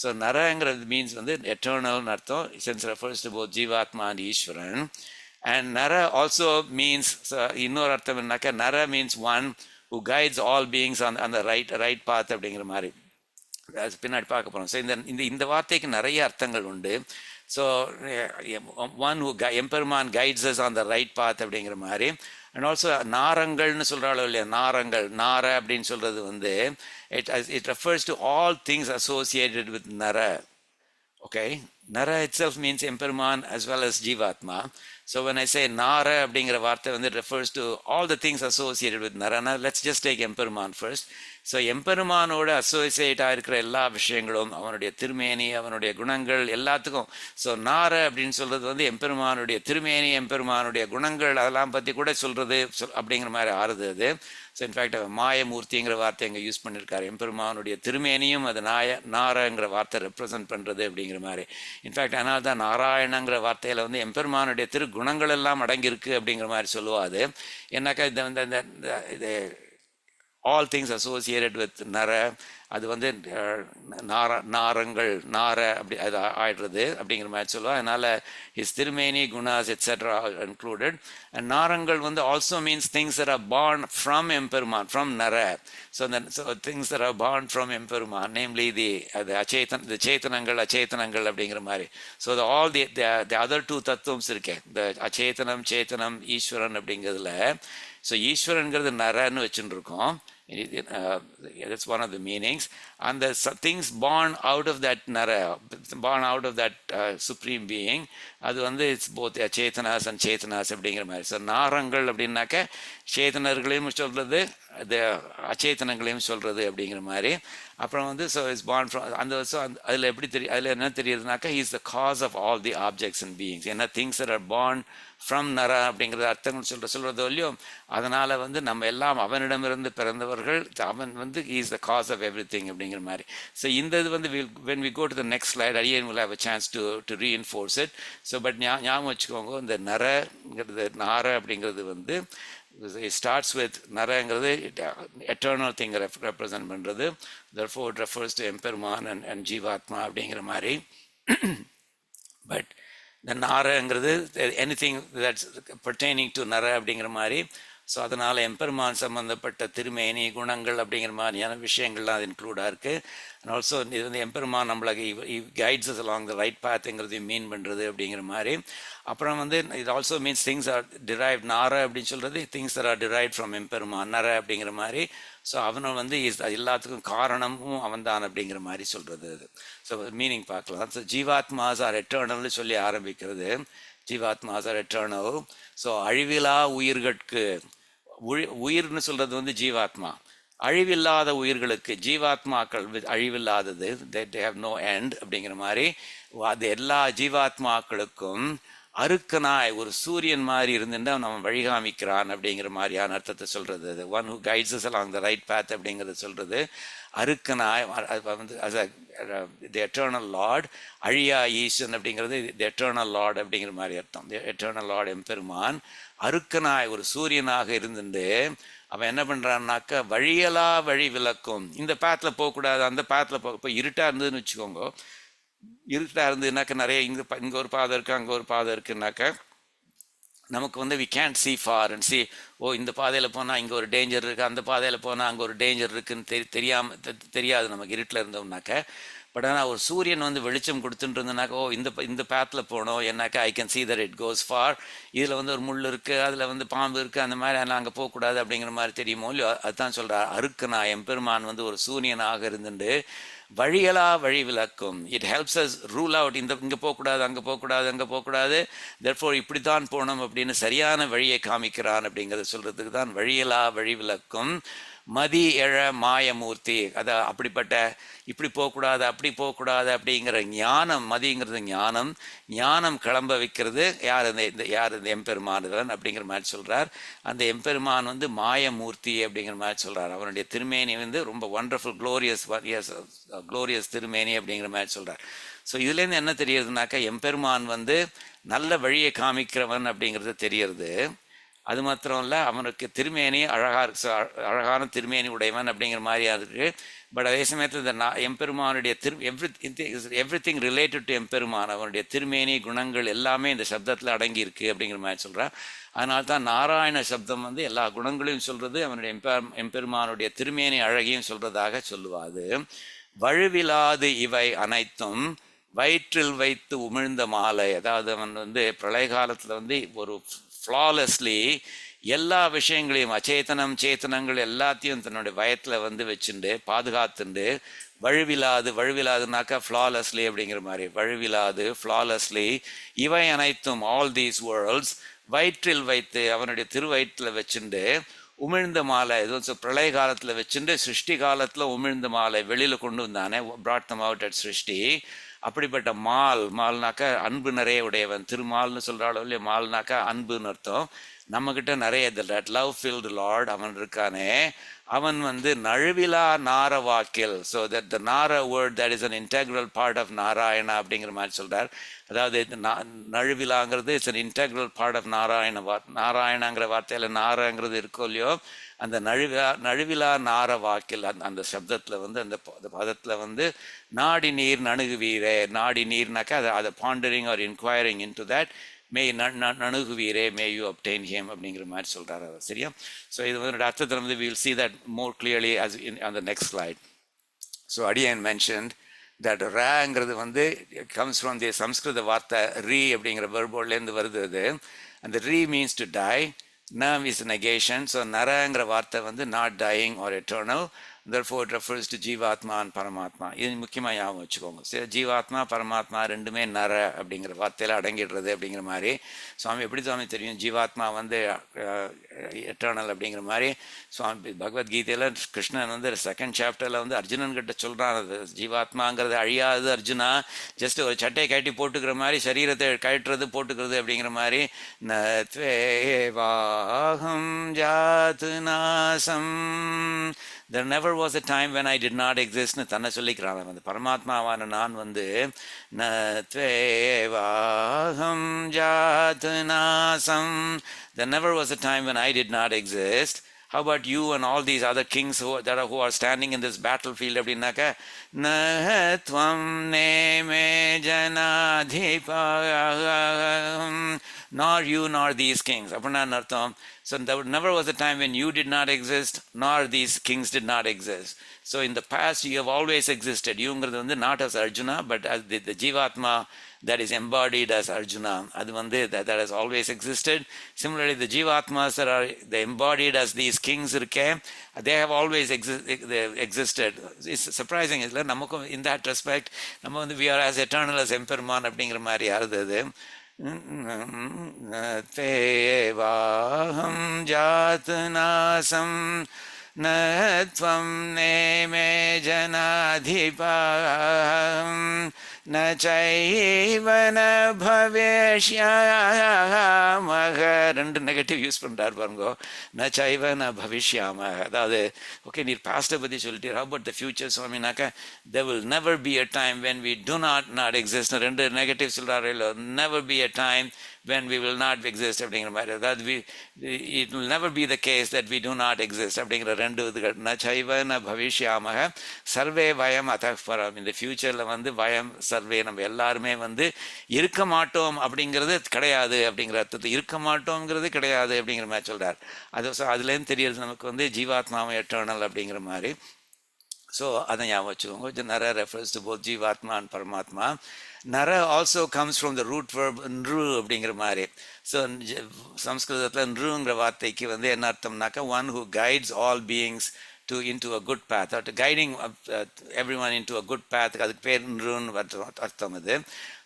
ஸோ நரங்கிறது மீன்ஸ் வந்து எட்டர்னல்னு அர்த்தம், since refers to both ஜீவாத்மா and Eswaran. And nara also means, இன்னொரு அர்த்தம் என்னக்கா, nara means one who guides all beings on the right path அப்படிங்கிற மாதிரி. அது பின்னாடி பார்க்க போகிறோம். ஸோ இந்த வார்த்தைக்கு நிறைய அர்த்தங்கள் உண்டு. So one who Emperuman guides us on the right path அப்படிங்கிற மாதிரி. அண்ட் ஆல்சோ நாரங்கள்னு சொல்கிறாளோ இல்லையா, நாரங்கள், நார அப்படின்னு சொல்கிறது வந்து it refers to all things associated with நர. Okay, Nara itself means Emperman as well as Jivatma. So when I say Nara அப்படிங்கிற வார்த்தை வந்து it refers to all the things associated with Nara. Now let's just take Emperman first. So எம்பெருமானோட அசோசியேட்டாக இருக்கிற எல்லா விஷயங்களும், அவனுடைய திருமேனி, அவனுடைய குணங்கள் எல்லாத்துக்கும். ஸோ நார அப்படின்னு சொல்கிறது வந்து எம்பெருமானுடைய திருமேனி, எம்பெருமானுடைய குணங்கள் அதெல்லாம் பற்றி கூட சொல்கிறது அப்படிங்கிற மாதிரி ஆறுது அது. ஸோ இன்ஃபேக்ட் மாயமூர்த்திங்கிற வார்த்தை இங்கே யூஸ் பண்ணியிருக்காரு. எம்பெருமானுடைய திருமேனியும் அது நாரங்கிற வார்த்தை ரெப்ரசன்ட் பண்ணுறது அப்படிங்கிற மாதிரி. இன்ஃபேக்ட் அதனால தான் நாராயணங்கிற வார்த்தையில் வந்து எம்பெருமானுடைய திருக்குணங்கள் எல்லாம் அடங்கியிருக்கு அப்படிங்கிற மாதிரி சொல்லுவாது. ஏன்னாக்கா இது all things associated with nara, அது வந்து நாரங்கள், நார அப்படி அது ஆயிடுறது அப்படிங்கிற மாதிரி சொல்லுவோம். அதனால் his thirumeni, gunas etcetera included. And நாரங்கள் வந்து also means things that are born from Emperuman, from nara. So things that are born from Emperuman, namely the சேத்தனங்கள், அச்சேத்தனங்கள் அப்படிங்கிற மாதிரி. So all the other two தத்துவம்ஸ் இருக்கேன், இந்த அச்சேத்தனம், சேத்தனம், ஈஸ்வரன் அப்படிங்கிறதுல. ஸோ ஈஸ்வரனுங்கிறது நரன்னு வச்சுட்டு இருக்கோம். That's one of the meanings. And the things born out of that nara, born out of that supreme being, அது வந்து இட்ஸ் போத் சேத்தனாஸ் அண்ட் சேத்தனாஸ் அப்படிங்கிற மாதிரி. ஸோ நாரங்கள் அப்படின்னாக்க சேத்தனர்களையும் சொல்கிறது, அது அச்சேத்தனங்களையும் சொல்கிறது அப்படிங்கிற மாதிரி. அப்புறம் வந்து ஸோ இட்ஸ் பார்ன் ஃப்ரம் அதில் எப்படி அதில் என்ன தெரியுதுனாக்கா, he is the cause of all the objects and beings. ஏன்னா things are born from nara அப்படிங்கிறது அர்த்தங்கள் சொல்கிறதோ இல்லையோ, அதனால் வந்து நம்ம எல்லாம் அவனிடமிருந்து பிறந்தவர்கள், அவன் வந்து is the cause of every thing அப்படிங்கிற மாதிரி. ஸோ இந்த இது வந்து when we go to the next slide, again we'll have a chance to reinforce it. So but ஞாபகம் வச்சுக்கோங்க, இந்த நரங்கிறது, நார அப்படிங்கிறது வந்து it starts with நரங்கிறது எட்டர்னல் திங் ரெப்ரசன்ட் பண்ணுறது. therefore it refers to எம்பெருமான் and ஜீவாத்மா அப்படிங்கிற மாதிரி. பட் இந்த நாரங்கிறது எனிதிங் தட்ஸ் பர்டைனிங் டு நர அப்படிங்கிற மாதிரி. ஸோ அதனால் எம்பெருமான் சம்மந்தப்பட்ட திருமேனி, குணங்கள் அப்படிங்கிற மாதிரியான விஷயங்கள்லாம் அது இன்க்ளூடாக இருக்குது. அண்ட் ஆல்சோ இது வந்து எம்பெருமான் நம்மளுக்கு guides us along the right பாத்துங்கிறது மீன் பண்ணுறது அப்படிங்கிற மாதிரி. அப்புறம் வந்து இது also means things are drive, nara அப்படின்னு சொல்கிறது திங்ஸ் ஆர் டிரைவ் ஃப்ரம் எம்பெருமான், நர அப்படிங்கிற மாதிரி. ஸோ அவனை வந்து எல்லாத்துக்கும் காரணமும் அவன் தான் அப்படிங்கிற மாதிரி சொல்கிறது அது. ஸோ மீனிங் பார்க்கலாம். ஸோ ஜீவாத்மாஸ் ஆர் எட்டர்னல்னு சொல்லி ஆரம்பிக்கிறது. ஜீவாத்மாஸ் ஆர் எட்டர்னல். ஸோ அழிவிலா உயிர்களுக்கு, உயிர்னு சொல்கிறது வந்து ஜீவாத்மா. அழிவில்லாத உயிர்களுக்கு, ஜீவாத்மாக்கள் அழிவில்லாதது, they have no end அப்படிங்கிற மாதிரி. அது எல்லா ஜீவாத்மாக்களுக்கும் அருக்கனாய் ஒரு சூரியன் மாதிரி இருந்துட்டு அவன் வழிகாமிக்கிறான் அப்படிங்கிற மாதிரியான அர்த்தத்தை சொல்கிறது. அது one who guides us along the right path அப்படிங்கிறத சொல்கிறது. அருக்கனாய் வந்து தி எட்டர்னல் லார்ட், அழியா ஈசன் அப்படிங்கிறது தி எட்டர்னல் லார்ட் அப்படிங்கிற மாதிரி அர்த்தம். தி எட்டர்னல் லார்ட் எம்பெருமான் அருக்கனாய் ஒரு சூரியனாக இருந்துட்டு அவன் என்ன பண்ணுறான்னாக்கா, வழியலா வழி விளக்கும். இந்த பேத்தில் போகக்கூடாது, அந்த பேத்தில் போக. இப்போ இருட்டாக இருந்ததுன்னு வச்சுக்கோங்க, இருட்டாக இருந்ததுனாக்கா நிறைய இங்கே ஒரு பாதை இருக்குது, அங்கே ஒரு பாதை இருக்குன்னாக்கா நமக்கு வந்து we can't see far and see, O இந்த பாதையில் போனால் இங்கே ஒரு டேஞ்சர் இருக்குது, அந்த பாதையில் போனால் அங்கே ஒரு டேஞ்சர் இருக்குதுன்னு தெரியாது நமக்கு இருட்டில் இருந்தோம்னாக்க. பட் ஆனால் ஒரு சூரியன் வந்து வெளிச்சம் கொடுத்துட்டு இருந்தனாக்கா, ஓ இந்த பேத்தில் போனோம் என்னாக்கா I can see that it goes far. இதில் வந்து ஒரு முள் இருக்குது, அதில் வந்து பாம்பு இருக்குது, அந்த மாதிரி அதெல்லாம் அங்கே போகக்கூடாது அப்படிங்கிற மாதிரி தெரியுமோ இல்லையோ. அதுதான் சொல்கிறார், அருக்கனா எம்பெருமான் வந்து ஒரு சூரியனாக இருந்துட்டு வழியலா வழி விளக்கும். It helps as rule out, இங்கே போகக்கூடாது, அங்கே போகக்கூடாது, அங்கே போகக்கூடாது, தெர்ஃபோர் இப்படி தான் போகணும் அப்படின்னு சரியான வழியை காமிக்கிறான் அப்படிங்கிறத சொல்கிறதுக்கு தான் வழியலா வழி விளக்கும். மதி எழ மாயமூர்த்தி. அப்படிப்பட்ட இப்படி போகக்கூடாது அப்படி போகக்கூடாது அப்படிங்கிற ஞானம், மதிங்கிறது ஞானம், ஞானம் கிளம்ப வைக்கிறது யார்? இந்த எம்பெருமானுதன் அப்படிங்கிற மாதிரி சொல்கிறார். அந்த எம்பெருமான் வந்து மாயமூர்த்தி அப்படிங்கிற மாதிரி சொல்கிறார். அவனுடைய திருமேனி வந்து ரொம்ப ஒண்டர்ஃபுல் க்ளோரியஸ் திருமேனி அப்படிங்கிற மாதிரி சொல்கிறார். ஸோ இதுலேருந்து என்ன தெரியுதுனாக்கா, எம்பெருமான் வந்து நல்ல வழியை காமிக்கிறவன் அப்படிங்கிறது தெரியறது. அது மாத்திரம் இல்லை, அவனுக்கு திருமேனி அழகான திருமேனி உடையவன் அப்படிங்கிற மாதிரியா இருக்கு. பட் அதே சமயத்தில் இந்த எம்பெருமானுடைய எவ்ரி திங் ரிலேட்டட் டு எம்பெருமான், அவனுடைய திருமேனி குணங்கள் எல்லாமே இந்த சப்தத்தில் அடங்கி இருக்கு அப்படிங்கிற மாதிரி சொல்கிறான். அதனால தான் நாராயண சப்தம் வந்து எல்லா குணங்களையும் சொல்றது, அவனுடைய எம்பெருமானுடைய திருமேனி அழகையும் சொல்றதாக சொல்லுவாது. வழுவிலாது இவை அனைத்தும் வயிற்றில் வைத்து உமிழ்ந்த மாலை. அதாவது அவன் வந்து பிரளய காலத்தில் வந்து ஒரு ஃப்ளாலெஸ்லி எல்லா விஷயங்களையும், அச்சேதனம் சேத்தனங்கள் எல்லாத்தையும் தன்னுடைய வயத்தில் வந்து வச்சுண்டு பாதுகாத்துண்டு, வழுவிலாதுனாக்கா ஃப்ளாலெஸ்லி அப்படிங்கிற மாதிரி, வழுவிலாது ஃப்ளாலெஸ்லி இவை அனைத்தும் ஆல் தீஸ் வேர்ல்ட்ஸ் வயிற்றில் வைத்து அவனுடைய திருவயிற்றில் வச்சுண்டு உமிழ்ந்த மாலை. இது பிரளய காலத்தில் வச்சுட்டு சிருஷ்டி காலத்தில் உமிழ்ந்த மாலை வெளியில் கொண்டு வந்தானே, brought them out at சிருஷ்டி. அப்படிப்பட்ட மால்னாக்கா அன்பு நிறைய உடையவன், திருமால்னு சொல்கிறாளோ இல்லையா, மால்னாக்கா அன்புன்னு அர்த்தம். நம்மக்கிட்ட நிறைய லவ் ஃபில்டு லார்ட் அவன் இருக்கானே, அவன் வந்து நழுவிலா நார வாக்கில். So that the nara word that is an integral part of Narayana அப்படிங்கிற மாதிரி சொல்கிறார். அதாவது நழுவிலாங்கிறது it's an integral part of நாராயணங்கிற வார்த்தையில் நாரங்கிறது இருக்கோ இல்லையோ, அந்த நழுவிலா நார வாக்கில் அந்த சப்தத்தில் வந்து அந்த பதத்தில் வந்து நாடி நீர் நணுகுவீரே, நாடி நீர்னாக்கா அதை pondering or inquiring into that, may நணுகுவீரே, மே யூ அப்டெயின் ஹிம் அப்படிங்கிற மாதிரி சொல்கிறார் அவர். சரியா? ஸோ இது வந்து அர்த்தத்தில் வந்து will see that more clearly as in on the next slide. So அடியன் மென்ஷன்ட் தட் ரேங்கிறது வந்து கம்ஸ் ஃப்ரம் தி சம்ஸ்கிருத வார்த்தை ரீ அப்படிங்கிற வெர்போர்ட்லேருந்து வருது. அது அந்த ரீ மீன்ஸ் டு டை, நம் இஸ் negation. ஸோ நரங்கிற வார்த்தை வந்து not dying or eternal, therefore it refers to jivatma and paramatma. இது முக்கியமாக ஞாபகம் வச்சுக்கோங்க. சரி, ஜீவாத்மா பரமாத்மா ரெண்டுமே நர அப்படிங்கிற வார்த்தையில் அடங்கிடுறது அப்படிங்கிற மாதிரி. சுவாமி எப்படி சுவாமி தெரியும் ஜீவாத்மா வந்து எட்டர்னல் அப்படிங்கிற மாதிரி? சுவாமி பகவத்கீதையில் கிருஷ்ணன் வந்து செகண்ட் சாப்டரில் வந்து அர்ஜுனன் கிட்ட சொல்கிறான், அது ஜீவாத்மாங்கிறது அழியாது அர்ஜுனா, ஜஸ்ட் ஒரு சட்டையை கட்டி போட்டுக்கிற மாதிரி, சரீரத்தை கழட்டுறது போட்டுக்கிறது அப்படிங்கிற மாதிரி. நத்வேவாஹம் ஜாது நாசம், there never was a time when I did not exist னு தன்னை சொல்லிக்கிறான். அந்த பரமாத்மாவான நான் வந்து நத்வேவாஹம் ஜாது நாசம், there never was a time when I did not exist. How about you and all these other kings who are standing in this battlefield? அப்படின்னாக்க நத்வம் நேமே ஜனாதிபம், nor you nor these kings. அப்படின்னா அர்த்தம், so there never was a time when you did not exist nor these kings did not exist. So in the past you have always existed. Youங்கிறது வந்து not as Arjuna but as the Jivatma that is embodied as Arjuna. அது வந்து that has always existed. Similarly the Jivatmas that are embodied as these kings இருக்கே, they have always existed. It's surprising, isn't it? நமக்கும் in that respect நம்ம வந்து we are as eternal as எம்பெருமான் அப்படிங்கிற மாதிரி யாருது அது. தேவாஹம் ஜாத் நாசம் நத்வம் நேமே ஜனாதிபம் ந சைவ ந பவிஷ்யாமஹ. ரெண்டு நெகட்டிவ் யூஸ் பண்ணுறாரு பாருங்க, ந சைவ ந பவிஷ்யாமஹ. அதாவது ஓகே, நீர் பாஸ்ட்டை பற்றி சொல்லிட்டு how about the future சுவாமினாக்கா, there will never be a time when we do not exist. ரெண்டு நெகட்டிவ் சொல்கிறாரு இல்லை, never be a time when we will not exist அப்படிங்கிற மாதிரி. அதாவது it will never be the case that we do not exist அப்படிங்கிற ரெண்டு இதுகள். ந சைவ ந பவிஷ்யாமஹ சர்வே வயம் அதः பரம். இந்த ஃபியூச்சரில் வந்து வயம் சர்வே நம்ம எல்லாருமே வந்து இருக்க மாட்டோம் அப்படிங்கிறது கிடையாது அப்படிங்கிற அர்த்தத்தை, இருக்க மாட்டோங்கிறது கிடையாது அப்படிங்கிற மாதிரி சொல்கிறார். அது அதுலேருந்து தெரியுது நமக்கு வந்து ஜீவாத்மாவும் எட்டர்னல் அப்படிங்கிற மாதிரி. ஸோ அதை ஞாபகம் வச்சுக்கோங்க. Nara refers to both jivatma and paramatma. Nara also comes from the root verb nri அப்படிங்கிற மாதிரி. ஸோ சம்ஸ்கிருதத்தில் நృங்கிற வார்த்தைக்கு வந்து என்ன அர்த்தம்னாக்கா, one who guides all beings into a good path, or guiding everyone into a good path. அதுக்கு பேர் நృன்னு அர்த்தம் அது.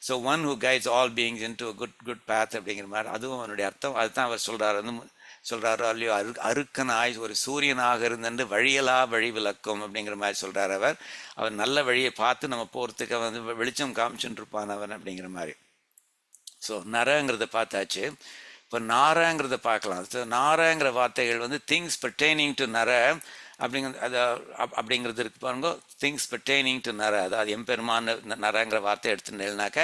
So one who guides all beings into a good path அப்படிங்கிற மாதிரி அதுவும் அவனுடைய அர்த்தம். அதுதான் அவர் சொல்கிறார் வந்து சொல்கிறாரோ இல்லையோ, அருக்கனாய் ஒரு சூரியனாக இருந்துட்டு வழியலா வழி விளக்கும் அப்படிங்கிற மாதிரி சொல்கிறார் அவர். அவர் நல்ல வழியை பார்த்து நம்ம போகிறதுக்கு வந்து வெளிச்சம் காமிச்சுட்டு இருப்பான் அவன் அப்படிங்கிற மாதிரி. ஸோ நரங்கிறத பார்த்தாச்சு. இப்போ நாரங்கிறத பார்க்கலாம். ஸோ நாரங்கிற வார்த்தைகள் வந்து திங்ஸ் பர்டெய்னிங் டு நர அப்படிங்கிறது இருக்கு பாருங்க. திங்ஸ் பர்டெய்னிங் டு நர, அதாவது எம்பெருமான் நரங்கிற வார்த்தை எடுத்துட்டேன்னாக்க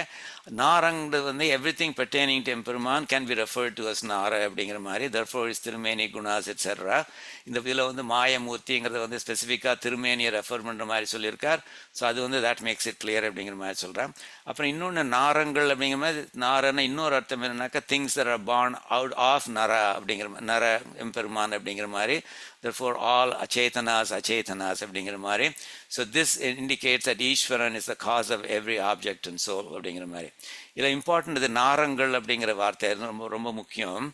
நாரங்கிறது வந்து எவ்ரி திங் பர்டெய்னிங் டு எம்பெருமான் can be referred to us நார அப்படிங்கிற மாதிரி. தர்ஃபோர் இஸ் திருமேனி குணாஸ் எட்ஸெட்ரா. இந்த இதில் வந்து மாயமூர்த்திங்கிறத வந்து ஸ்பெசிஃபிக்காக திருமேனியை ரெஃபர் பண்ணுற மாதிரி சொல்லியிருக்கார். ஸோ அது வந்து தட் மேக்ஸ் இட் கிளியர் அப்படிங்கிற மாதிரி சொல்கிறேன். அப்புறம் இன்னொன்று நாரங்கள் அப்படிங்கிற மாதிரி, நாரன்னு இன்னொரு அர்த்தம் என்னன்னாக்கா things that are born out of nara அப்படிங்கிற நர எம்பெருமான் அப்படிங்கிற மாதிரி. Therefore all achetanas அப்படிங்கிற மாதிரி. So this indicates that Eswaran is the cause of every object and soul அப்படிங்கிற மாதிரி. இதில் இம்பார்ட்டன்ட் இது நாரங்கள் அப்படிங்கிற வார்த்தை ரொம்ப ரொம்ப முக்கியம்.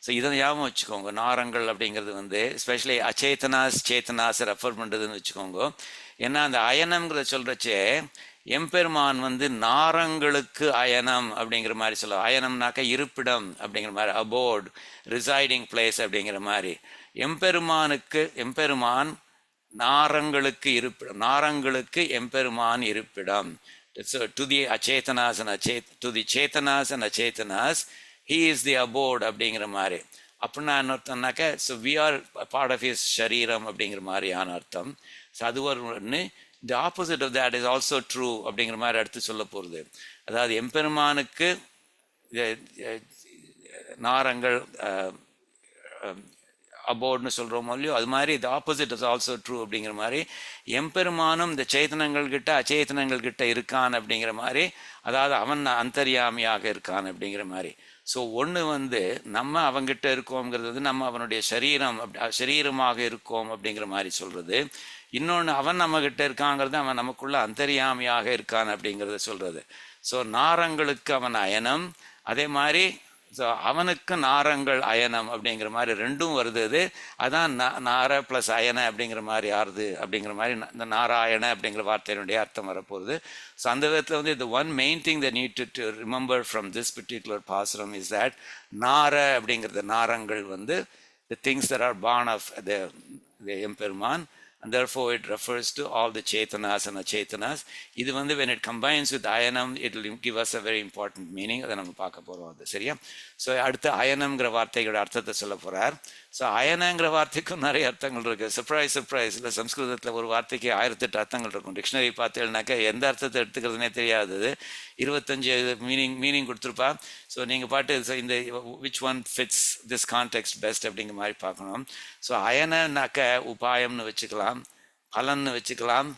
ஸோ இதை ஞாபகம் வச்சுக்கோங்க. நாரங்கள் அப்படிங்கிறது வந்து ஸ்பெஷலி அச்சேதனாஸ் சேத்தனாஸ் ரெஃபர் பண்ணுறதுன்னு வச்சுக்கோங்க. ஏன்னா அந்த அயனம்ங்கிறத சொல்கிறச்சே எம்பெருமான் வந்து நாரங்களுக்கு அயனம் அப்படிங்கிற மாதிரி சொல்ல. அயனம்னாக்க இருப்பிடம் அப்படிங்கிற மாதிரி, அபோர்ட், ரிசைடிங் பிளேஸ் அப்படிங்கிற மாதிரி. எம்பெருமான் நாரங்களுக்கு இருப்பிடம், நாரங்களுக்கு எம்பெருமான் இருப்பிடம். To the achetanas to the chetanas and achetanas he is the abode அப்படிங்கிற மாதிரி. அப்படின்னா என்ன அர்த்தம்னாக்க so we are part of his shariram அப்படிங்கிற மாதிரியான அர்த்தம். ஸோ அது ஒன்று. The opposite of that is also true அப்படிங்கிற மாதிரி அடுத்து சொல்ல போகிறது. அதாவது எம்பெருமானுக்கு நாரங்கள் அபோர்ட்னு சொல்கிறோமோ இல்லையோ, அது மாதிரி the opposite is also true அப்படிங்கிற மாதிரி. எம்பெருமானும் இந்த சேத்தனங்கள் கிட்ட அச்சேதனங்கள் கிட்ட இருக்கான் அப்படிங்கிற மாதிரி, அதாவது அவன் அந்தர்யாமியாக இருக்கான் அப்படிங்கிற மாதிரி. ஸோ ஒன்று வந்து நம்ம அவங்கிட்ட இருக்கோங்கிறது வந்து நம்ம அவனுடைய சரீரமாக இருக்கோம் அப்படிங்கிற மாதிரி சொல்கிறது. இன்னொன்று அவன் நம்மகிட்ட இருக்காங்கிறது அவன் நமக்குள்ள அந்தர்யாமியாக இருக்கான் அப்படிங்கிறத சொல்கிறது. ஸோ நாரங்களுக்கு அவன் அயனம், அதே மாதிரி ஸோ அவனுக்கு நாரங்கள் அயனம் அப்படிங்கிற மாதிரி ரெண்டும் வருது. அது அதான் நார ப்ளஸ் அயன அப்படிங்கிற மாதிரி ஆறுது அப்படிங்கிற மாதிரி இந்த நாராயண அப்படிங்கிற வார்த்தையினுடைய அர்த்தம் வரப்போகுது. ஸோ அந்த விதத்தில் வந்து the one main thing that need to remember from this particular பாசுரம் is that நார அப்படிங்கிறது நாரங்கள் வந்து the things that are born of the எம்பெருமான், and therefore it refers to all the chetanas and achetanas. இது வந்து when it combines with ayanam it will give us a very important meaning. அதை நம்ம பார்க்க போகிறோம். அது சரியா? ஸோ அடுத்து அயனம்ங்கிற வார்த்தைகளோட அர்த்தத்தை சொல்ல போகிறார். ஸோ அயனங்கிற வார்த்தைக்கும் நிறைய அர்த்தங்கள் இருக்குது. சர்ப்ரைஸ் இல்லை, சம்ஸ்கிருதத்தில் ஒரு வார்த்தைக்கு 1008 அர்த்தங்கள் இருக்கும். டிக்ஷனரி பார்த்தேன்னாக்கா எந்த அர்த்தத்தை எடுத்துக்கிறதுனே தெரியாது. 25 மீனிங் கொடுத்துருப்பா. ஸோ நீங்கள் பாட்டு இந்த which one fits this context best அப்படிங்கிற மாதிரி பார்க்கணும். ஸோ அயனனாக்க உபாயம்னு வச்சுக்கலாம், பலன்னு வச்சுக்கலாம்,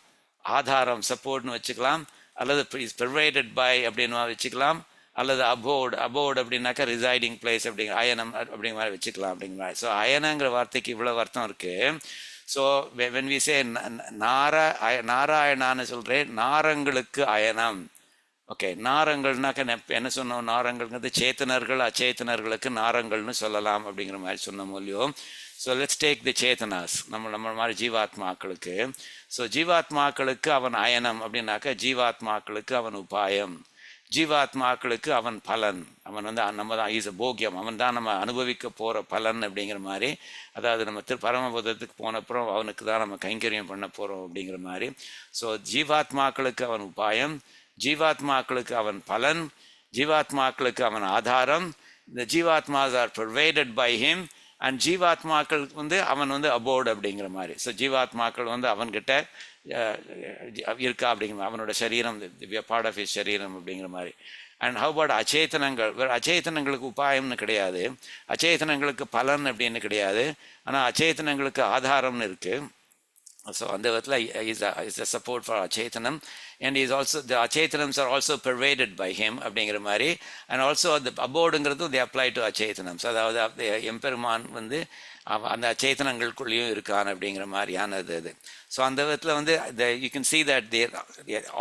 ஆதாரம் சப்போர்ட்னு வச்சுக்கலாம், அல்லது இஸ் ப்ரொவைடட் பை அப்படின்னு வச்சுக்கலாம், அல்லது அபோர்டு அப்படின்னாக்கா ரிசைடிங் பிளேஸ் அப்படிங்கிற அயனம் அப்படிங்கிற மாதிரி வச்சுக்கலாம் அப்படிங்கிற மாதிரி. ஸோ அயனங்கிற வார்த்தைக்கு இவ்வளோ அர்த்தம் இருக்குது. ஸோ வென் வி சே நாராயணான்னு சொல்கிறேன், நாரங்களுக்கு அயனம். ஓகே, நாரங்கள்னாக்க என்ன சொன்னோம்? நாரங்கள்ங்கிறது சேத்தனர்கள் அச்சேத்தனர்களுக்கு நாரங்கள்னு சொல்லலாம் அப்படிங்கிற மாதிரி சொன்னோம் இல்லையோ. ஸோ லெட்ஸ் டேக் தி சேத்தனாஸ், நம்ம மாதிரி ஜீவாத்மாக்களுக்கு. ஸோ ஜீவாத்மாக்களுக்கு அவன் அயனம் அப்படின்னாக்க ஜீவாத்மாக்களுக்கு அவன் உபாயம், ஜீவாத்மாக்களுக்கு அவன் பலன். அவன் வந்து நம்ம தான் ஈஸ் போக்கியம், அவன் தான் நம்ம அனுபவிக்க போகிற பலன் அப்படிங்கிற மாதிரி. அதாவது நம்ம பரமபதத்துக்கு போனப்புறம் அவனுக்கு தான் நம்ம கைங்கரியம் பண்ண போகிறோம் அப்படிங்கிற மாதிரி. ஸோ ஜீவாத்மாக்களுக்கு அவன் உபாயம், ஜீவாத்மாக்களுக்கு அவன் பலன், ஜீவாத்மாக்களுக்கு அவன் ஆதாரம். இந்த jivatmas are provided by him, and ஜீவாத்மாக்கள் வந்து அவன் வந்து அபோர்டு அப்படிங்கிற மாதிரி. ஸோ ஜீவாத்மாக்கள் வந்து அவன்கிட்ட இருக்கா அப்படிங்கிற அவனோட சரீரம், பார்ட் ஆஃப் ஹிஸ் சரீரம் அப்படிங்கிற மாதிரி. அண்ட் ஹவ் அபவுட் அச்சேதனங்கள்? வேறு அச்சேதனங்களுக்கு உபாயம்னு கிடையாது, அச்சேதனங்களுக்கு பலன் அப்படின்னு கிடையாது, ஆனால் அச்சேதனங்களுக்கு ஆதாரம்னு இருக்குது. ஸோ அந்த விதத்தில் is a support for achetanam. and is also the achetanams are also pervaded by him அப்படிங்கிற மாதிரி. and also the abode-ங்கிறது they apply to achetanams, அதாவது எம்பெருமான் வந்து அந்த அச்சேதனங்களுக்குள்ளேயும் இருக்கான் அப்படிங்கிற மாதிரியானது அது. ஸோ அந்த விதத்தில் வந்து you can see that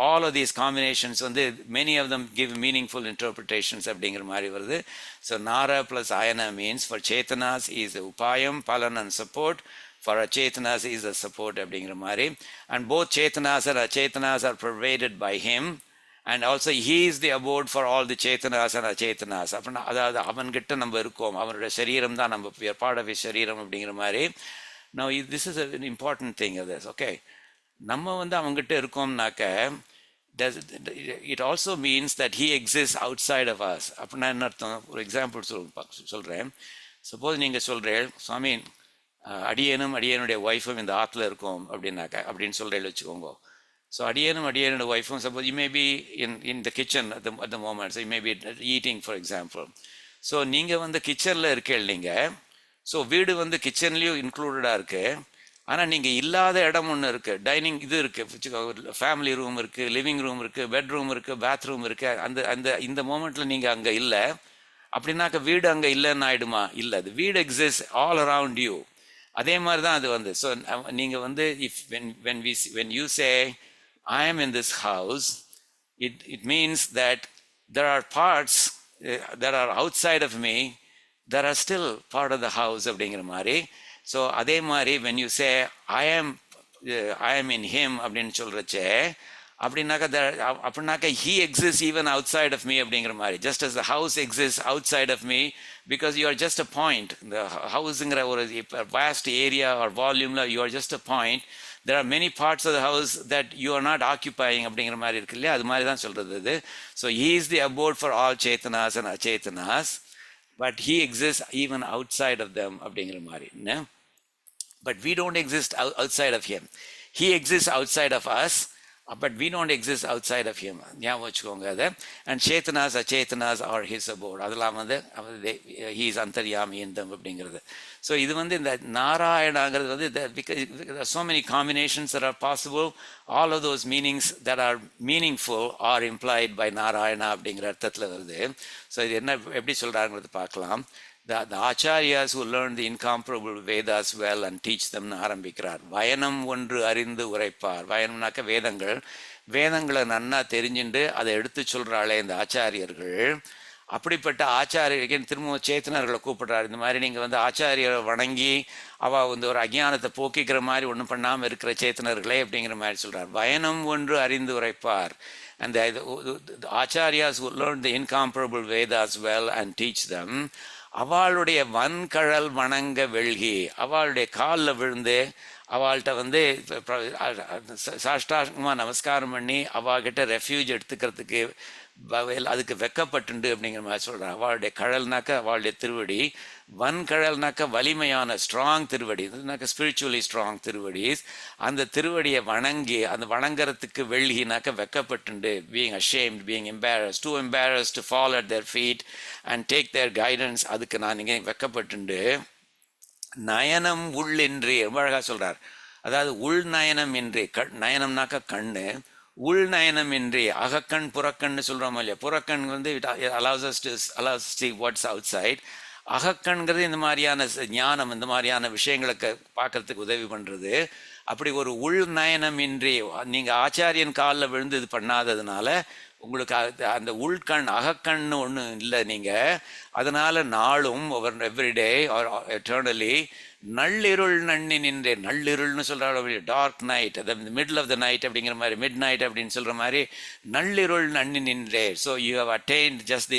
all of these combinations வந்து many of them give meaningful interpretations அப்படிங்கிற மாதிரி வருது. ஸோ நார plus ayana means for chetanas is upayam, palan and support, for achetanas is a support அப்படிங்கிற மாதிரி. and both chetanas and achetanas are pervaded by him, and also he is the abode for all the chetanas and achetanas. அப்படின்னா அதாவது அவன்கிட்ட நம்ம இருக்கோம், அவனுடைய சரீரம் தான் நம்ம பார்ட் ஆஃப் சரீரம் அப்படிங்கிற மாதிரி. நான் this is an important thing of this. Okay, நம்ம வந்து அவங்ககிட்ட இருக்கோம்னாக்க it also means that he exists outside of us. அப்படின்னா என்ன அர்த்தம்? ஒரு எக்ஸாம்பிள் சொல்கிறேன். சப்போஸ் நீங்கள் சொல்கிறேன், சுவாமி அடியேனும் அடியனுடைய ஒய்ஃபும் இந்த ஆற்றுல இருக்கோம் அப்படின்னாக்க அப்படின்னு சொல்கிறேன்னு வச்சுக்கோங்க. ஸோ அடியனும் அடியனுடைய ஒய்ஃபும் suppose you may be in the kitchen at the moment, so you may be eating for example. So நீங்கள் வந்து கிச்சனில் இருக்கேள் நீங்கள். ஸோ வீடு வந்து கிச்சன்லேயும் இன்க்ளூடடாக இருக்குது. ஆனால் நீங்கள் இல்லாத இடம் ஒன்று இருக்குது, டைனிங் இது இருக்குது, ஃபேமிலி ரூம் இருக்குது, லிவிங் ரூம் இருக்குது, பெட்ரூம் இருக்குது, பாத்ரூம் இருக்குது. இந்த மோமெண்ட்டில் நீங்கள் அங்கே இல்லை அப்படின்னாக்க வீடு அங்கே இல்லைன்னு ஆகிடுமா? இல்லை, அது வீடு எக்ஸிஸ்ட் ஆல் அரவுண்ட் யூ. அதே மாதிரி தான் அது வந்து. ஸோ நீங்கள் வந்து if when you say I am in this house, it means that there are parts that are outside of me that are still part of the house அப்படிங்கிற மாதிரி. So அதே மாதிரி when you say I am in him அப்படின்னு சொல்கிறச்சே அப்படின்னாக்க he exists even outside of me அப்படிங்கிற மாதிரி. Just as the house exists outside of me because you are just a point. The houseங்கிற ஒரு vast area or volumeல you are just a point. There are many parts of the house that you are not occupying அப்படிங்கிற மாதிரி இருக்கு இல்லையா? அது மாதிரி தான் சொல்கிறது இது. So he is the abode for all chetanas and achetanas, but he exists even outside of them அப்படிங்கிற மாதிரி. But we don't exist outside of him. He exists outside of us, but we don't exist outside of him. ஞாபகம் வச்சுக்கோங்க அதை. And சேத்தனாஸ் அச்சேத்தனாஸ் R his abort, அதெல்லாம் வந்து he is அந்தர்யாமி in them அப்படிங்கிறது. So இது வந்து இந்த நாராயணாங்கிறது வந்து because so many combinations that are possible, all of those meanings that are meaningful are implied by Narayana அப்படிங்கிற அர்த்தத்தில் வருது. ஸோ இது என்ன எப்படி சொல்கிறாங்கிறது பார்க்கலாம். The acharyas who learn the incomparable Vedas well and teach them ஆரம்பிக்கிறார். வயனம் ஒன்று அறிந்து உரைப்பார். வயனம்னாக்க வேதங்களை நன்னா தெரிஞ்சுட்டு அதை எடுத்து சொல்கிறாளே இந்த ஆச்சாரியர்கள். அப்படிப்பட்ட ஆச்சாரியர்கள் திரும்ப சேத்தனர்களை கூப்பிடுறாரு. இந்த மாதிரி நீங்கள் வந்து ஆச்சாரியரை வணங்கி அவள் வந்து ஒரு அஜ்ஞானத்தை போக்கிக்கிற மாதிரி ஒன்றும் பண்ணாமல் இருக்கிற சேத்தனர்களே அப்படிங்கிற மாதிரி சொல்கிறார். வயனம் ஒன்று அறிந்து உரைப்பார். And the acharyas who learn the incomparable Vedas well and teach them, அவளுடைய வன்கழல் வணங்க வெள்கி, அவளுடைய காலில் விழுந்து அவள்கிட்ட வந்து சாஷ்டாங்கமாக நமஸ்காரம் பண்ணி அவகிட்ட ரெஃப்யூஜ் எடுத்துக்கிறதுக்கு அதுக்கு வெக்கப்பட்டுண்டு அப்படிங்கிற மாதிரி சொல்கிறான். அவளுடைய கழல்னாக்க அவளுடைய திருவடி, வன்கழல்னாக்க வலிமையான ஸ்ட்ராங் திருவடி, இதுனாக்க ஸ்பிரிச்சுவலி ஸ்ட்ராங் திருவடிஸ். அந்த திருவடியை வணங்கி அந்த வணங்குறதுக்கு வெள்ளினாக்க வெக்கப்பட்டுண்டு, being ashamed, being embarrassed, too embarrassed to fall at their feet and take their guidance, அதுக்கு நான் இங்கே வெக்கப்பட்டுண்டு. நயனம் உள்ளின்றி, ரொம்ப அழகாக சொல்கிறார். அதாவது உள் நயனம் இன்றி, நயனம்னாக்க கண்ணு, உள் நயனம் இன்றி, அகக்கண் புறக்கண்ணு சொல்கிறோம் இல்லையா? புறக்கண் வந்து allows us to see what's outside. அகக்கண்கிறது இந்த மாதிரியான ஞானம், இந்த மாதிரியான விஷயங்களுக்கு பார்க்கறதுக்கு உதவி பண்ணுறது. அப்படி ஒரு உள் நயனம் இன்றி நீங்கள் ஆச்சாரியன் காலில் விழுந்து இது பண்ணாததுனால உங்களுக்கு அந்த உள்கண் அகக்கண்ணு ஒன்று இல்லை நீங்கள். அதனால் நாளும் எவ்ரிடே ஆர் எட்டர்னலி நள்ளிருள் நன்னி நின்றே, நள்ளிருள்னு சொல்கிற டார்க் நைட், அதாவது மிடில் ஆஃப் த நைட் அப்படிங்கிற மாதிரி, மிட் நைட் அப்படின்னு சொல்கிற மாதிரி நள்ளிருள் நன்னி நின்றே. So you have attained just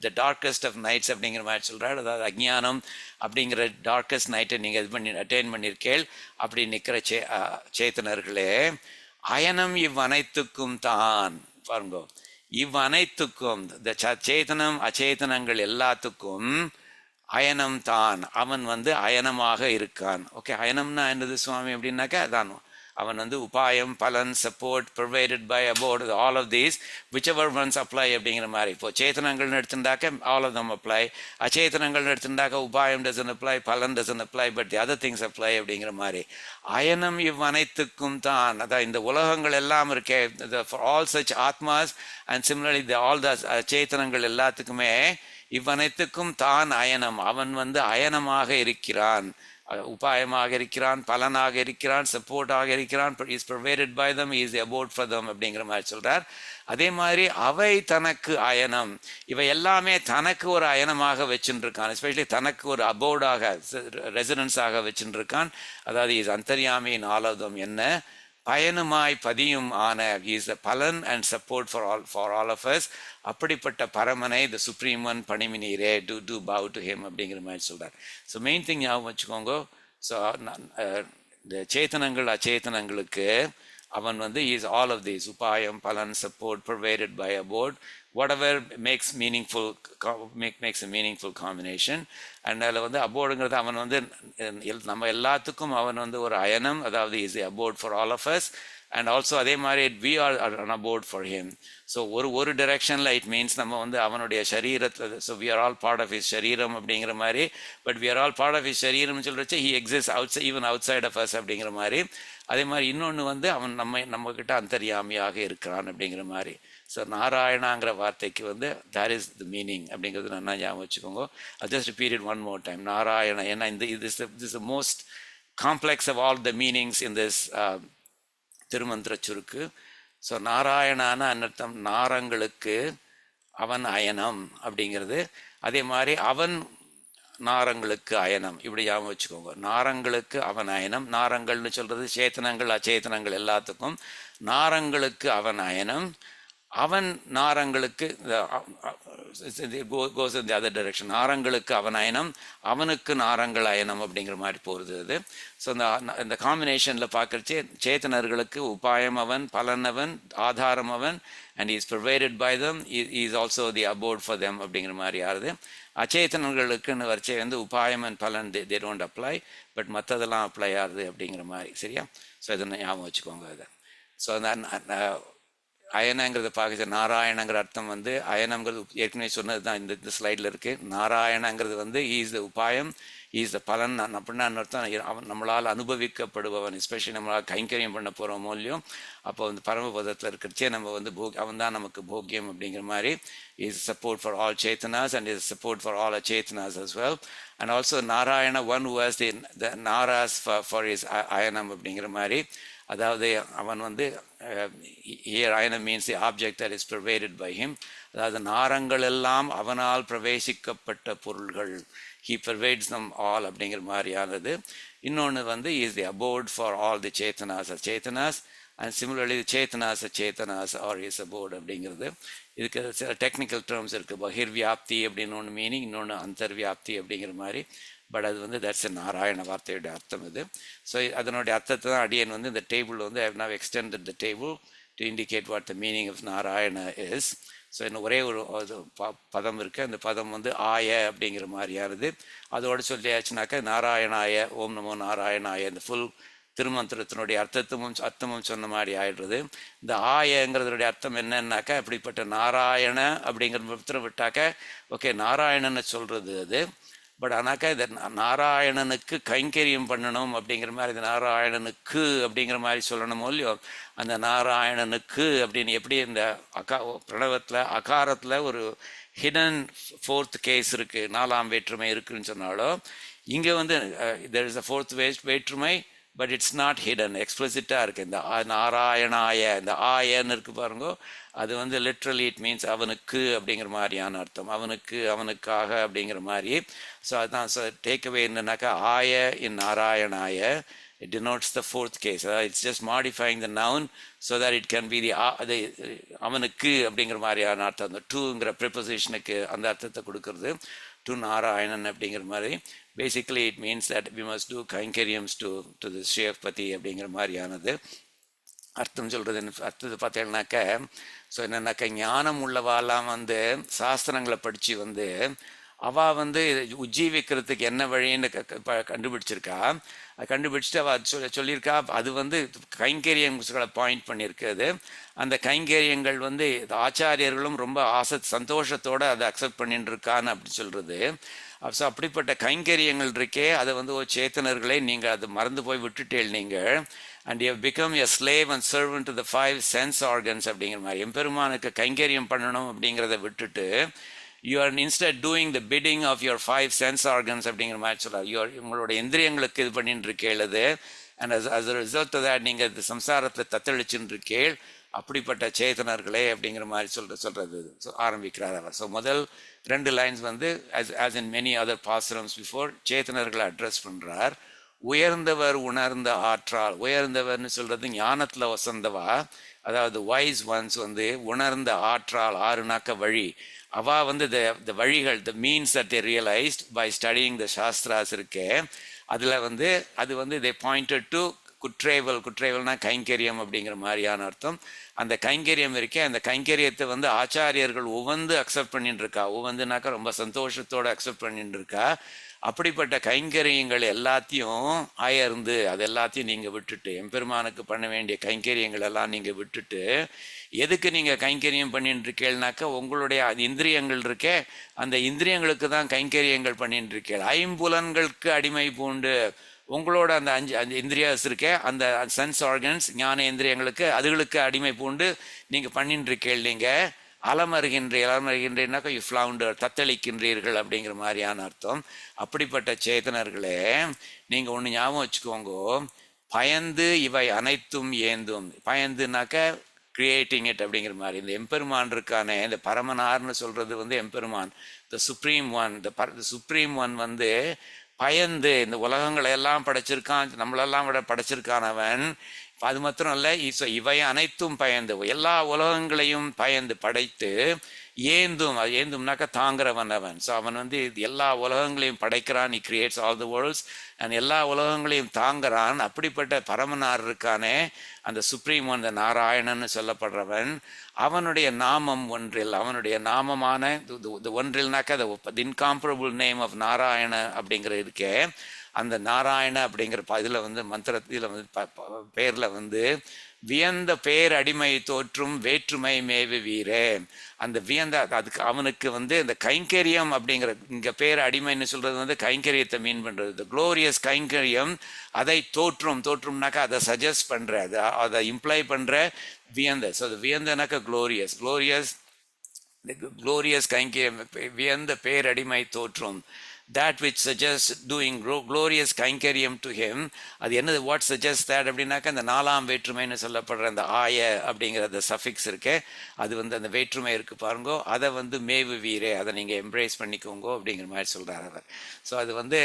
the darkest of nights அப்படிங்கிற மாதிரி சொல்கிறார். அதாவது அஜ்ஞானம் அப்படிங்கிற டார்க்கஸ்ட் நைட்டை நீங்கள் இது பண்ணி அட்டைன் பண்ணியிருக்கேள். அப்படி நிற்கிற சேத்தனர்களே, அயனம் இவ்வனைத்துக்கும் தான் பாருங்கோ, இவ்வனைத்துக்கும் இந்த சேத்தனம் அச்சேதனங்கள் எல்லாத்துக்கும் அயனம் தான், அவன் வந்து அயனமாக இருக்கான். ஓகே, அயனம்னா என்னது சுவாமி அப்படின்னாக்கா அதான் அவன் வந்து உபாயம், பலன், support, provided by, abode, all of these which ever ones apply அப்படிங்கிற மாதிரி. இப்போ சேத்தனங்கள்னு எடுத்துட்டாக்க ஆல் ஆஃப் தம் அப்ளை, அச்சேதனங்கள்னு எடுத்துட்டாக்க உபாயம் டசன் அப்ளை, பலன் doesn't apply, but the other things apply அப்படிங்கிற மாதிரி. அயனம் இவ்வனைத்துக்கும் தான், அதான் இந்த உலகங்கள் எல்லாம் இருக்கே, for all such atmas and similarly all the சேத்தனங்கள் எல்லாத்துக்குமே இவ்வனைத்துக்கும் தான் அயனம், அவன் வந்து அயனமாக இருக்கிறான், உபாயமாக இருக்கிறான், பலனாக இருக்கிறான், சப்போர்ட்டாக இருக்கிறான், is provided by them, is abode for them அப்படிங்கிற மாதிரி சொல்கிறார். அதே மாதிரி அவை தனக்கு அயனம், இவை எல்லாமே தனக்கு ஒரு அயனமாக வச்சுருக்கான், எஸ்பெஷலி தனக்கு ஒரு அபோர்டாக ரெசிடென்ஸாக வச்சுருக்கான். அதாவது இஸ் அந்தர்யாமி இன் ஆல் ஆஃப் தம். என்ன பயனுமாய் பதியும் ஆன is the phalan and support for all of us. அப்படிப்பட்ட பரமனை த சுப்ரீம் ஒன் பணிமினீரே டு பவ் டு ஹிம் அப்படிங்கிற மாதிரி சொல்கிறார். ஸோ மெயின் திங் ஞாபகம் வச்சுக்கோங்க. ஸோ இந்த சேத்தனங்கள் அச்சேதனங்களுக்கு அவன் வந்து இஸ் ஆல் ஆஃப் தீஸ் உபாயம் பலன் support provided by abode whatever makes makes a meaningful combination. அண்ட் அதில் வந்து அபோர்டுங்கிறது அவன் வந்து நம்ம எல்லாத்துக்கும் அவன் வந்து ஒரு அயனம், அதாவது is abode for all of us. And also அதே மாதிரி we are an abode for him. So ஒரு டிரெக்ஷனில் இட் மீன்ஸ் நம்ம வந்து அவனுடைய சரீரத்தில், so we are all part of his shariram அப்படிங்கிற மாதிரி. But we are all part of his சரீரம்னு சொல்கிறச்சு he exist even outside of us அப்படிங்கிற மாதிரி. அதே மாதிரி இன்னொன்று வந்து அவன் நம்மக்கிட்ட அந்தர்யாமியாக இருக்கிறான் அப்படிங்கிற மாதிரி. ஸோ நாராயணாங்கிற வார்த்தைக்கு வந்து தேர் இஸ் த மீனிங் அப்படிங்கிறது நல்லா ஞாபகம் வச்சுக்கோங்க. I just repeat one more time. Narayana, ஏன்னா this most complex of all the meanings in this Thirumantra சுருக்கு. ஸோ நாராயணான அனர்த்தம் நாரங்களுக்கு அவன் அயனம் அப்படிங்கிறது. அதே மாதிரி அவன் நாரங்களுக்கு அயனம், இப்படி ஞாபகம் வச்சுக்கோங்க. நாரங்களுக்கு அவன் அயனம். நாரங்கள்னு சொல்கிறது சேத்தனங்கள் அச்சேதனங்கள் எல்லாத்துக்கும். நாரங்களுக்கு அவன் அயனம், அவன் நாரங்களுக்கு கோஸ் இன் தி அதர் டைரக்ஷன். நாரங்களுக்கு அவன் அயனம், அவனுக்கு நாரங்கள் அயனம் அப்படிங்கிற மாதிரி போகிறது அது. ஸோ இந்த காம்பினேஷனில் பார்க்குறச்சே சேத்தனர்களுக்கு உபாயம் அவன், பலன் அவன், ஆதாரம் அவன், and is provided by them, is also the abode for them அப்படிங்கிற மாதிரி ஆகுது. அச்சேத்தனர்களுக்குன்னு வரைச்சே வந்து உபாயம் அண்ட் பலன் தே டோன்ட் அப்ளை, பட் மற்றதெல்லாம் அப்ளை ஆகுது அப்படிங்கிற மாதிரி. சரியா? ஸோ இதை ஞாபகம் வச்சுக்கோங்க அதை. ஸோ அந்த அயனங்கிறத பார்க்க நாராயணங்கிற அர்த்தம் வந்து அயனங்கிறது ஏற்கனவே சொன்னது தான் இந்த ஸ்லைடில் இருக்குது. நாராயணங்கிறது வந்து ஈஸ் த உபாயம், ஈஸ் த பலன். அப்படின்னா அர்த்தம் அவன் நம்மளால் அனுபவிக்கப்படுபவன், எஸ்பெஷலி நம்மளால் கைங்கரியம் பண்ண போகிற மூலியம். அப்போ வந்து பரமபதத்தில் இருக்கிறச்சே நம்ம வந்து அவன் தான் நமக்கு போக்கியம் அப்படிங்கிற மாதிரி. Is support for all chetanas and is support for all achetanas as well. And also Narayana one who has the naras for is ayanam அப்படிங்கிற மாதிரி. அதாவது அவன் வந்து here ayanam means the object that is provided by him. அதாவது நாரங்கள் எல்லாம் அவனால் பிரவேசிக்கப்பட்ட பொருள்கள். ஹீ ப்ரொவைட்ஸ் தம் ஆல் அப்படிங்கிற மாதிரியானது. இன்னொன்று வந்து is the abode for all the chetanas and similarly the chetanas are is abode அப்படிங்கிறது. இதுக்கு சில டெக்னிக்கல் டேர்ம்ஸ் இருக்குது. பகிர்வியாப்தி அப்படின்னு ஒன்று மீனிங், இன்னொன்று அந்தர்வியாப்தி அப்படிங்கிற மாதிரி. பட் அது வந்து தட்ஸ் எ நாராயண வார்த்தையோட அர்த்தம் இது. ஸோ அதனுடைய அர்த்தத்தை தான் அடியன் வந்து இந்த டேபிள் வந்து I have now extended the table to indicate what the meaning of Narayana is. So இன்னும் ஒரே ஒரு பதம் இருக்குது. அந்த பதம் வந்து ஆய அப்படிங்கிற மாதிரியானது. அதோடு சொல்லியாச்சுனாக்கா நாராயணாய, ஓம் நமோ நாராயணாய, இந்த ஃபுல் திருமந்திரத்தினுடைய அர்த்தமும் சொன்ன மாதிரி ஆயிடுறது. இந்த ஆயங்கிறதுடைய அர்த்தம் என்னன்னாக்கா, அப்படிப்பட்ட நாராயண அப்படிங்கிற விட்டாக்க ஓகே நாராயணனை சொல்கிறது அது. பட் ஆனாக்கா இதை நாராயணனுக்கு கைங்கரியம் பண்ணணும் அப்படிங்கிற மாதிரி, இந்த நாராயணனுக்கு அப்படிங்கிற மாதிரி சொல்லணுமோ இல்லையோ. அந்த நாராயணனுக்கு அப்படின்னு எப்படி இந்த பிரணவத்தில் அகாரத்தில் ஒரு ஹிடன் ஃபோர்த் கேஸ் இருக்குது, நாலாம் வேற்றுமை இருக்குதுன்னு சொன்னாலும், இங்கே வந்து there is a fourth வேற்றுமை, பட் இட்ஸ் நாட் ஹிடன், எக்ஸ்பிளிசிட்டாக இருக்குது. இந்த நாராயணாய, இந்த ஆயன்னு இருக்குது பாருங்க, அது வந்து லிட்ரலி இட் மீன்ஸ் அவனுக்கு அப்படிங்கிற மாதிரியான அர்த்தம். அவனுக்கு, அவனுக்காக அப்படிங்கிற மாதிரி. ஸோ அதுதான். ஸோ டேக் அவே என்னன்னாக்கா ஆய இன் நாராயணாய, it denotes the fourth case. It's just modifying the noun so that it can be the அவனுக்கு அப்படிங்கிற மாதிரியான அர்த்தம். அந்த டூங்கிற ப்ரிப்போசிஷனுக்கு அந்த அர்த்தத்தை கொடுக்கறது. டு நாராயணன் அப்படிங்கிற மாதிரி. Basically it means that we must do kainkaryams to the Sripati அப்படிங்கிற மாதிரியானது அர்த்தம் சொல்கிறது. அர்த்தத்தை பார்த்தீங்கன்னாக்க, ஸோ என்னன்னாக்கா ஞானம் உள்ளவாலாம் வந்து சாஸ்திரங்களை படித்து வந்து அவள் வந்து உஜ்ஜீவிக்கிறதுக்கு என்ன வழின்னு கண்டுபிடிச்சிருக்கா. கண்டுபிடிச்சிட்டு அவள் சொல்லியிருக்கா. அது வந்து கைங்கரியங்களை பாயிண்ட் பண்ணியிருக்குது. அந்த கைங்கரியங்கள் வந்து ஆச்சாரியர்களும் ரொம்ப சந்தோஷத்தோடு அதை அக்செப்ட் பண்ணிட்டு இருக்கான்னு அப்படி சொல்கிறது. ஸோ அப்படிப்பட்ட கைங்கரியங்கள் இருக்கே, அதை வந்து சேத்தனர்களே நீங்கள் அது மறந்து போய் விட்டுட்டேள் நீங்கள். And you become a slave and servant to the 5 sense organs அப்படிங்கிற மாதிரி. எம்பெருமானுக்கு கைங்கரியம் பண்ணணும் அப்படிங்கிறத விட்டுட்டு you are instead doing the bidding of your 5 sense organs அப்படிங்கிற மாதிரி சொல்கிறார். உங்களோட இந்திரியங்களுக்கு இது பண்ணிட்டு இருக்கேளுது. And as a result of that நீங்கள் இந்த சம்சாரத்தில் தத்தளிச்சுட்டு இருக்கேள். அப்படிப்பட்ட சேத்தனர்களே அப்படிங்கிற மாதிரி சொல்கிறது ஆரம்பிக்கிறார் அவர். ஸோ முதல் 2 லைன்ஸ் வந்து as in many other pasurams before சேத்தனர்களை அட்ரஸ் பண்ணுறார். உயர்ந்தவர் உணர்ந்த ஆற்றால். உயர்ந்தவர்னு சொல்றது ஞானத்துல வசந்தவா, அதாவது வைஸ் ஒன்ஸ் வந்து உணர்ந்த ஆற்றால். ஆறுனாக்க வழி. அவா வந்து the வழிகள், the means that they realized by studying the shastras இருக்கே, அதுல வந்து அது வந்து they pointed to குற்றேவல். குற்றேவல்னா கைங்கரியம் அப்படிங்கிற மாதிரியான அர்த்தம். அந்த கைங்கரியம் இருக்கே, அந்த கைங்கரியத்தை வந்து ஆச்சாரியர்கள் ஒவ்வொன்று அக்செப்ட் பண்ணிட்டு இருக்கா. ஒவ்வொன்றுனாக்கா ரொம்ப சந்தோஷத்தோடு அக்செப்ட் பண்ணிட்டு இருக்கா. அப்படிப்பட்ட கைங்கரியங்கள் எல்லாத்தையும் ஆயர்ந்து அது எல்லாத்தையும் நீங்கள் விட்டுட்டு, எம்பெருமானுக்கு பண்ண வேண்டிய கைங்கரியங்கள் எல்லாம் நீங்கள் விட்டுட்டு, எதுக்கு நீங்கள் கைங்கரியம் பண்ணிட்டு இருக்கேள்னாக்கா, உங்களுடைய இந்திரியங்கள் இருக்கே, அந்த இந்திரியங்களுக்கு தான் கைங்கரியங்கள் பண்ணிட்டு இருக்கேள். ஐம்புலன்களுக்கு அடிமை பூண்டு உங்களோட அந்த அஞ்சு இந்திரியாஸ் இருக்கே, அந்த சென்ஸ் ஆர்கன்ஸ் ஞான இந்திரியங்களுக்கு அதுகளுக்கு அடிமை பூண்டு நீங்கள் பண்ணிட்டு இருக்கேள். நீங்கள் அலமருகின்றீனாக்கா யூ ஃப்ளவுண்டர், தத்தளிக்கின்றீர்கள் அப்படிங்கிற மாதிரியான அர்த்தம். அப்படிப்பட்ட சேத்தனர்களே, நீங்கள் ஒன்று ஞாபகம் வச்சுக்கோங்க, பயந்து இவை அனைத்தும் ஏந்தும். பயந்துனாக்க கிரியேட்டிங் இட் அப்படிங்கிற மாதிரி. இந்த எம்பெருமான் இருக்கானே, இந்த பரமனார்னு சொல்றது வந்து எம்பெருமான், த சுப்ரீம் ஒன். த சுப்ரீம் ஒன் வந்து பயந்து இந்த உலகங்களை எல்லாம் படைச்சிருக்கான், நம்மளெல்லாம் விட படைச்சிருக்கான் அவன். அது மாத்திரம் இல்லை, இவை அனைத்தும் பயந்து, எல்லா உலகங்களையும் பயந்து படைத்து ஏந்தும். அது ஏந்தும்னாக்கா தாங்கிறவன் அவன். ஸோ அவன் வந்து எல்லா உலகங்களையும் படைக்கிறான். he creates all the worlds and எல்லா உலகங்களையும் தாங்கிறான். அப்படிப்பட்ட பரமனார் இருக்கானே, அந்த சுப்ரீம் ஒன், அந்த நாராயணன்னு சொல்லப்படுறவன், அவனுடைய நாமம் ஒன்றில், அவனுடைய நாமமான ஒன்றில்னாக்கா the incomparable name of Narayana அப்படிங்கிற இருக்கே, அந்த நாராயண அப்படிங்கிற இதில் வந்து மந்திரத்தில் வந்து பேரில் வந்து வியந்த பேர் அடிமை தோற்றும் வேற்றுமை மேவு வீரே. அந்த வியந்த அதுக்கு அவனுக்கு வந்து இந்த கைங்கரியம் அப்படிங்கிற இங்கே பேர் அடிமைன்னு சொல்கிறது வந்து கைங்கரியத்தை மீன் பண்ணுறது. இந்த குளோரியஸ் கைங்கரியம், அதை தோற்றும்னாக்கா அதை சஜஸ்ட் பண்ணுற, அதை இம்ப்ளை பண்ணுற வியந்த. ஸோ அது வியந்தனாக்கா glorious கைங்கரியம், வியந்த பேரடிமை தோற்றும். That which suggests doing glorious கைங்கரியம் to him. அது என்னது, what suggests that அப்படின்னாக்கா, அந்த நாலாம் வேற்றுமைன்னு சொல்லப்படுற அந்த ஆய அப்படிங்கிற அந்த சஃபிக்ஸ் இருக்கே, அது வந்து அந்த வேற்றுமை இருக்கு பாருங்கோ, அதை வந்து மேவு வீரே, அதை நீங்கள் எம்ப்ரேஸ் பண்ணிக்கோங்கோ அப்படிங்கிற மாதிரி சொல்கிறார் அவர். ஸோ அது வந்து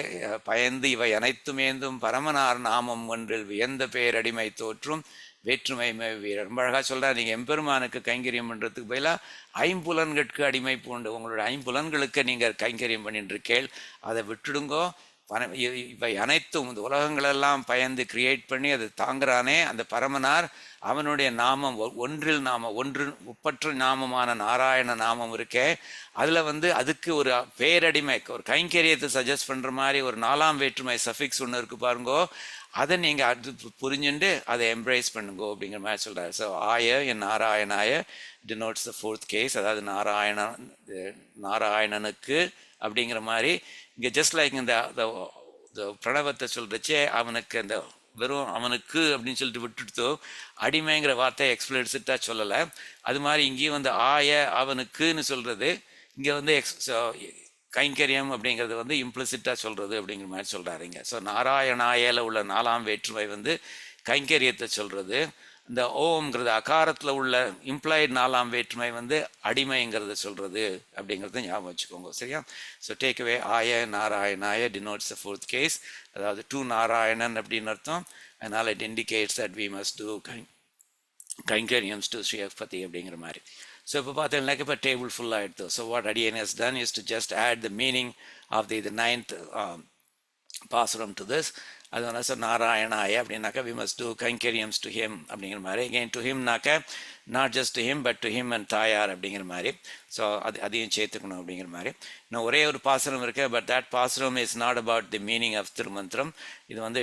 பயந்து இவை அனைத்துமேந்தும் பரமனார் நாமம் ஒன்றில் வியந்த பேரடிமை தோற்றும் வேற்றுமை வீரர். ரொம்ப அழகாக சொல்கிறார். நீங்கள் எம்பெருமானுக்கு கைங்கரியம் பண்ணுறதுக்கு பதிலாக ஐம்புலன்களுக்கு அடிமை பூண்டு, உங்களோட ஐம்புலன்களுக்கு நீங்கள் கைங்கரியம் பண்ணிட்டுருக்கேள், அதை விட்டுடுங்கோ. இவை அனைத்தும் இந்த உலகங்களெல்லாம் பயந்து கிரியேட் பண்ணி அது தாங்குறானே அந்த பரமனார், அவனுடைய நாமம் ஒன்று ஒப்பற்ற நாமமான நாராயண நாமம் இருக்கே, அதில் வந்து அதுக்கு ஒரு பேரடிமை, ஒரு கைங்கரியத்தை சஜஸ்ட் பண்ணுற மாதிரி ஒரு நாலாம் வேற்றுமை சஃபிக்ஸ் ஒன்று இருக்குது பாருங்கோ, அதை நீங்கள் அது புரிஞ்சுட்டு அதை எம்ப்ரேஸ் பண்ணுங்கோ அப்படிங்கிற மாதிரி சொல்கிறார். ஸோ ஆய என் நாராயணாய denotes the fourth case, அதாவது நாராயணனுக்கு அப்படிங்கிற மாதிரி. இங்கே ஜஸ்ட் லைக் இந்த பிரணவத்தை சொல்கிறச்சே அவனுக்கு அந்த வெறும் அவனுக்கு அப்படின்னு சொல்லிட்டு விட்டுடுத்தோ, அடிமைங்கிற வார்த்தையை எக்ஸ்பிளிசிட்டாக சொல்லலை. அது மாதிரி இங்கேயும் வந்து ஆய அவனுக்குன்னு சொல்கிறது இங்கே வந்து கைங்கரியம் அப்படிங்கிறது வந்து இம்ப்ளிசிட்டாக சொல்கிறது அப்படிங்கிற மாதிரி சொல்கிறாருங்க. ஸோ நாராயணாயில் உள்ள நாலாம் வேற்றுமை வந்து கைங்கரியத்தை சொல்கிறது. இந்த ஓம்ங்கிறது அகாரத்தில் உள்ள இம்ப்ளாய்டு நாலாம் வேற்றுமை வந்து அடிமைங்கிறத சொல்கிறது அப்படிங்கிறத ஞாபகம் வச்சுக்கோங்க, சரியா? So take away aya Narayanaya denotes the fourth case, அதாவது டு நாராயணன் அப்படின்னு அர்த்தம். அதனால் it indicates that we must do kainkaryams to Srihaspati அப்படிங்கிற மாதிரி. ஸோ இப்போ பார்த்தீங்கன்னாக்க இப்போ டேபிள் ஃபுல்லாக எடுத்து. So what adiyen has done is to just add the meaning of the ninth pasuram to this. அது வந்து சார் நாராயணாய அப்படின்னாக்கா we must do kainkaryams to him அப்படிங்கிற மாதிரி. அகெயின் டு ஹிம்னாக்க not just to him but to him and Thayar அப்படிங்கிற மாதிரி. ஸோ அதையும் சேர்த்துக்கணும் அப்படிங்கிற மாதிரி. இன்னும் ஒரே ஒரு பாசுரம் இருக்கு, but that pasuram is not about the meaning of Thirumantram. இது வந்து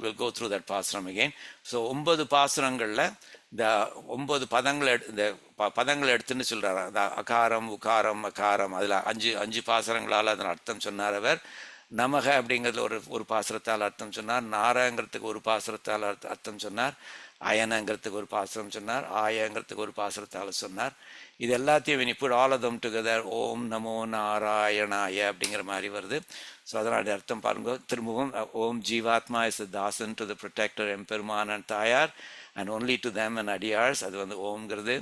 will go through that pasuram again. So 9 பாசுரங்களில் இந்த 9 பதங்கள் எடுத்துன்னு சொல்கிறார். அந்த அகாரம் உகாரம் அகாரம் அதில் அஞ்சு பாசுரங்களால் அதன் அர்த்தம் சொன்னார் அவர். நமக அப்படிங்கிறதுல ஒரு பாசுரத்தால் அர்த்தம் சொன்னார். நாரங்கிறதுக்கு ஒரு பாசுரத்தால் அர்த்தம் சொன்னார். அயனங்கிறதுக்கு ஒரு பாசுரம் சொன்னார். ஆயங்கிறதுக்கு ஒரு பாசுரத்தால் சொன்னார். இது எல்லாத்தையும் when you put all of them together, ஓம் நமோ நாராயணாய அப்படிங்கிற மாதிரி வருது. ஸோ அதனுடைய அர்த்தம் பாருங்க. திரும்பவும் ஓம் ஜீவாத்மா is Dasan to the protector எம்பெருமான் அண்ட் தாயார் and only to them and adiyars. அது வந்து ஓம்ங்கிறது.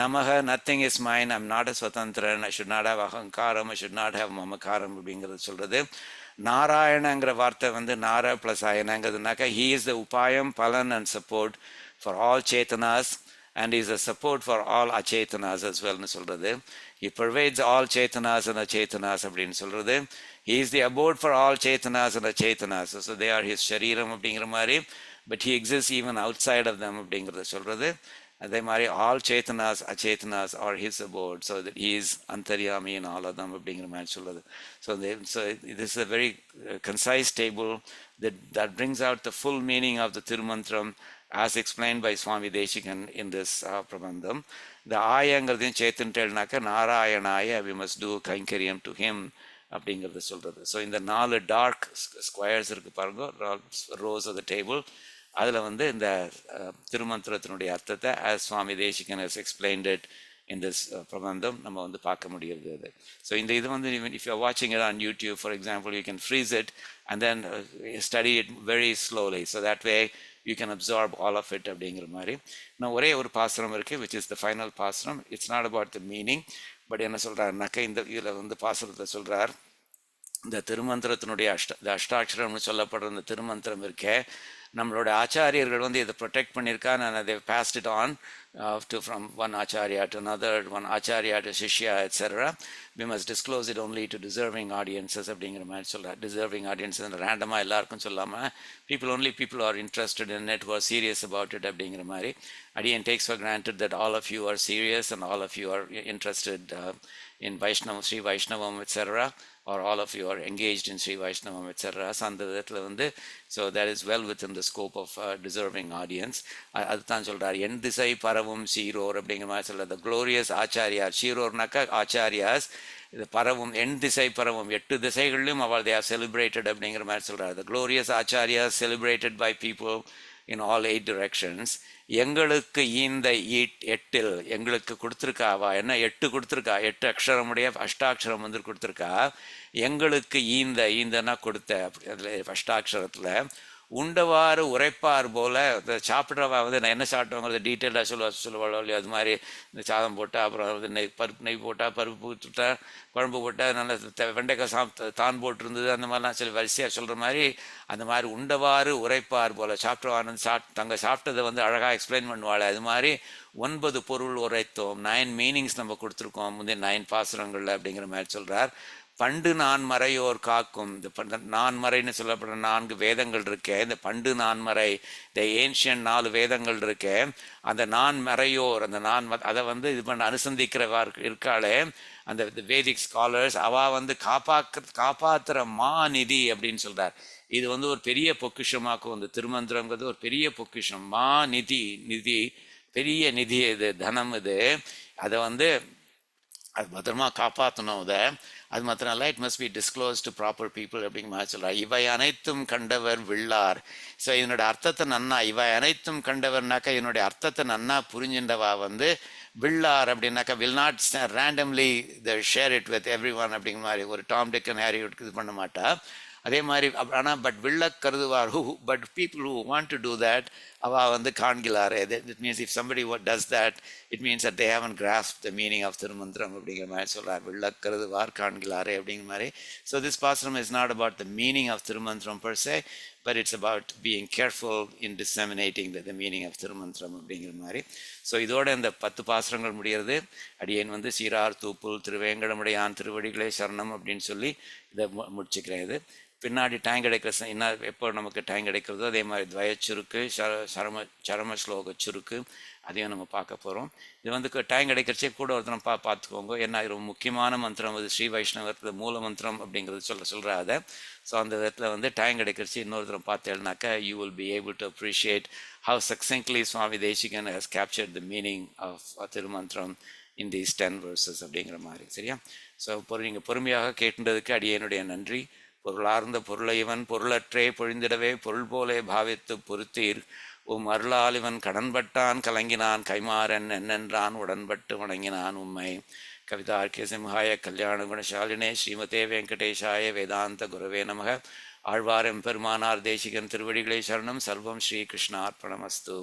Namah nothing is mine, I'm not a swatantran, I should not have ahankaram, I should not have mamakaram அப்படிங்கிறது சொல்கிறது. நாராயணங்கிற வார்த்தை வந்து நார ப்ளஸ் ஆயனங்கிறதுனாக்கா he is the upayam phalan and support for all chetanas and is a support for all achetanas as well னு சொல்றது. He pervades all chetanas and achetanas அப்படின்னு சொல்றது. He is the abode for all chetanas and achetanas. So they are his shariram அப்படிங்கிற மாதிரி, but he exists even outside of them அப்படிங்கிறத சொல்றது. அதே மாதிரி all chetanas achetanas are his abode, so that he is antaryami in all of them அப்படிங்கிற மாதிரி சொல்றது. So this is a very concise table that brings out the full meaning of the Tirumantram as explained by Swami Deshikan in this Prabandham. The Ayangadin Chetantelnaka Narayanaya, we must do Kainkaryam to him அப்படிங்கிறத சொல்றது. So இந்த 4 dark squares இருக்கு பாருங்க, rose of the table, அதில் வந்து இந்த திருமந்திரத்தினுடைய அர்த்தத்தை as Swami Deshikan has explained it in this Prabandham நம்ம வந்து பார்க்க முடியுது அது. ஸோ இந்த இது வந்து if you are watching it on YouTube, for example, you can freeze it and then study it very slowly, so that way you can absorb all of it அப்படிங்கிற மாதிரி. நான் ஒரே ஒரு பாசுரம் இருக்கு, which is the final பாசுரம். It's not about the meaning, but என்ன சொல்றாருனாக்க இந்த இதில் வந்து பாசுரத்தை சொல்றார், இந்த திருமந்திரத்தினுடைய அஷ்டாட்சரம்னு சொல்லப்படுற இந்த திருமந்திரம் இருக்கே, நம்மளோட ஆச்சாரியர்கள் வந்து இதை ப்ரொடெக்ட் பண்ணியிருக்கா. நான் அதை passed it on from one acharya to another, one acharya to shishya, etc. We must disclose it only to deserving audiences அப்படிங்கிற மாதிரி சொல்கிறார். deserving audiences ரேண்டமாக எல்லாருக்கும் சொல்லாமல் people are interested in it, who are serious about it அப்படிங்கிற மாதிரி. Adiyan takes for granted that all of you are serious and all of you are interested in Vaishnavam, Sri Vaishnavam, etc., or all of you are engaged in Sri Vaishnavam, etc. So that is well within the scope of deserving audience. அதுதான் சொல்றார், என் திசை பரவும் சீரோர் அப்படிங்கிற மாதிரி சொல்றார். The glorious ஆச்சாரியார், சீரோர்னாக்கா ஆச்சாரியாஸ், இது பரவும் என் திசை பரவும், 8 திசைகளிலும் அவள் they are celebrated அப்படிங்கிற மாதிரி சொல்றார். The glorious ஆச்சாரியாஸ் celebrated by people in all 8 directions. எங்களுக்கு இந்த 8 எங்களுக்கு கொடுத்துருக்காவா, என்ன 8 கொடுத்துருக்கா, 8 அக்ஷரமுடைய அஷ்டாட்சரம் வந்து கொடுத்துருக்கா. எங்களுக்கு ஈந்தனா கொடுத்த, அதில் அஷ்டாட்சரத்தில் உண்டவாறு உரைப்பார் போல, இந்த சாப்பிட்றவா வந்து நான் என்ன சாப்பிட்டவங்கிறத டீட்டெயிலாக சொல்லுவாளோ இல்லையா, அது மாதிரி இந்த சாதம் போட்டால், அப்புறம் வந்து நெய் போட்டால், பருப்பு ஊற்றுட்டா, குழம்பு போட்டால், நல்ல வெண்டைக்காய் தான் போட்டிருந்தது, அந்த மாதிரிலாம் சொல்லி வரிசையாக சொல்கிற மாதிரி, அந்த மாதிரி உண்டவாறு உரைப்பார் போல சாப்பிட்றவானு தங்க சாப்பிட்டதை வந்து அழகாக எக்ஸ்பிளைன் பண்ணுவாள். அது மாதிரி 9 பொருள் உரைத்தோம், 9 மீனிங்ஸ் நம்ம கொடுத்துருக்கோம் முந்தைய 9 பாசுரங்களில் அப்படிங்கிற மாதிரி சொல்கிறார். பண்டு நான்மறையோர் காக்கும், இந்த நான்மறைன்னு சொல்லப்படுற 4 வேதங்கள் இருக்கே, இந்த பண்டு நான்மறை, இந்த ஏன்ஷியன் 4 வேதங்கள் இருக்கே, அந்த நான்மறையோர், அந்த அதை வந்து இது பண்ண அனுசந்திக்கிறவா இருக்காளே, அந்த வேதிக் ஸ்காலர்ஸ், அவ வந்து காப்பாற்றுற மாநிதி அப்படின்னு சொல்றார். இது வந்து ஒரு பெரிய பொக்கிஷமாக்கும், இந்த திருமந்திரங்கிறது ஒரு பெரிய பொக்கிஷம். நிதி பெரிய நிதி, இது தனம், இது அதை வந்து அது பத்திரமா காப்பாற்றணும். அது மாத்திரம் இல்லை, it must be disclose to proper people அப்படிங்கிற மாதிரி சொல்கிறார். இவை அனைத்தும் கண்டவர் வில்லார். ஸோ இதனுடைய அர்த்தத்தை நன்னா, இவை அனைத்தும் கண்டவர்னாக்கா இதனுடைய அர்த்தத்தை நன்னா புரிஞ்சுண்டவா வந்து வில்லார் அப்படின்னாக்கா will not randomly share it with every one அப்படிங்கிற மாதிரி ஒரு டாம் டிக் அண்ட் ஹேரி இது பண்ண மாட்டா. அதே மாதிரி ஆனால் பட் வில்ல கருதுவார், but people who want to do that அவள் வந்து காண்கிலாரே. It means if somebody does that, it means that they haven't grasped the meaning of Thirumantram அப்படிங்கிற மாதிரி சொல்கிறார். வில்ல கருதுவார் காண்கிலாரே அப்படிங்கிற மாதிரி. So this pasuram is not about the meaning of Thirumantram per se, but it's about being careful in disseminating the meaning of Thirumantram அப்படிங்கிற மாதிரி. ஸோ இதோட இந்த 10 பாசுரங்கள் முடிகிறது. அடியேன் வந்து சீரார் தூப்புல் திருவேங்கடமுடையான் திருவடிகளே சரணம் அப்படின்னு சொல்லி இதை முடிச்சுக்கிறேன். இது பின்னாடி டைம் கிடைக்கிற என்ன எப்போ நமக்கு டைம் கிடைக்கிறதோ அதே மாதிரி துவயச்சுருக்கு, சரம ஸ்லோக சுருக்கு, அதையும் நம்ம பார்க்க போகிறோம். இது வந்து டைம் கிடைக்கிறச்சே கூட ஒருத்தரம் பார்த்துக்கோங்க. ஏன்னா இது ரொம்ப முக்கியமான மந்திரம், அது ஸ்ரீ வைஷ்ணவத்தில் மூல மந்திரம் அப்படிங்கிறது சொல்கிறா அதை. ஸோ அந்த விதத்தில் வந்து டைம் கிடைக்கிறச்சு இன்னொருத்தரம் பார்த்தேன்னாக்கா you will be able to appreciate how succinctly Swami Desikan has captured the meaning of Thirumantram in these 10 verses அப்படிங்கிற மாதிரி. சரியா? ஸோ நீங்கள் பொறுமையாக கேட்டுன்றதுக்கு அடியேனுடைய நன்றி. பொருளார்ந்த பொருளைவன் பொருளற்றே பொழிந்திடவே பொருள் போலே பாவித்து பொறுத்தீர். அருளால் இவன் கடன்பட்டான் கலங்கினான் கைமாறன் என்னென்றான் உடன்பட்டு வணங்கினான் உம்மை. கவிதார்க்கிய சிம்ஹாய கல்யாண குணசாலினே ஸ்ரீமதே வெங்கடேஷாய வேதாந்த குரவே நமக. ஆழ்வார் எம்பெருமானார் தேசிகன் திருவடிகளை சரணம். சர்வம் ஸ்ரீ கிருஷ்ணார்ப்பணமஸ்து.